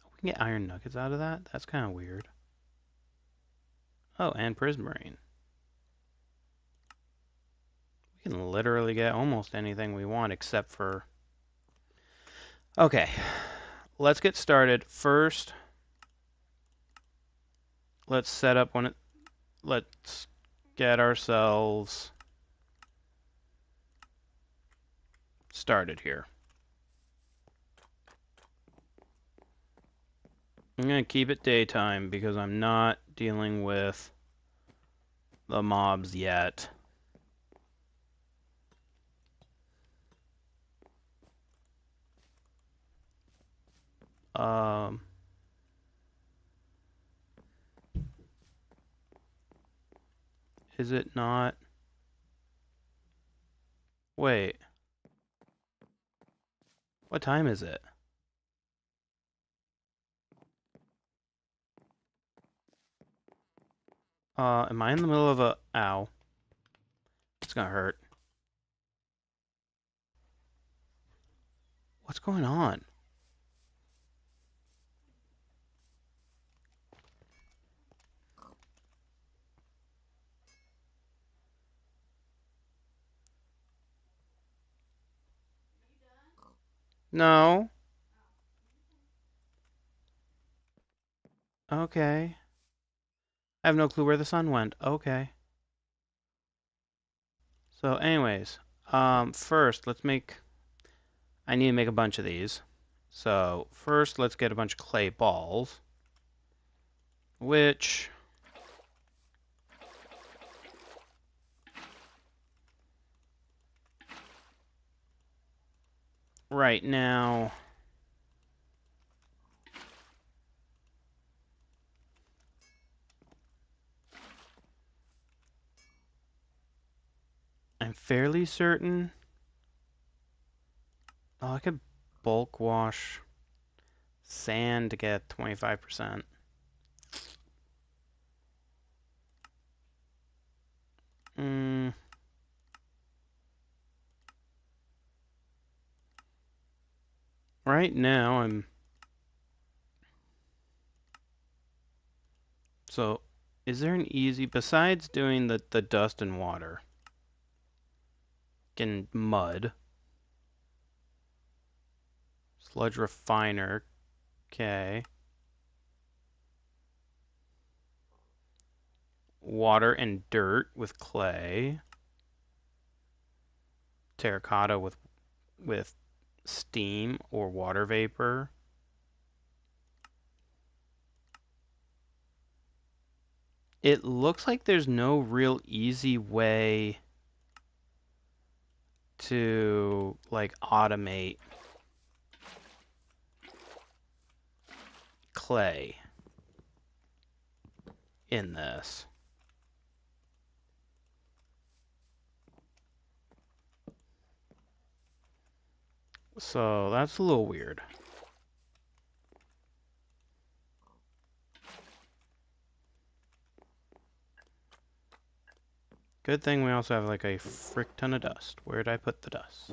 Speaker 1: We can get iron nuggets out of that? That's kind of weird. Oh, and prismarine. We can literally get almost anything we want except for... Okay. Let's get started. First, let's set up one... Let's get ourselves started here. I'm going to keep it daytime because I'm not dealing with the mobs yet. Is it not? Wait. What time is it? Am I in the middle of a... Ow. It's gonna hurt. What's going on? No. Okay. I have no clue where the sun went. Okay. So anyways, first let's make... I need to make a bunch of these. So first let's get a bunch of clay balls. Which... right now... I'm fairly certain. Oh, I could bulk wash sand to get 25%. Mm, right now, So, is there an easy, besides doing the dust and water, and mud, sludge refiner, okay, water and dirt with clay, terracotta with steam or water vapor. It looks like there's no real easy way to like automate clay in this. So that's a little weird. Good thing we also have like a frick ton of dust. Where'd I put the dust?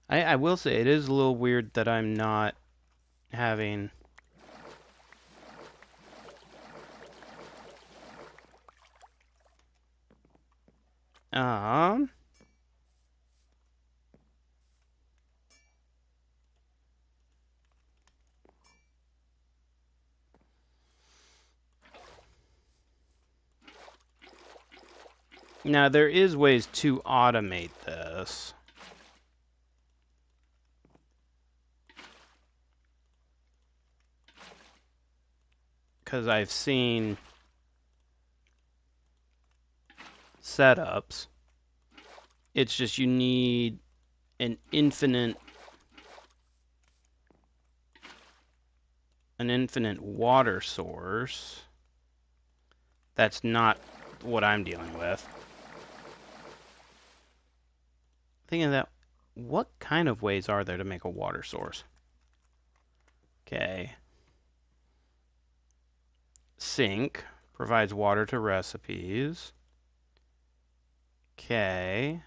Speaker 1: I will say it is a little weird that I'm not having um now there is ways to automate this. Because I've seen setups. It's just you need an infinite water source. That's not what I'm dealing with. Thinking of that, what kind of ways are there to make a water source? Okay. Sink provides water to recipes. Okay.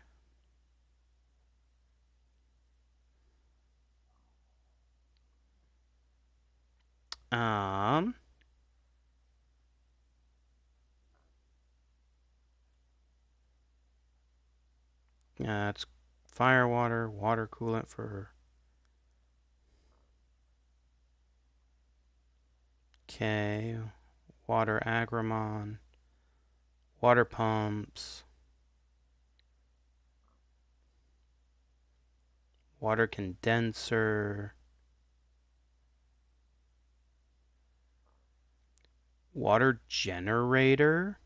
Speaker 1: Um, it's fire water, water coolant for. Okay. Water agramon, water pumps, water condenser, water generator,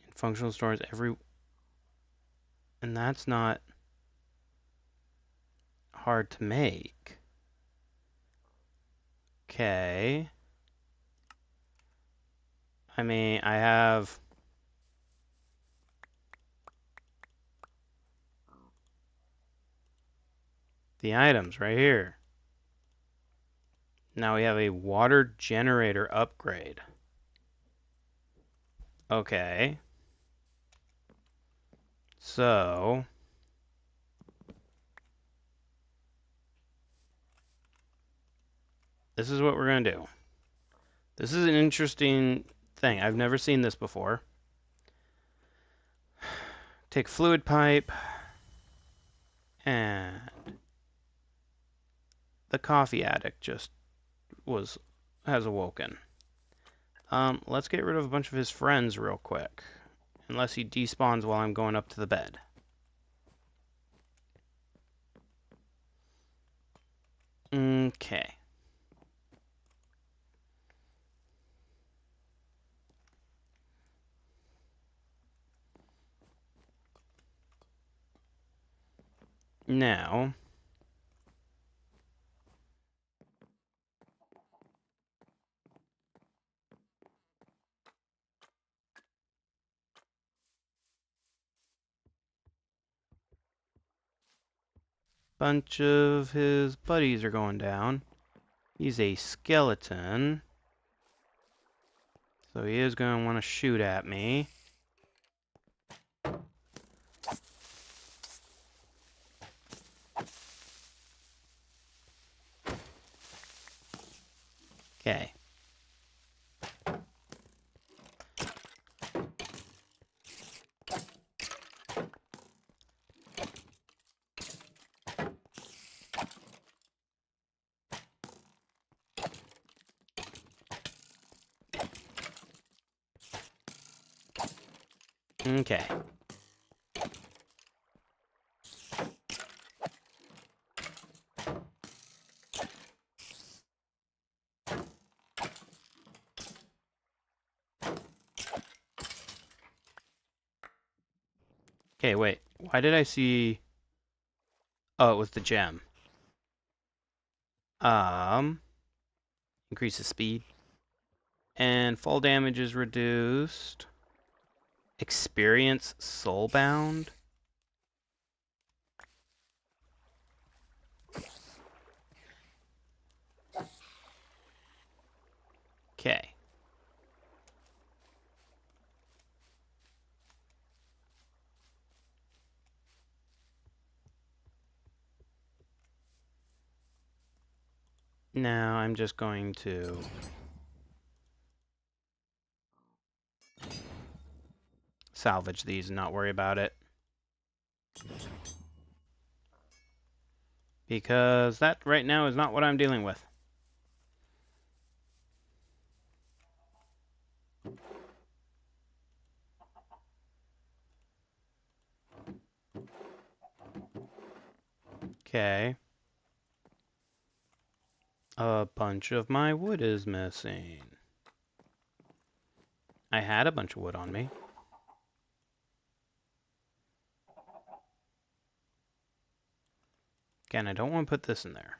Speaker 1: and functional stores and that's not hard to make. Okay. I mean, I have the items right here. Now we have a water generator upgrade. Okay. So, this is what we're going to do. This is an interesting thing. I've never seen this before. Take fluid pipe and the coffee addict just has awoken. Let's get rid of a bunch of his friends real quick. Unless he despawns while I'm going up to the bed. Okay. Now, Bunch of his buddies are going down. He's a skeleton. So he is going to want to shoot at me. Okay. Okay. Okay, wait. Why did I see... Oh, it was the gem. Increases speed. And fall damage is reduced. Experience soulbound. Okay. Now I'm just going to salvage these and not worry about it. Because that right now is not what I'm dealing with. Okay. A bunch of my wood is missing. I had a bunch of wood on me. Again, I don't want to put this in there.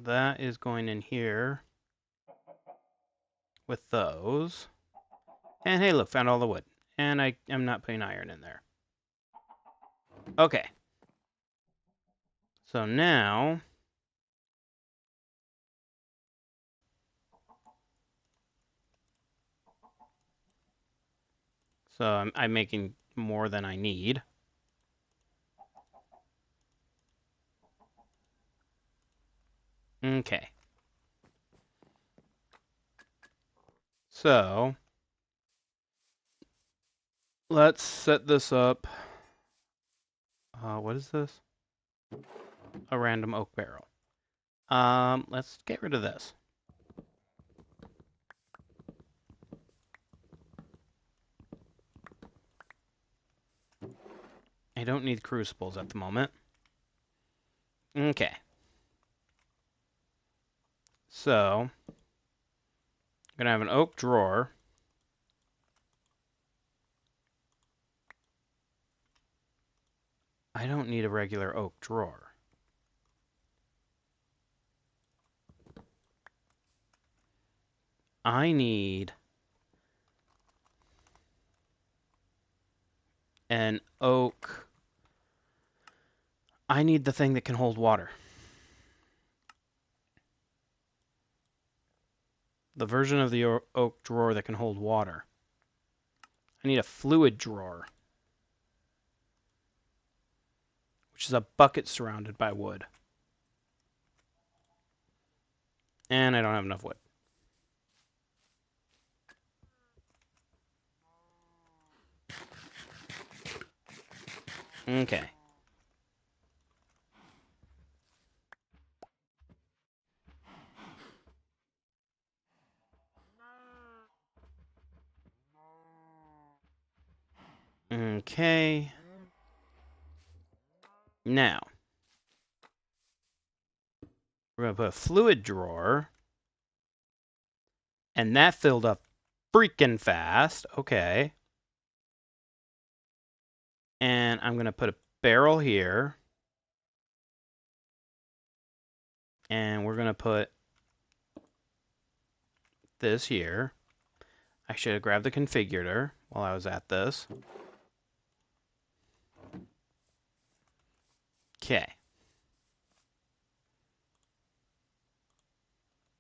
Speaker 1: That is going in here with those. And hey, look, found all the wood. And I'm not putting iron in there. Okay. So now... So I'm making more than I need. Okay. So... let's set this up. What is this? A random oak barrel. Let's get rid of this. I don't need crucibles at the moment. Okay. So, I'm going to have an oak drawer. I don't need a regular oak drawer. I need an oak. I need the thing that can hold water. The version of the oak drawer that can hold water. I need a fluid drawer, which is a bucket surrounded by wood. And I don't have enough wood. Okay. Okay. Now, we're going to put a fluid drawer. And that filled up freaking fast. Okay. And I'm going to put a barrel here. And we're going to put this here. I should have grabbed the configurator while I was at this. Okay.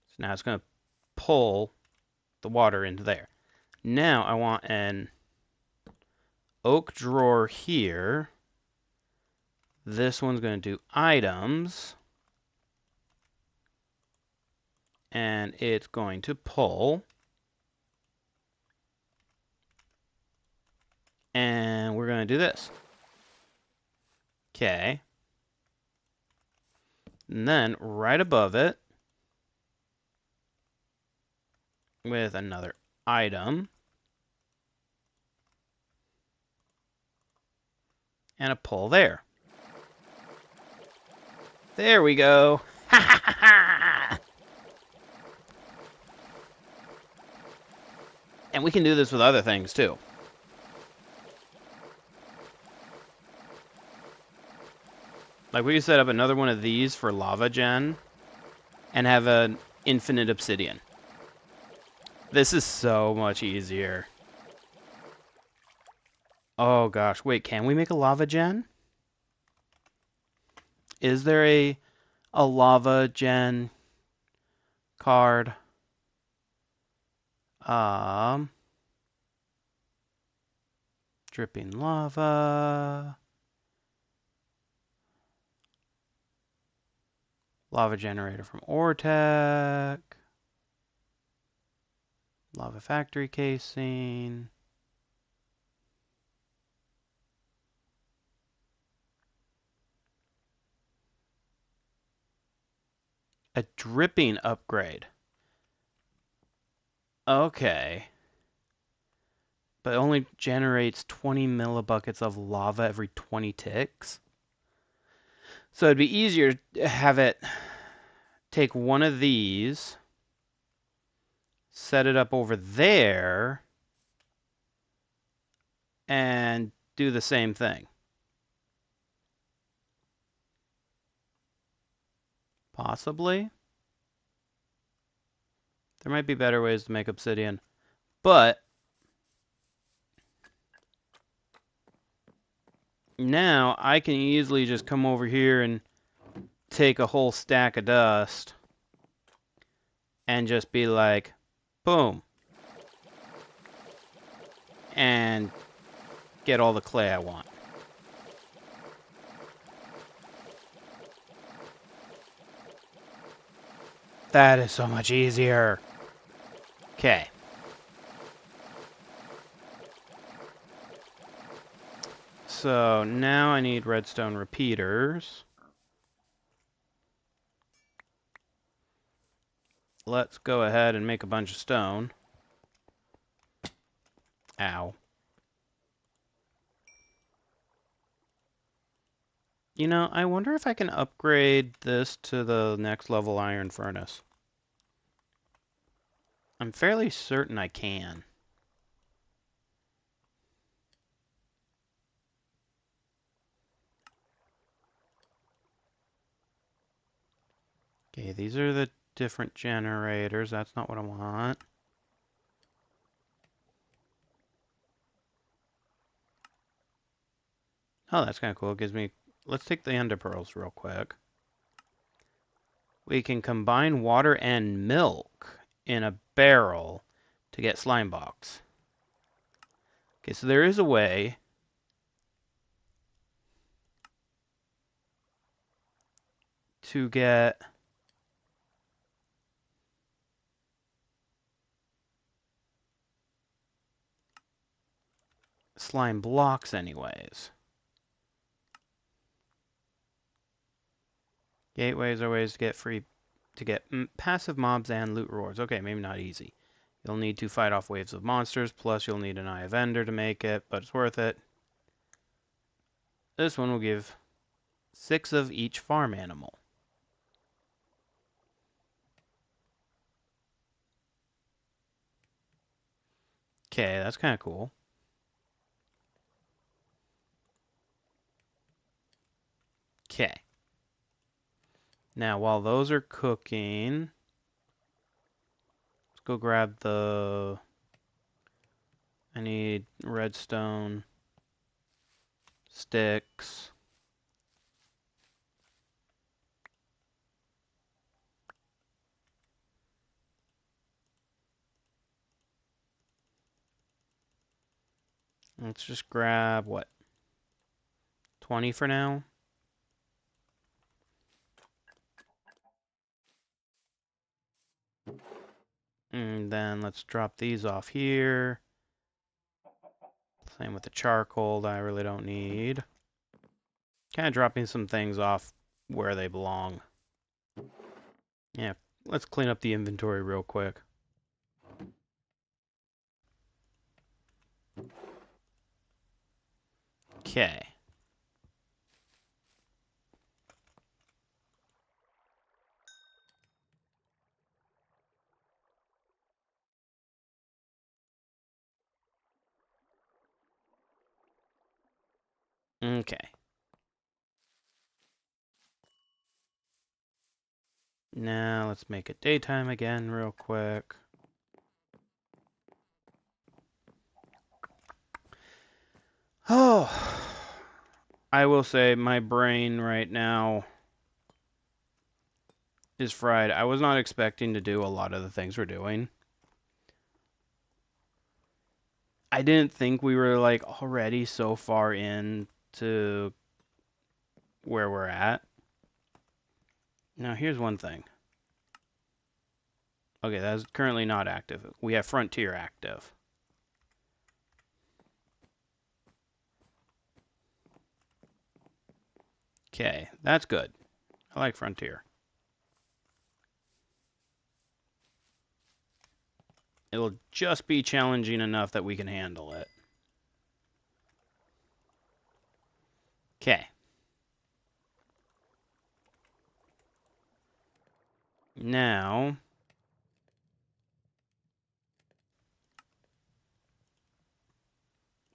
Speaker 1: So now it's going to pull the water into there. Now I want an oak drawer here. This one's going to do items. And it's going to pull. And we're going to do this. Okay. And then right above it, with another item, and a pull there. There we go. Ha ha ha ha! And we can do this with other things too. Like we could set up another one of these for lava gen and have an infinite obsidian. This is so much easier. Oh gosh, wait, can we make a lava gen? Is there a lava gen card? Dripping lava. Lava generator from Ortec. Lava factory casing. A dripping upgrade. Okay. But it only generates 20 millibuckets of lava every 20 ticks. So it'd be easier to have it take one of these, set it up over there, and do the same thing. Possibly. There might be better ways to make obsidian. But now I can easily just come over here and take a whole stack of dust and just be like, boom. And get all the clay I want. That is so much easier. Okay. So now I need redstone repeaters. Let's go ahead and make a bunch of stone. Ow. You know, I wonder if I can upgrade this to the next level iron furnace. I'm fairly certain I can. Okay, these are the different generators. That's not what I want. Oh, that's kind of cool. It gives me... Let's take the ender pearls real quick. We can combine water and milk in a barrel to get slime box. Okay, so there is a way to get slime blocks anyways. Gateways are ways to get passive mobs and loot rewards. Okay, maybe not easy. You'll need to fight off waves of monsters, plus you'll need an eye of ender to make it, but it's worth it. This one will give 6 of each farm animal. Okay, that's kind of cool. Okay. Now, while those are cooking, let's go grab the I need redstone, sticks. Let's just grab, what, 20 for now? And then let's drop these off here. Same with the charcoal that I really don't need. Kind of dropping some things off where they belong. Yeah, let's clean up the inventory real quick. Okay. Okay. Now let's make it daytime again real quick. Oh, I will say my brain right now is fried. I was not expecting to do a lot of the things we're doing. I didn't think we were like already so far into where we're at. Now here's one thing. Okay, that's currently not active. We have Frontier active. Okay, that's good. I like Frontier. It'll just be challenging enough that we can handle it. Okay. Now,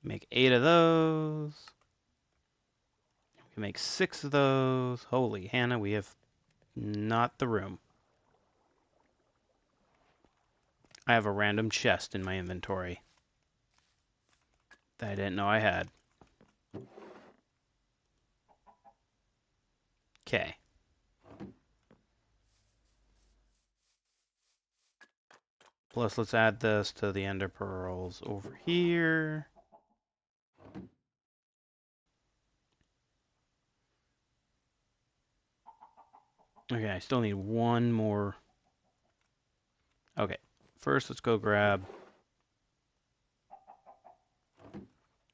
Speaker 1: make 8 of those. We can make 6 of those. Holy Hannah, we have not the room. I have a random chest in my inventory that I didn't know I had. Okay. Plus, let's add this to the ender pearls over here. Okay, I still need one more. Okay, first let's go grab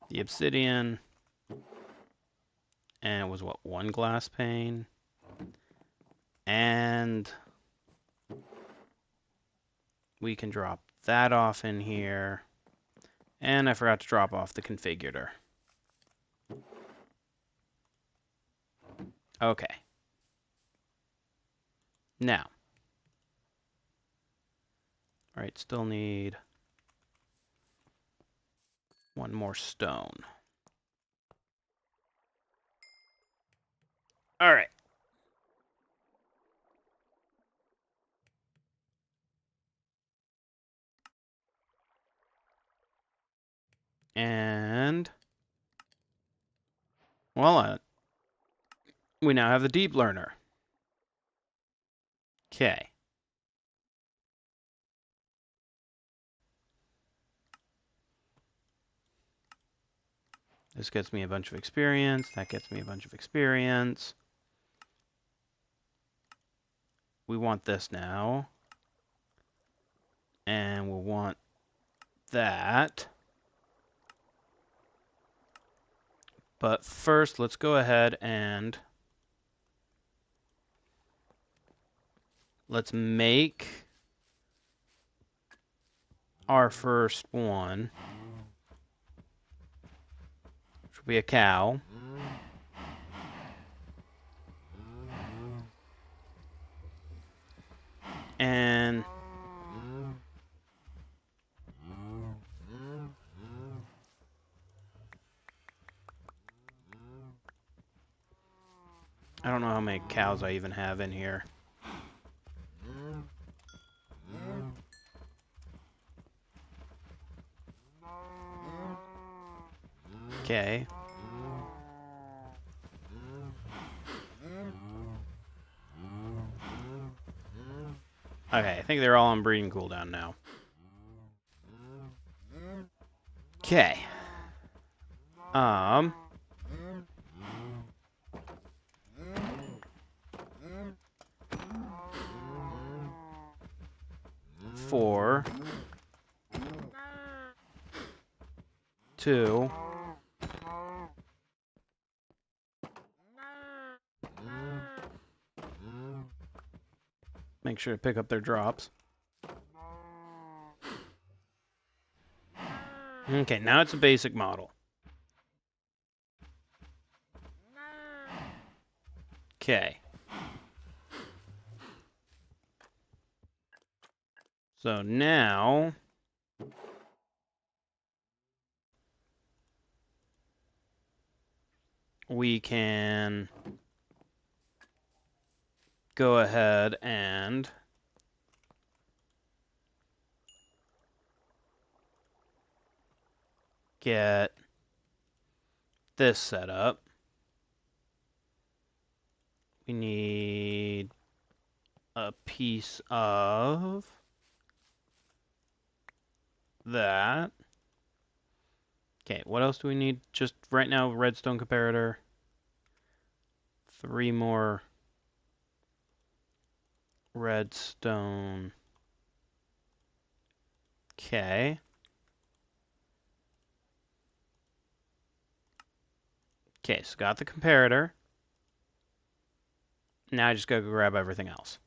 Speaker 1: the obsidian. And it was what, one glass pane? And we can drop that off in here. And I forgot to drop off the configurator. Okay. Now. Alright, still need one more stone. Alright. And well, we now have the deep learner. Okay. This gets me a bunch of experience. That gets me a bunch of experience. We want this now. And we'll want that. But first, let's go ahead and let's make our first one, which will be a cow. And I don't know how many cows I even have in here. Okay. Okay, I think they're all on breeding cooldown now. Okay. Four, two, make sure to pick up their drops. Okay, now it's a basic model. Okay. So now we can go ahead and get this set up. We need a piece of that. Okay, what else do we need? Just right now, redstone comparator. 3 more redstone. Okay. Okay, so got the comparator. Now I just gotta go grab everything else.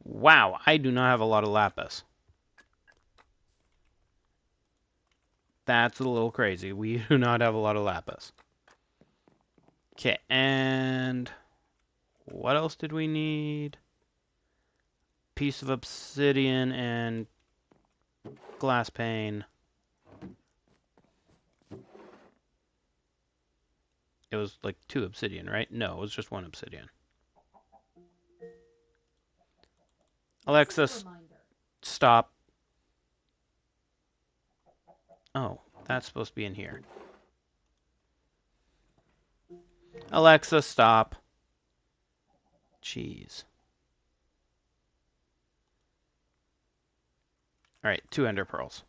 Speaker 1: Wow, I do not have a lot of lapis. That's a little crazy. We do not have a lot of lapis. Okay, and what else did we need? Piece of obsidian and glass pane. It was like 2 obsidian, right? No, it was just 1 obsidian. Alexa, stop. Oh, that's supposed to be in here. Alexa, stop. Jeez. Alright, 2 ender pearls.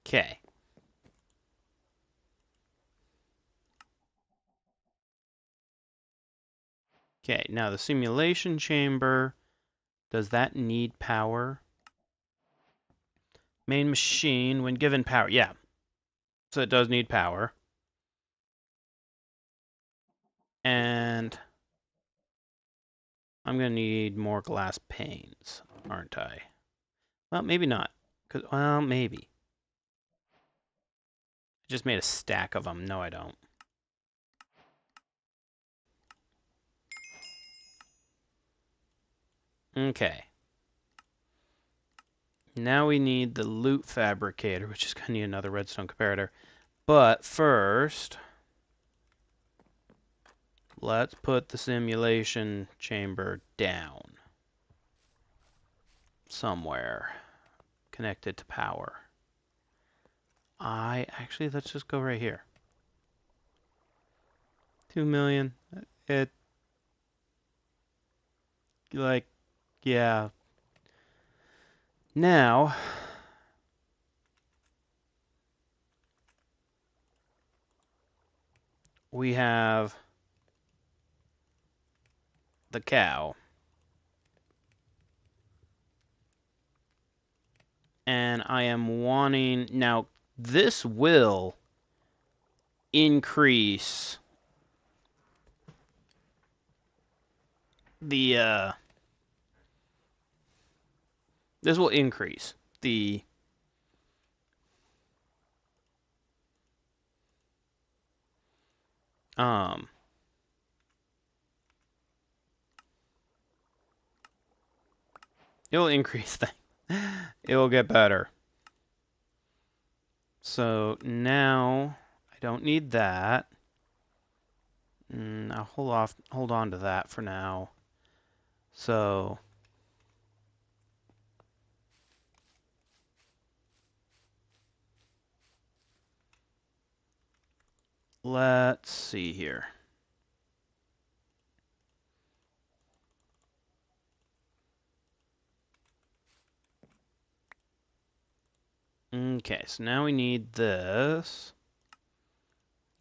Speaker 1: Okay. Okay, now the simulation chamber, does that need power? Main machine, when given power, yeah. So it does need power. And I'm going to need more glass panes, aren't I? Well, maybe not. Well, maybe. I just made a stack of them. No, I don't. Okay. Now we need the loot fabricator, which is going to need another redstone comparator. But first, let's put the simulation chamber down. Somewhere. Connected to power. Actually, let's just go right here. 2 million. It, like, yeah. Now, we have the cow. And I am wanting, now, this will increase the, this will increase the it will increase things. It will get better. So now I don't need that. I'll hold on to that for now. So let's see here. Okay, so now we need this,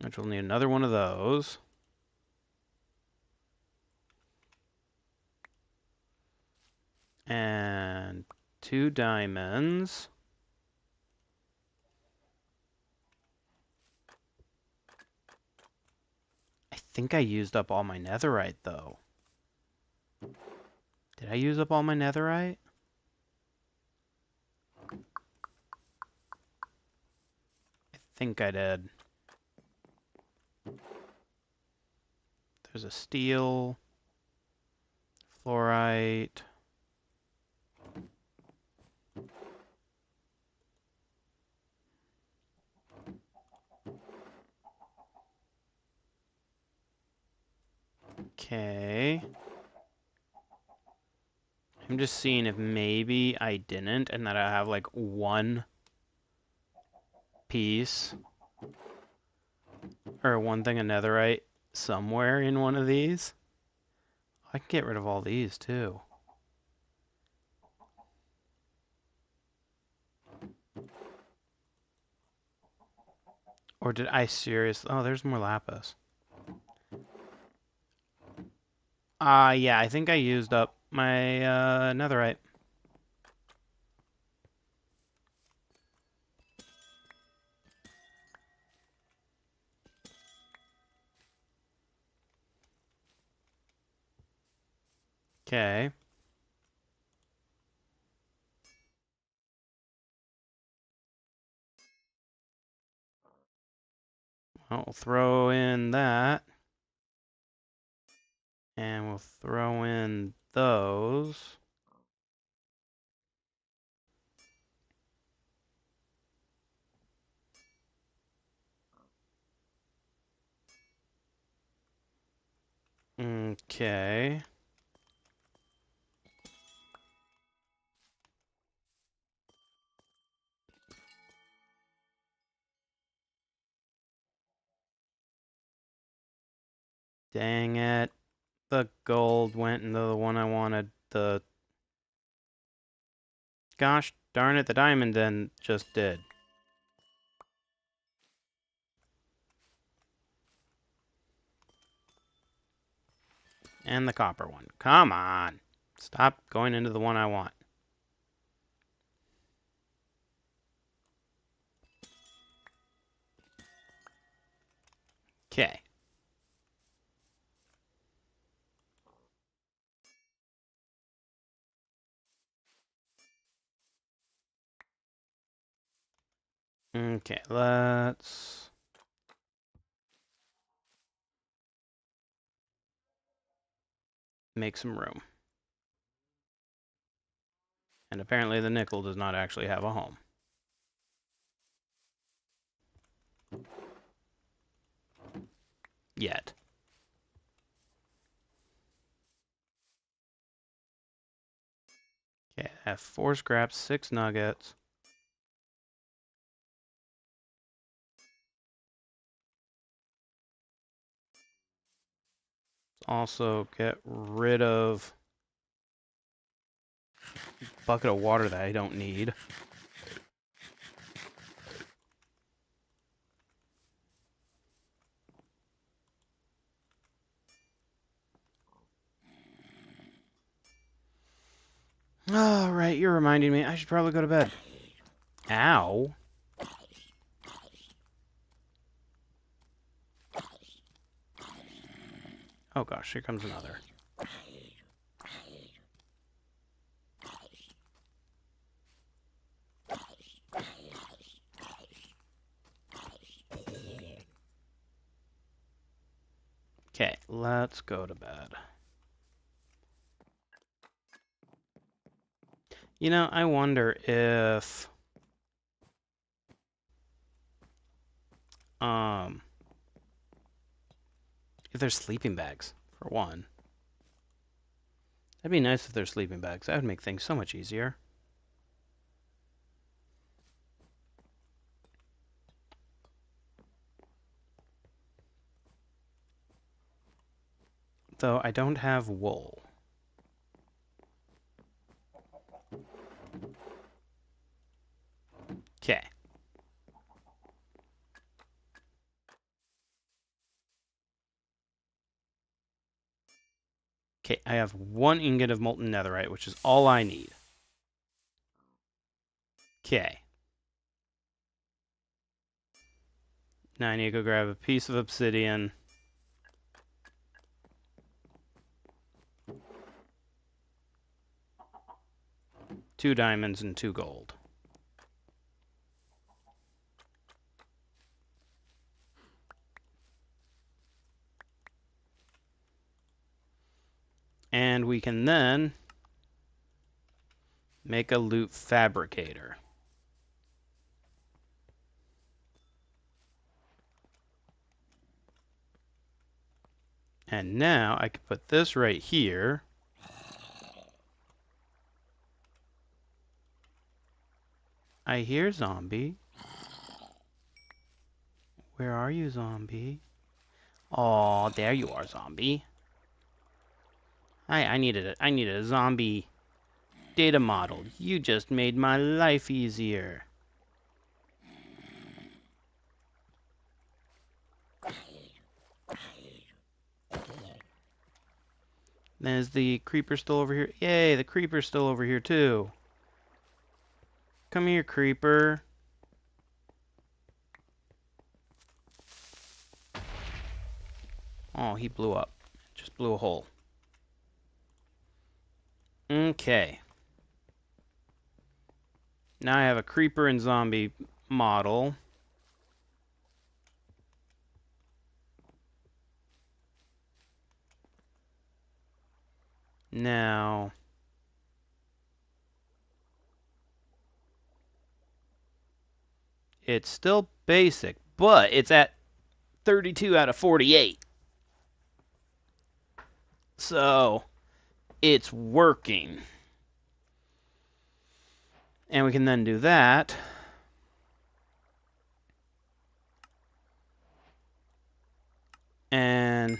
Speaker 1: which we'll need another one of those. And 2 diamonds. I think I used up all my netherite, though. Did I use up all my netherite? I think I did. There's a steel, fluorite. Okay. I'm just seeing if maybe I didn't and that I have like one piece or one thing of netherite somewhere in one of these. I can get rid of all these too. Or did I seriously? Oh, there's more lapis. Yeah, I think I used up my netherite. Okay. I'll throw in that. And we'll throw in those. Okay. Dang it. The gold went into the one I wanted. The... Gosh darn it, the diamond then just did. And the copper one. Come on. Stop going into the one I want. Okay. Okay, let's make some room. And apparently the nickel does not actually have a home. Yet. Okay, I have 4 scraps, 6 nuggets. Also get rid of a bucket of water that I don't need. All right, you're reminding me. I should probably go to bed. Ow. Oh gosh, here comes another. Okay, let's go to bed. You know, I wonder um if there's sleeping bags, for one. That'd be nice if there's sleeping bags. That would make things so much easier. though I don't have wool. Okay. Okay, I have 1 ingot of molten netherite, which is all I need. Okay. Now I need to go grab a piece of obsidian. Two diamonds and 2 gold. And we can then make a loot fabricator. And now I can put this right here. I hear zombie. Where are you, zombie? Oh, there you are, zombie. I needed a zombie data model. You just made my life easier. There's the creeper still over here. Yay, the creeper's still over here too. Come here, creeper. Oh, he blew up. Just blew a hole. Okay. Now I have a creeper and zombie model. Now, it's still basic, but it's at 32 out of 48. So, it's working. And we can then do that. And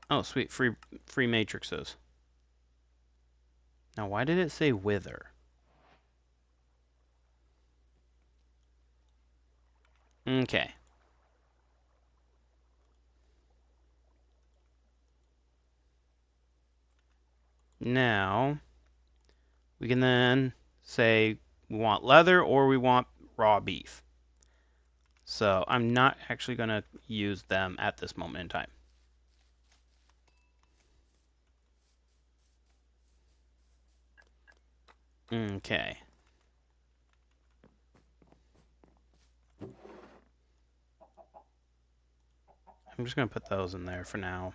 Speaker 1: oh, sweet, free matrices. Now, why did it say wither? Okay. Now, we can then say we want leather or we want raw beef. So, I'm not actually going to use them at this moment in time. Okay. I'm just going to put those in there for now.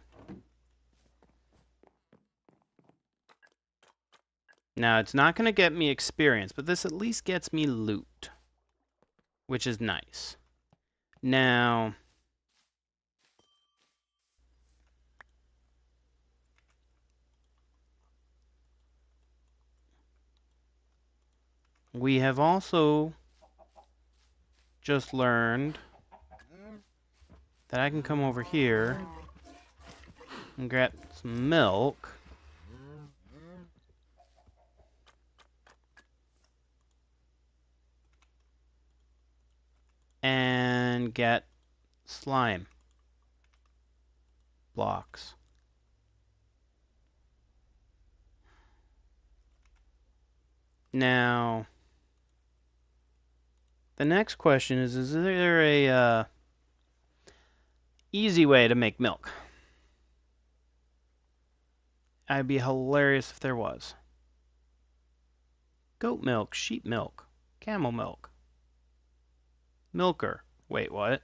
Speaker 1: Now, it's not going to get me experience, but this at least gets me loot, which is nice. Now, we have also just learned that I can come over here and grab some milk. And get slime blocks. Now, the next question is there a easy way to make milk? I'd be hilarious if there was. Goat milk, sheep milk, camel milk, milker. Wait, what?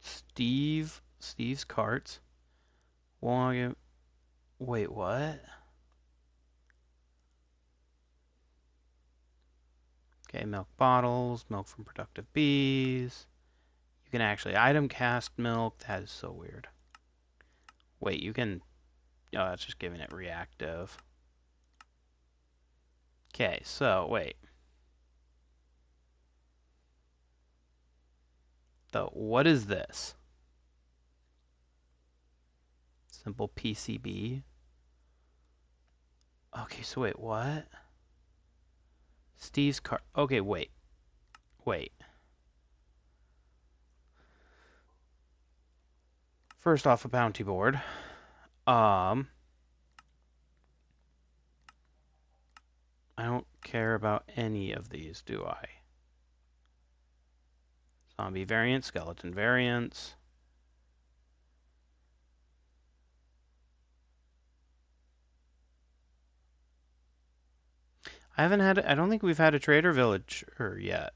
Speaker 1: Steve's carts. Wait, what? Okay, milk bottles, milk from productive bees. You can actually item cast milk. That is so weird. Wait, you can... Oh, that's just giving it reactive. Okay, so, wait. though. What is this? Simple PCB. Okay, so wait, what? Steve's car. Okay, wait. First off, a bounty board. I don't care about any of these, do I? Zombie variants, skeleton variants. I don't think we've had a trader villager yet.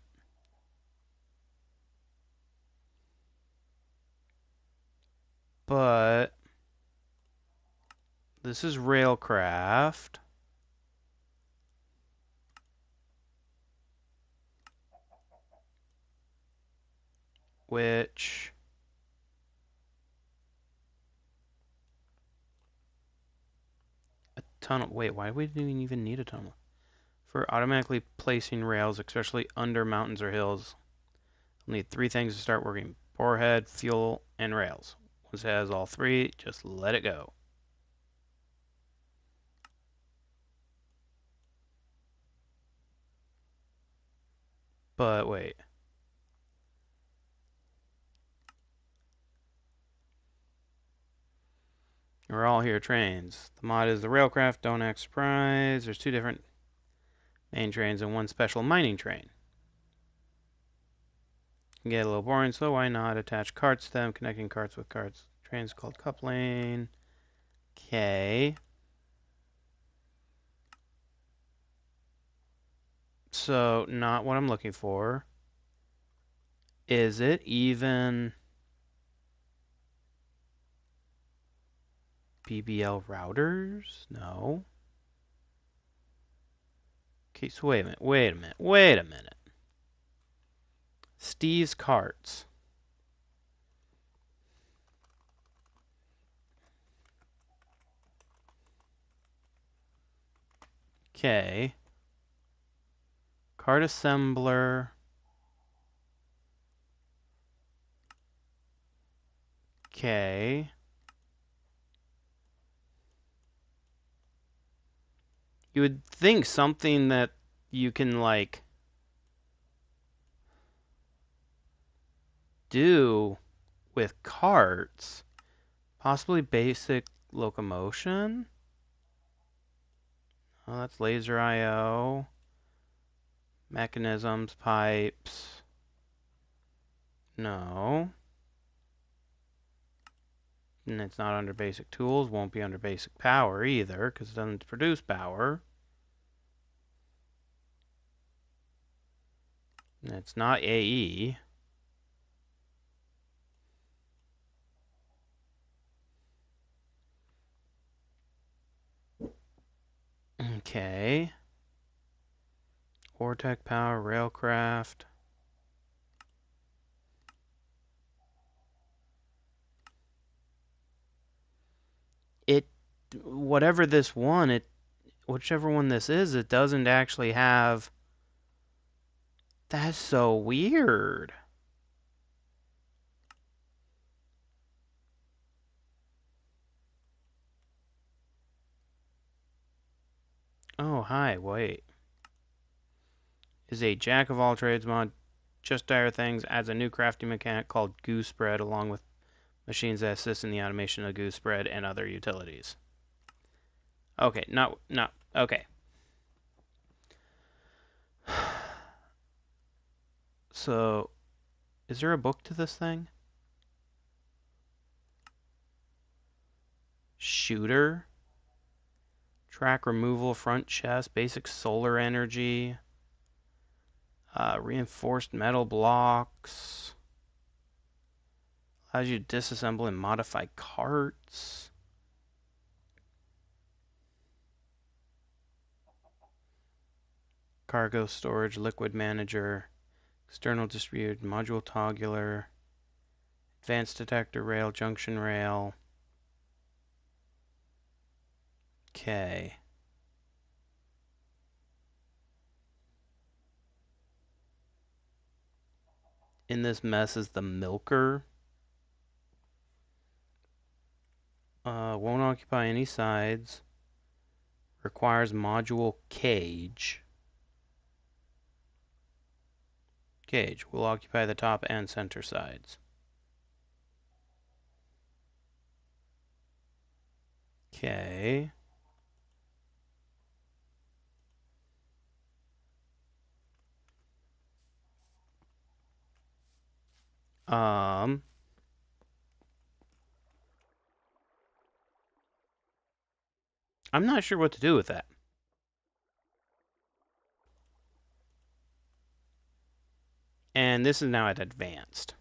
Speaker 1: But this is Railcraft. Which a tunnel. Wait, why would we even need a tunnel? For automatically placing rails, especially under mountains or hills, we'll need three things to start working: borehead, fuel, and rails. Once it has all three, just let it go. But wait. We're all here trains. The mod is the Railcraft, don't act surprised. There's two different main trains and one special mining train. Can get a little boring, so why not attach carts to them, connecting carts with carts. Trains called coupling. Okay. So, not what I'm looking for. Is it even BBL routers? No. Okay, so wait a minute. Steve's carts. Okay. Cart assembler. Okay. You would think something that you can, like, do with carts. Possibly basic locomotion? Oh, that's laser I/O. Mechanisms, pipes. No. And it's not under basic tools. Won't be under basic power either, because it doesn't produce power. And it's not AE. Okay. Ortec power, railcraft. It, whatever this one, whichever one this is, it doesn't actually have. That's so weird. Oh, hi, wait. Is a jack of all trades mod. Just dire things, adds a new crafting mechanic called goose spread, along with machines that assist in the automation of goose spread and other utilities. Okay, okay. So, is there a book to this thing? Shooter, track removal, front chest, basic solar energy, reinforced metal blocks, allows you to disassemble and modify carts. Cargo storage, liquid manager, external distributed, module toggler, advanced detector rail, junction rail. Okay. in this mess is the milker. Won't occupy any sides. Requires module cage. Cage will occupy the top and center sides. Okay. I'm not sure what to do with that. And this is now at advanced.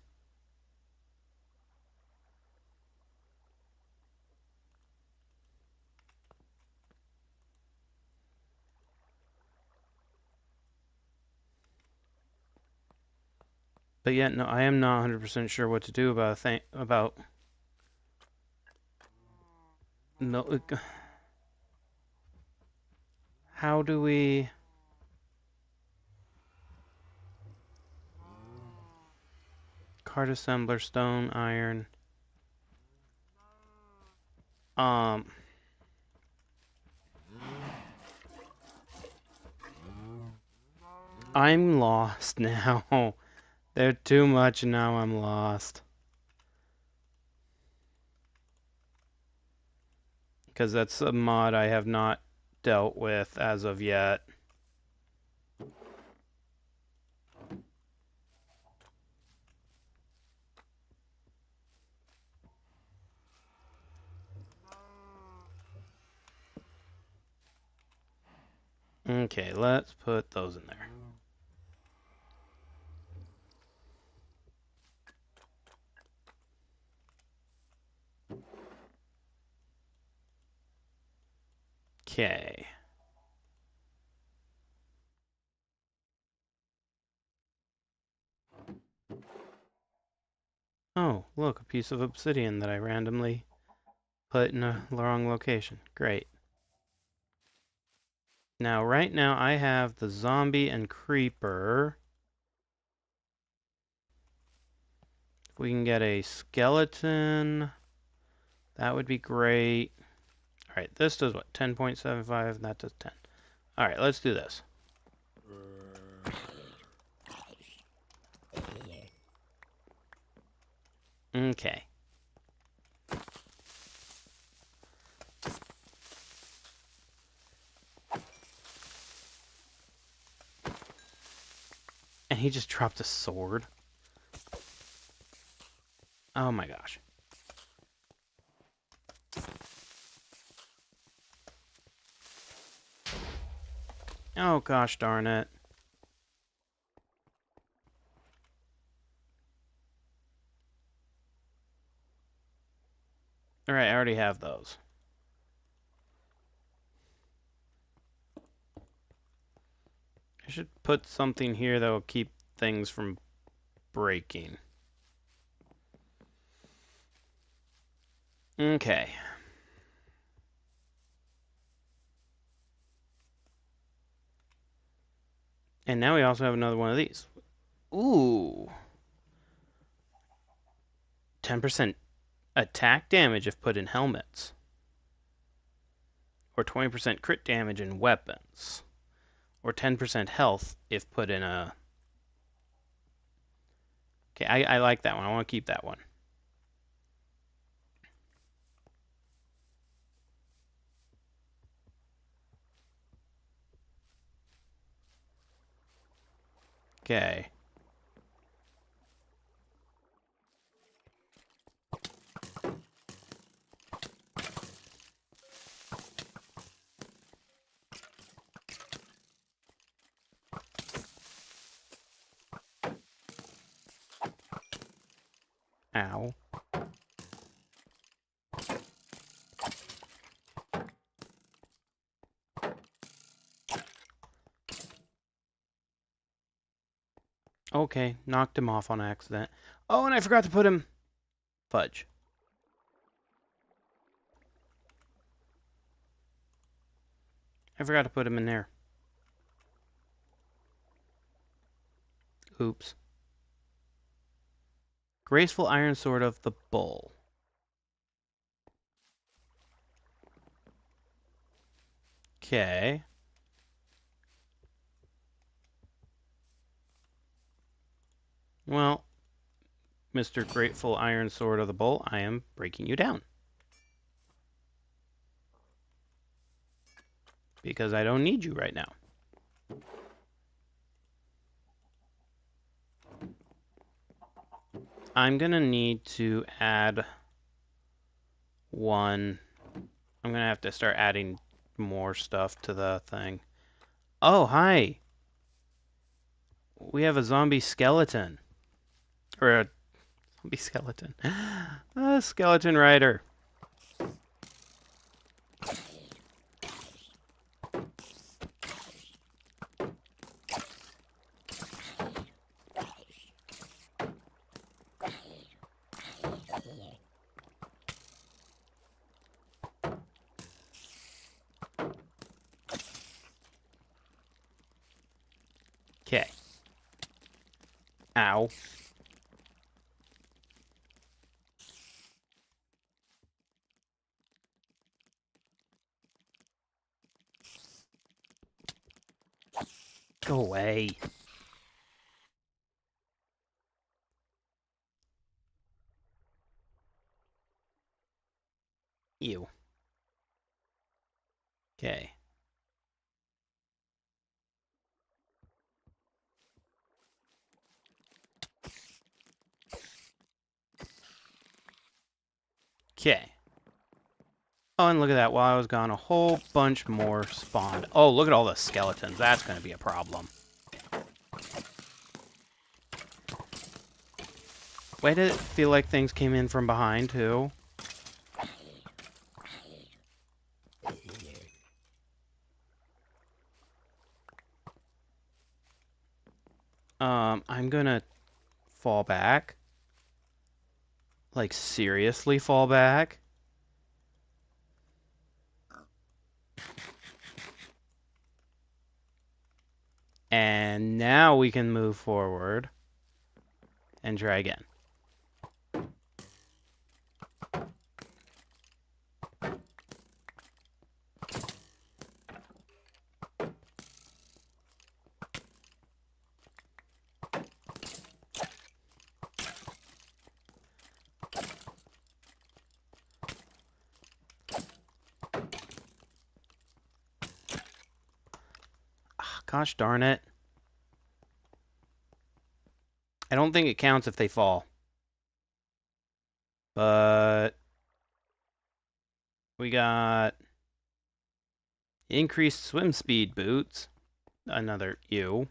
Speaker 1: But yet, no, I am not 100% sure what to do about milk. How do we... Card assembler, stone, iron. Um... I'm lost now. They're too much and now I'm lost. Because that's a mod I have not dealt with as of yet. Okay, let's put those in there. Okay. Oh, look, a piece of obsidian that I randomly put in a wrong location. Great. Now, right now, I have the zombie and creeper. If we can get a skeleton, that would be great. All right, this does what? 10.75, that does 10. All right, let's do this. Okay. And he just dropped a sword. Oh my gosh. Oh gosh darn it. Alright, I already have those. I should put something here that will keep things from breaking. Okay. And now we also have another one of these. Ooh. 10% attack damage if put in helmets. Or 20% crit damage in weapons. Or 10% health if put in a... Okay, I like that one. I want to keep that one. Okay. Ow. Okay, knocked him off on accident. Oh, and I forgot to put him... Fudge. I forgot to put him in there. Oops. Graceful Iron Sword of the Bull. Okay. Well, Mr. Grateful Iron Sword of the Bull, I am breaking you down. Because I don't need you right now. I'm gonna need to add one. I'm gonna have to start adding more stuff to the thing. Oh, hi! We have a zombie skeleton. Or a zombie skeleton. A skeleton rider. Okay. Ow. Go away. Ew. Okay. Okay. Oh, and look at that. While I was gone, a whole bunch more spawned. Oh, look at all the skeletons. That's going to be a problem. Why did it feel like things came in from behind, too? I'm going to fall back. Like, seriously fall back. And now we can move forward and try again. Ah, gosh darn it. I don't think it counts if they fall. But we got increased swim speed boots. Another ew.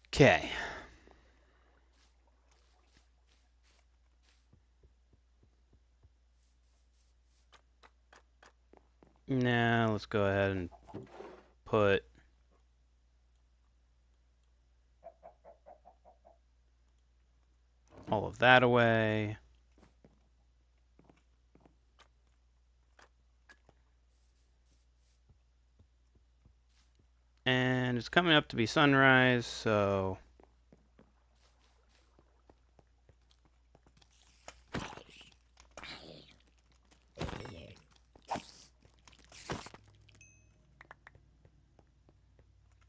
Speaker 1: Okay. Now let's go ahead and put all of that away. And it's coming up to be sunrise, so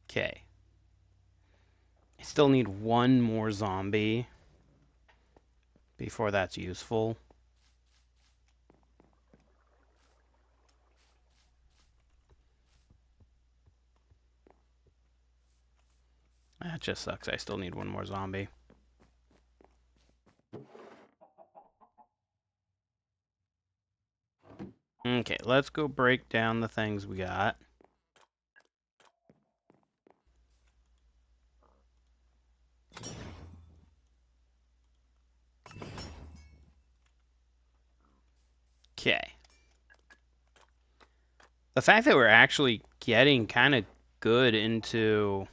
Speaker 1: okay. I still need one more zombie before that's useful. That just sucks. I still need one more zombie. Okay, let's go break down the things we got. Okay. The fact that we're actually getting kind of good into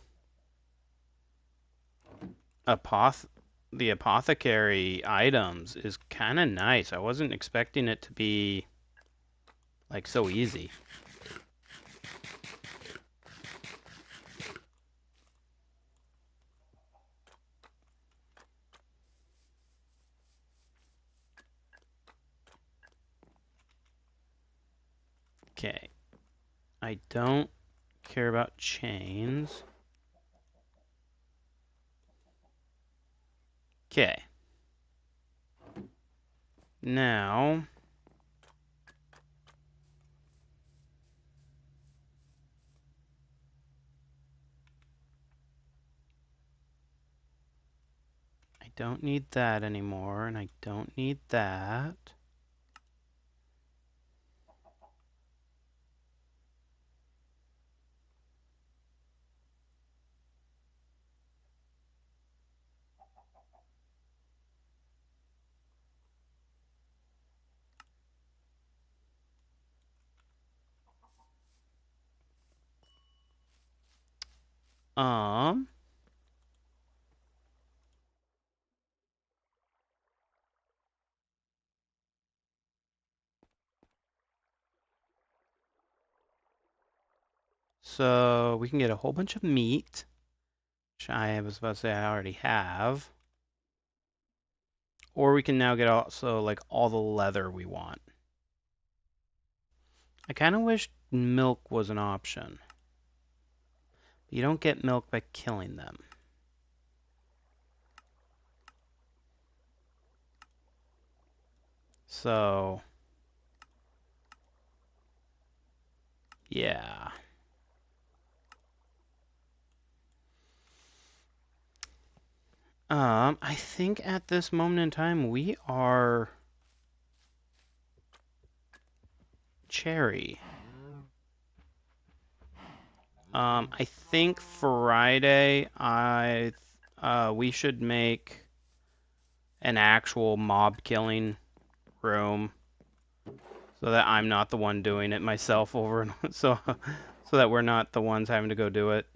Speaker 1: the apothecary items is kind of nice. I wasn't expecting it to be Like, so easy. Okay. I don't care about chains. Okay. Now, I don't need that anymore, and I don't need that. Um, so we can get a whole bunch of meat, which I was about to say I already have. Or we can now get also like all the leather we want. I kind of wish milk was an option. You don't get milk by killing them. So, yeah. I think at this moment in time we are cherry. I think Friday we should make an actual mob killing room so that I'm not the one doing it myself over and so that we're not the ones having to go do it.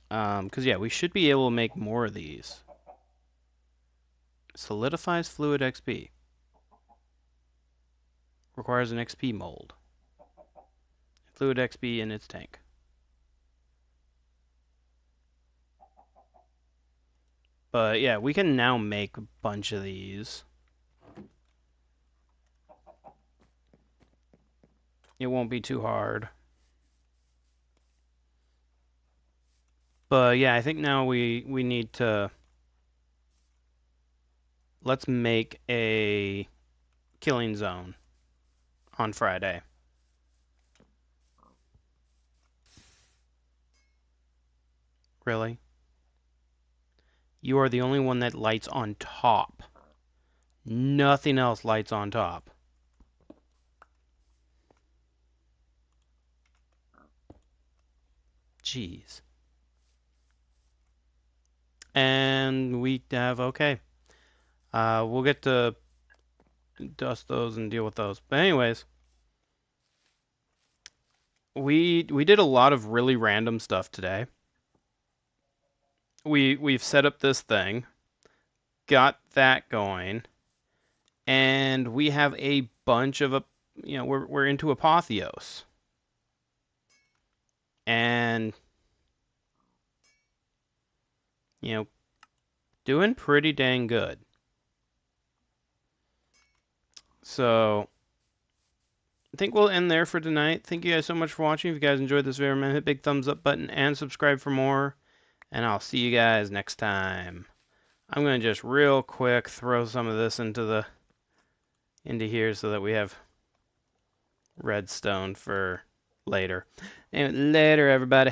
Speaker 1: 'Cause yeah, we should be able to make more of these. Solidifies fluid XP. Requires an XP mold. Fluid XP in its tank. But yeah, we can now make a bunch of these. It won't be too hard. But yeah, I think now we need to let's make a killing zone on Friday. Really? You are the only one that lights on top. Nothing else lights on top. Jeez. And we have okay. We'll get to dust those and deal with those. But anyways, we did a lot of really random stuff today. We've set up this thing, got that going, and we have a bunch of we're into Apotheos. And doing pretty dang good. So I think we'll end there for tonight. Thank you guys so much for watching. If you guys enjoyed this video, hit big thumbs up button and subscribe for more. And I'll see you guys next time. I'm gonna just real quick throw some of this into here so that we have redstone for later. And later, everybody.